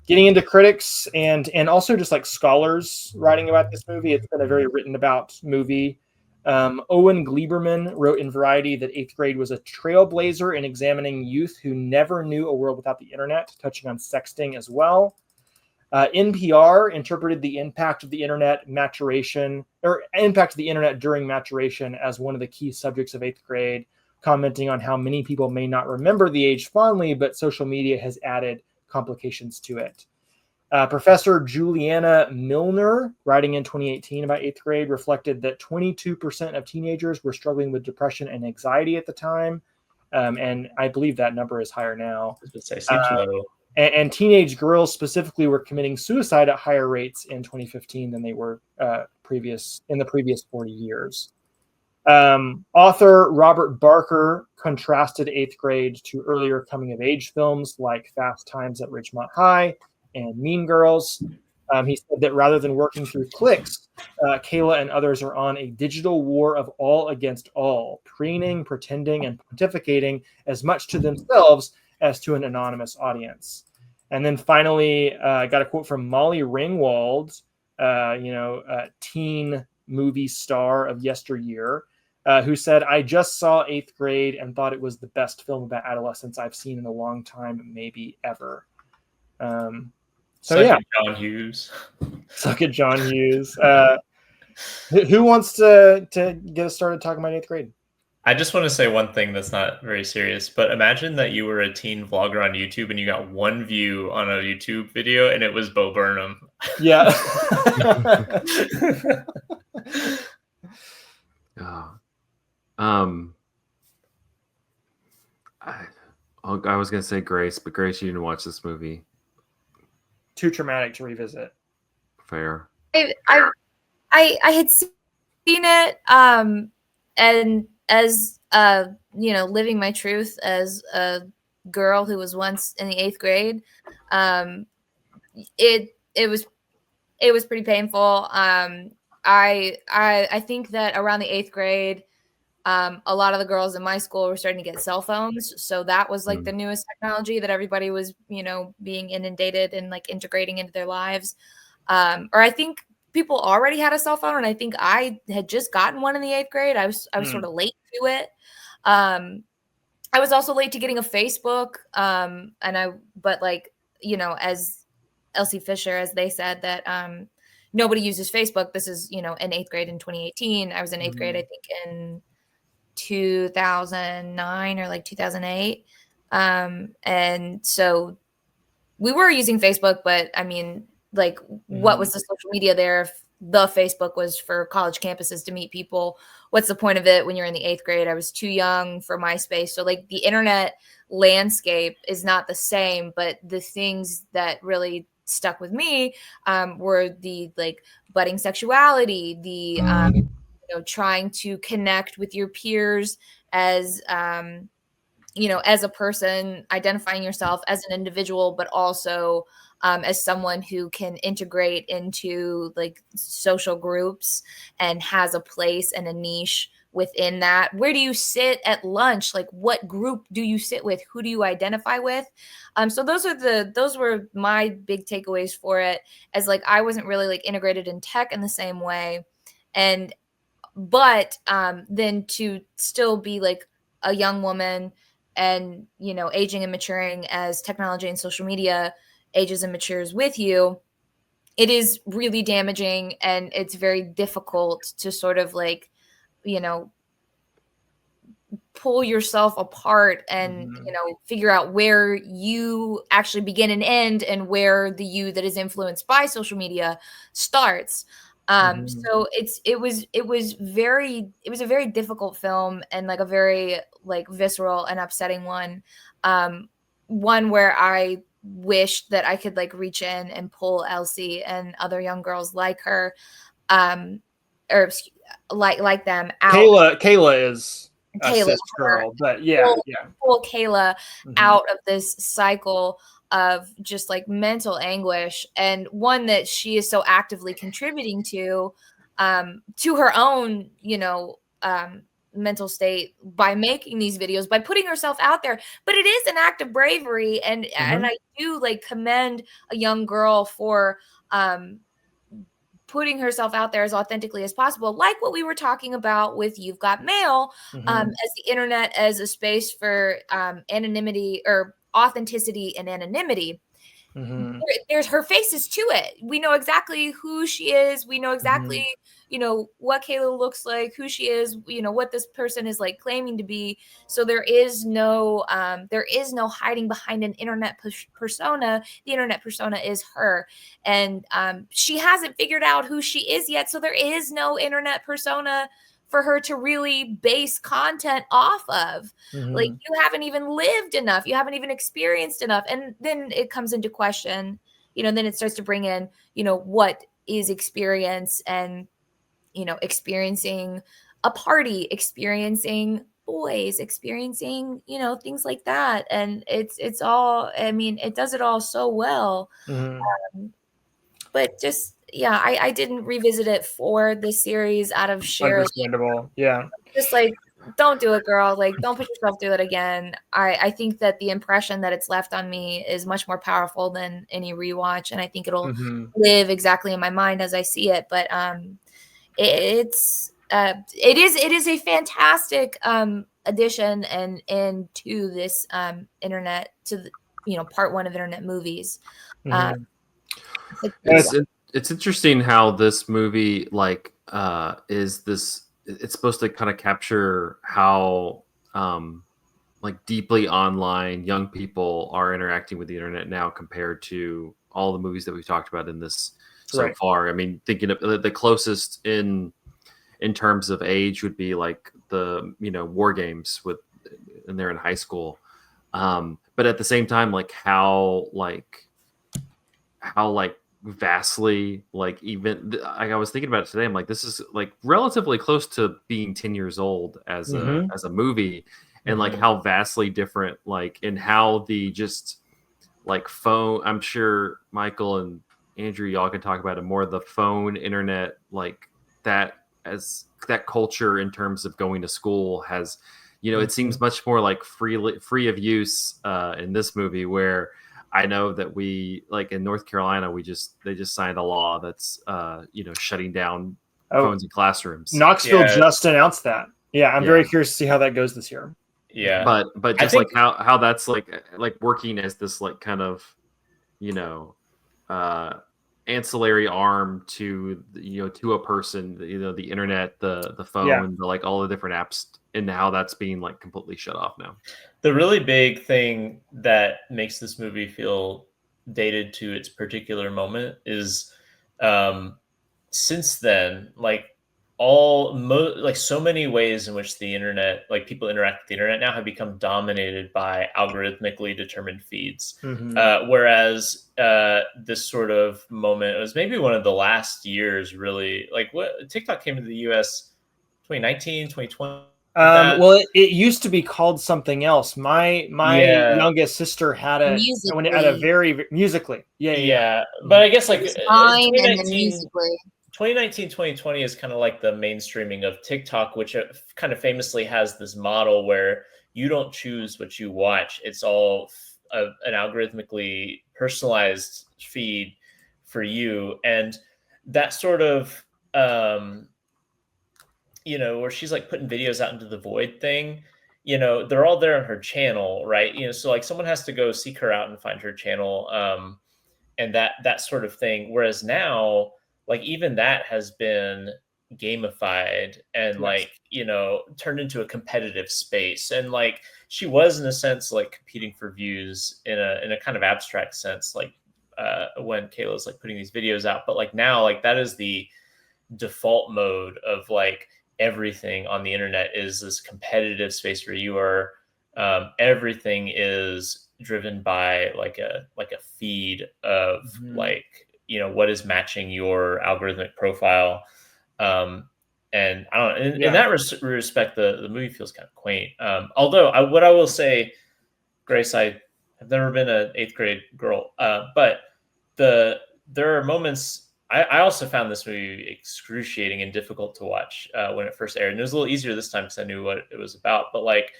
Getting into critics and also just like scholars writing about this movie, it's been a very written about movie. Owen Gleiberman wrote in Variety that 8th Grade was a trailblazer in examining youth who never knew a world without the internet, touching on sexting as well. NPR interpreted the impact of the internet during maturation as one of the key subjects of 8th Grade, commenting on how many people may not remember the age fondly, but social media has added complications to it. Professor Juliana Milner, writing in 2018 about 8th Grade, reflected that 22% of teenagers were struggling with depression and anxiety at the time. And I believe that number is higher now. Seems low. And teenage girls specifically were committing suicide at higher rates in 2015 than they were in the previous 40 years. Author Robert Barker contrasted 8th Grade to earlier coming-of-age films like Fast Times at Ridgemont High and Mean Girls. He said that rather than working through cliques, Kayla and others are on a digital war of all against all, preening, pretending, and pontificating as much to themselves as to an anonymous audience. And then finally, I got a quote from Molly Ringwald, teen movie star of yesteryear, who said, I just saw 8th Grade and thought it was the best film about adolescence I've seen in a long time, maybe ever. Suck it, John Hughes. Suck it, John Hughes. Who wants to get us started talking about 8th Grade? I just want to say one thing that's not very serious, but imagine that you were a teen vlogger on YouTube and you got one view on a YouTube video and it was Bo Burnham. Yeah. I was gonna say Grace, but Grace, you didn't watch this movie. Too traumatic to revisit. Fair. I had seen it, and as living my truth as a girl who was once in the 8th grade, it was pretty painful. I think that around the 8th grade, a lot of the girls in my school were starting to get cell phones, so that was like the newest technology that everybody was being inundated and like integrating into their lives. Or I think people already had a cell phone, and I think I had just gotten one in the 8th grade. I was sort of late to it. I was also late to getting a Facebook. But like, as Elsie Fisher, as they said, that nobody uses Facebook. This is, in 8th grade in 2018. I was in 8th grade, I think, in 2009 or like 2008. And so we were using Facebook, but I mean, like, what was the social media there if the Facebook was for college campuses to meet people? What's the point of it when you're in the 8th grade? I was too young for MySpace. So like the internet landscape is not the same, but the things that really stuck with me were the like budding sexuality, the trying to connect with your peers as as a person, identifying yourself as an individual, but also as someone who can integrate into like social groups and has a place and a niche within that. Where do you sit at lunch? Like, what group do you sit with? Who do you identify with? So those were my big takeaways for it, as like I wasn't really like integrated in tech in the same way. But then to still be like a young woman and aging and maturing as technology and social media ages and matures with you, it is really damaging, and it's very difficult to sort of like pull yourself apart and figure out where you actually begin and end, and where the you that is influenced by social media starts. So it was a very difficult film, and like a very like visceral and upsetting one. One where I wished that I could like reach in and pull Elsie and other young girls like her, or like them out. Kayla is a cis girl, but pull Kayla out of this cycle of just like mental anguish, and one that she is so actively contributing to her own mental state by making these videos, by putting herself out there. But it is an act of bravery, and I do like commend a young girl for putting herself out there as authentically as possible, like what we were talking about with You've Got Mail, as the internet as a space for anonymity or authenticity and anonymity. There's her faces to it. We know exactly who she is. We know exactly, what Kayla looks like, who she is, what this person is like claiming to be. So there is no hiding behind an internet persona. The internet persona is her, and she hasn't figured out who she is yet. So there is no internet persona for her to really base content off of. Like, you haven't even lived enough, you haven't even experienced enough, and then it comes into question, then it starts to bring in what is experience, and experiencing a party, experiencing boys, experiencing things like that. And it's all, I mean, it does it all so well. But just I didn't revisit it for this series out of sheer understandable. Just like, don't do it, girl. Like, don't put yourself through it again. I think that the impression that it's left on me is much more powerful than any rewatch, and I think it'll live exactly in my mind as I see it. But it is a fantastic addition and to this internet, to the part one of internet movies. It's interesting how this movie like is this. It's supposed to kind of capture how like deeply online young people are interacting with the internet now compared to all the movies that we've talked about in this so far. I mean, thinking of the closest in terms of age would be like the WarGames and they're in high school. But at the same time, like how vastly, like even I was thinking about it today. I'm like, this is like relatively close to being 10 years old as a movie, and like how vastly different, like in how the just like phone. I'm sure Michael and Andrew, y'all can talk about it more. The phone, internet, like that as that culture in terms of going to school has, it seems much more like free of use in this movie, where I know that we, like in North Carolina, they just signed a law that's shutting down phones in classrooms. Knoxville just announced that. Yeah, I'm very curious to see how that goes this year. Yeah, but just like how that's like working as this like kind of ancillary arm to to a person, the internet, the phone, like all the different apps, and how that's being like completely shut off now. The really big thing that makes this movie feel dated to its particular moment is since then, like so many ways in which the internet, like people interact with the internet now, have become dominated by algorithmically determined feeds. Whereas this sort of moment was maybe one of the last years, really, like what TikTok came to the US 2019, 2020. Well, it used to be called something else. My youngest sister had it when it had a very Musically. Yeah. But I guess like 2019, 2020 is kind of like the mainstreaming of TikTok, which kind of famously has this model where you don't choose what you watch. It's all an algorithmically personalized feed for you. And that sort of, where she's like putting videos out into the void thing, they're all there on her channel, right? So like someone has to go seek her out and find her channel, and that sort of thing. Whereas now, like even that has been gamified and turned into a competitive space. And like she was in a sense like competing for views in a kind of abstract sense, like when Kayla's like putting these videos out. But like now, like that is the default mode of like everything on the internet is this competitive space where you are everything is driven by like a feed of like what is matching your algorithmic profile, and I don't know, in that respect the movie feels kind of quaint, although what I will say, Grace, I have never been an 8th grade girl, but there are moments. I also found this movie excruciating and difficult to watch when it first aired. And it was a little easier this time because I knew what it was about. But like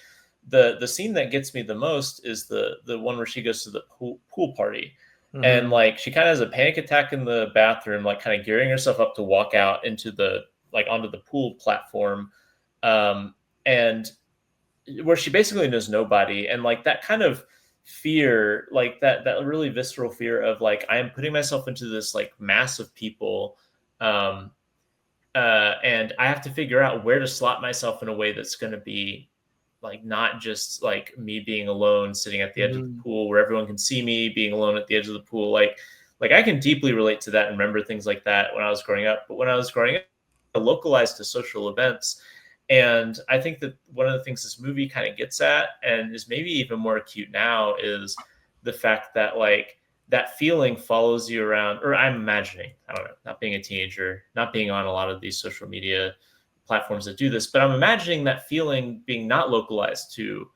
the scene that gets me the most is the one where she goes to the pool party. And like she kind of has a panic attack in the bathroom, like kind of gearing herself up to walk out into onto the pool platform. And where she basically knows nobody. And like that kind of fear, like that really visceral fear of like I am putting myself into this like mass of people, and I have to figure out where to slot myself in a way that's going to be like not just like me being alone sitting at the edge of the pool where everyone can see me, being alone at the edge of the pool. Like I can deeply relate to that and remember things like that when I was growing up. But when I was growing up, localized to social events. And I think that one of the things this movie kind of gets at, and is maybe even more acute now, is the fact that like that feeling follows you around, or I'm imagining, I don't know, not being a teenager, not being on a lot of these social media platforms that do this, but I'm imagining that feeling being not localized to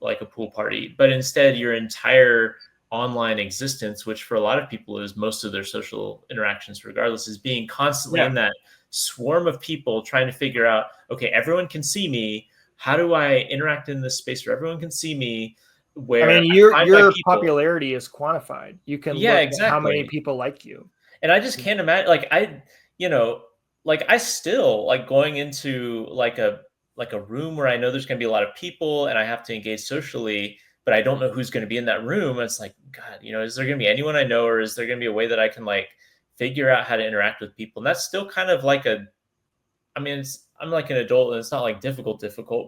like a pool party, but instead your entire online existence, which for a lot of people is most of their social interactions regardless, is being constantly in that swarm of people trying to figure out, okay, everyone can see me. How do I interact in this space where everyone can see me? Where I mean, your popularity is quantified. You can look at how many people like you. And I just can't imagine, like I still like going into like a room where I know there's going to be a lot of people and I have to engage socially, but I don't know who's going to be in that room. It's like, God, is there going to be anyone I know, or is there going to be a way that I can like figure out how to interact with people? And that's still kind of like I'm like an adult and it's not like difficult,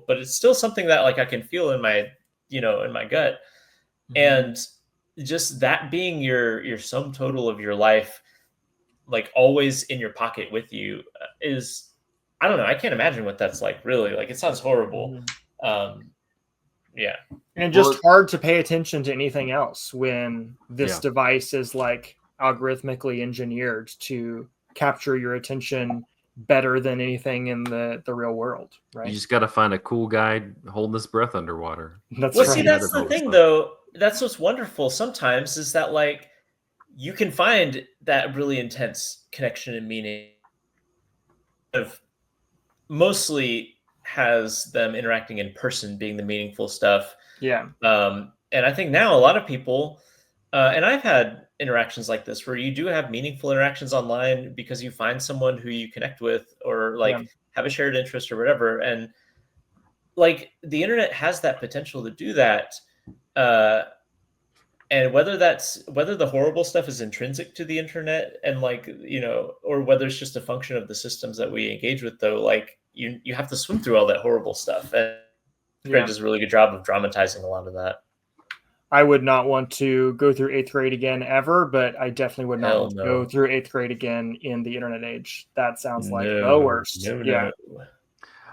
but it's still something that like I can feel in my, in my gut. And just that being your sum total of your life, like always in your pocket with you, is, I don't know, I can't imagine what that's like, really. Like it sounds horrible. Yeah. And just hard to pay attention to anything else when this device is like algorithmically engineered to capture your attention better than anything in the real world, right? You just got to find a cool guy holding his breath underwater. That's See, that's the thing, though. That's what's wonderful sometimes is that, like, you can find that really intense connection and meaning of mostly has them interacting in person being the meaningful stuff. Yeah. And I think now a lot of people, and I've had interactions like this where you do have meaningful interactions online because you find someone who you connect with or like have a shared interest or whatever. And like the internet has that potential to do that. And whether the horrible stuff is intrinsic to the internet and like, you know, or whether it's just a function of the systems that we engage with, though, like you have to swim through all that horrible stuff. And Greg does a really good job of dramatizing a lot of that. I would not want to go through 8th grade again ever, but I definitely would not want to go through 8th grade again in the internet age. That sounds like the worst. Yeah.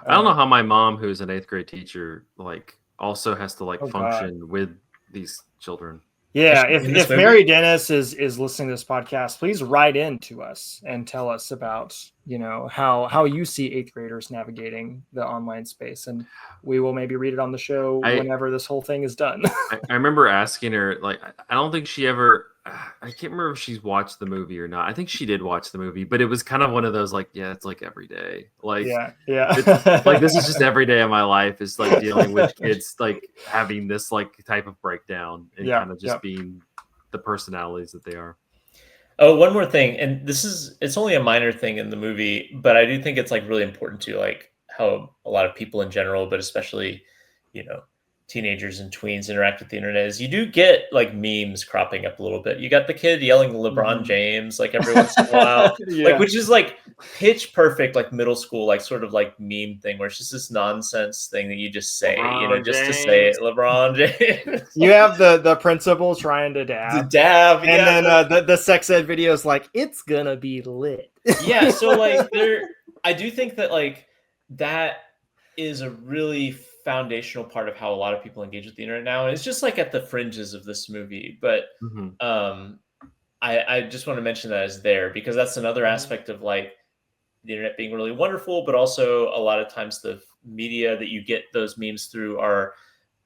I don't know how my mom, who's an 8th grade teacher, like also has to like function with these children. Yeah, if Mary Dennis is listening to this podcast, please write in to us and tell us about, you know, how you see 8th graders navigating the online space, and we will maybe read it on the show whenever this whole thing is done. I remember asking her, like, I don't think she ever, I can't remember if she's watched the movie or not. I think she did watch the movie, but it was kind of one of those like, yeah, it's like every day. Like, it's, like this is just every day of my life is like dealing with kids like having this like type of breakdown and kind of just being the personalities that they are. Oh, one more thing, and it's only a minor thing in the movie, but I do think it's like really important to like how a lot of people in general, but especially, you know, teenagers and tweens interact with the internet is you do get like memes cropping up a little bit. You got the kid yelling LeBron James like every once in a while, like which is like pitch perfect, like middle school, like sort of like meme thing where it's just this nonsense thing that you just say, you know, just to say it, LeBron James. You have the principal trying to dab, and then the sex ed video is like, it's gonna be lit. Yeah, so like I do think that like that is a really foundational part of how a lot of people engage with the internet now. And it's just like at the fringes of this movie. But I just want to mention that as there because that's another aspect of like the internet being really wonderful, but also a lot of times the media that you get those memes through are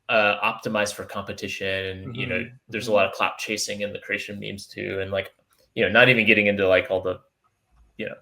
optimized for competition. And, you know, there's a lot of clout chasing in the creation of memes too. And like, you know, not even getting into like all the, you know,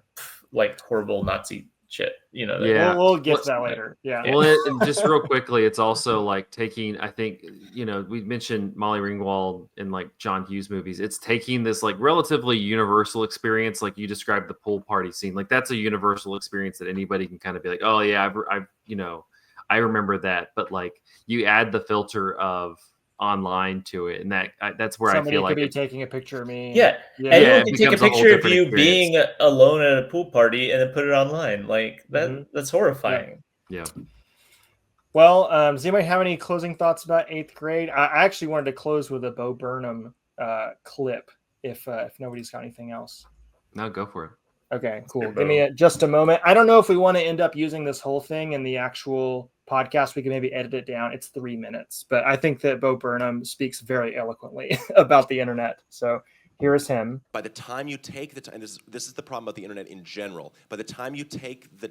like horrible Nazi shit, you know. We'll get to that later. Well, and just real quickly, it's also like taking, I think, you know, we mentioned Molly Ringwald in like John Hughes movies. It's taking this like relatively universal experience, like you described the pool party scene. Like that's a universal experience that anybody can kind of be like, oh yeah, I've you know, I remember that. But like you add the filter of online to it, and that's where somebody I feel like could be taking a picture of me. Anyone can take a picture of you being alone at a pool party and then put it online. Like that's horrifying. Yeah. Well, does anybody have any closing thoughts about 8th grade? I actually wanted to close with a Bo Burnham clip if nobody's got anything else. No, go for it. Okay, cool. Give me just a moment. I don't know if we want to end up using this whole thing in the actual podcast. We can maybe edit it down. It's 3 minutes, but I think that Bo Burnham speaks very eloquently about the internet. So here is him. By the time you take the time, this is the problem about the internet in general. By the time you take the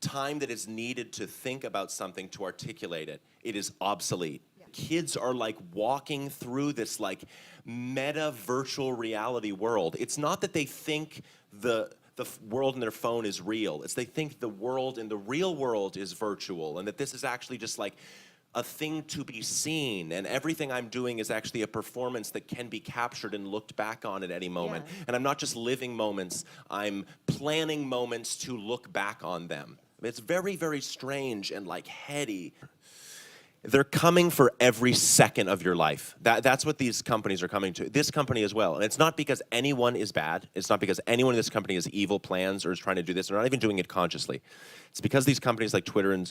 time that is needed to think about something, to articulate it, it is obsolete. Kids are like walking through this like meta virtual reality world. It's not that they think the world in their phone is real. It's they think the world in the real world is virtual and that this is actually just like a thing to be seen, and everything I'm doing is actually a performance that can be captured and looked back on at any moment. And I'm not just living moments, I'm planning moments to look back on them. It's very, very strange and like heady. They're coming for every second of your life. That's what these companies are coming to. This company as well. And it's not because anyone is bad. It's not because anyone in this company has evil plans or is trying to do this. They're not even doing it consciously. It's because these companies like Twitter and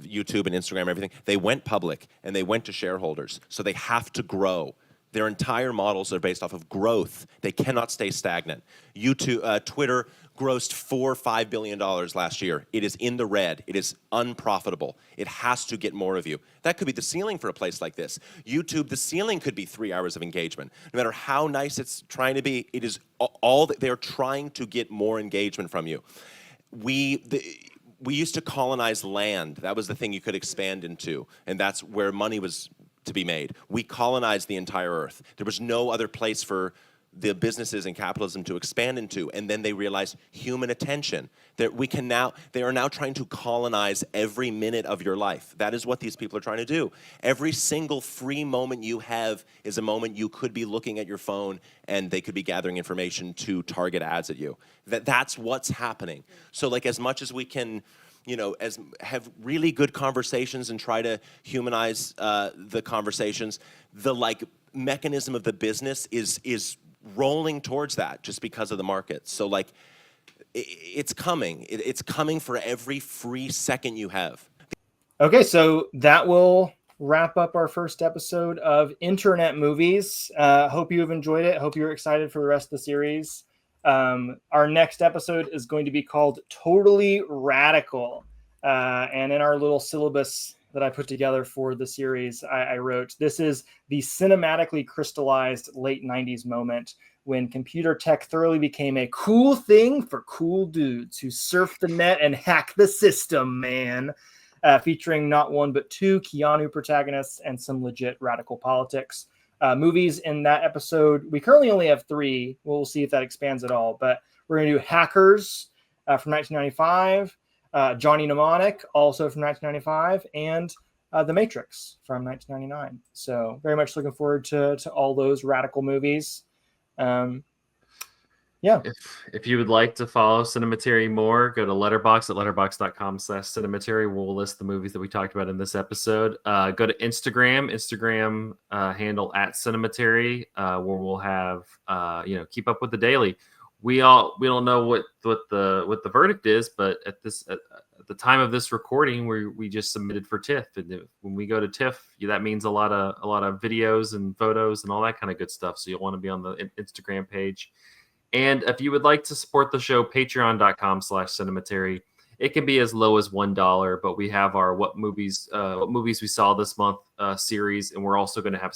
YouTube and Instagram and everything, they went public and they went to shareholders. So they have to grow. Their entire models are based off of growth. They cannot stay stagnant. YouTube, Twitter grossed $4-5 billion last year. It is in the red. It is unprofitable. It has to get more of you. That could be the ceiling for a place like this. YouTube, the ceiling could be 3 hours of engagement. No matter how nice it's trying to be, it is all that they're trying to get more engagement from you. We used to colonize land. That was the thing you could expand into, and that's where money was to be made. We colonized the entire earth. There was no other place for the businesses and capitalism to expand into, and then they realized human attention. That they are now trying to colonize every minute of your life. That is what these people are trying to do. Every single free moment you have is a moment you could be looking at your phone and they could be gathering information to target ads at you. That's what's happening. So like as much as we can, as have really good conversations and try to humanize the conversations, the mechanism of the business is rolling towards that just because of the market. So it's coming. It's coming for every free second you have. Okay, so that will wrap up our first episode of Internet Movies. Hope you have enjoyed it. Hope you're excited for the rest of the series. Our next episode is going to be called Totally Radical. And in our little syllabus that I put together for the series, I wrote, this is the cinematically crystallized late 90s moment when computer tech thoroughly became a cool thing for cool dudes who surf the net and hack the system, man. Featuring not one but two Keanu protagonists and some legit radical politics. Movies in that episode, we currently only have 3. We'll see if that expands at all. But we're going to do Hackers from 1995, Johnny Mnemonic, also from 1995, and The Matrix from 1999. So very much looking forward to all those radical movies. Yeah. If you would like to follow Cinematary more, go to Letterboxd at letterboxd.com/Cinematary. We'll list the movies that we talked about in this episode. Go to Instagram handle at Cinematary, where we'll have keep up with the daily. We don't know what the verdict is, but at the time of this recording, we just submitted for TIFF, and when we go to TIFF, that means a lot of videos and photos and all that kind of good stuff. So you'll want to be on the Instagram page. And if you would like to support the show, patreon.com/Cinematary. It can be as low as $1, but we have our what movies we saw this month series, and we're also going to have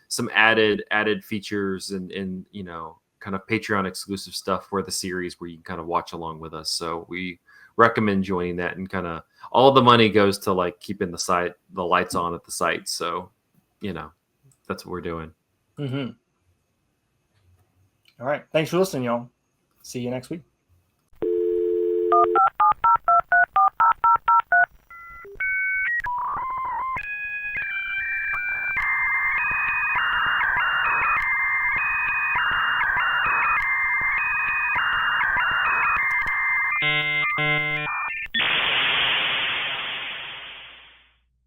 some added features and kind of Patreon exclusive stuff for the series where you can kind of watch along with us. So we recommend joining that, and kind of all the money goes to keeping the lights on at the site. So that's what we're doing. Mm-hmm. All right. Thanks for listening, y'all. See you next week.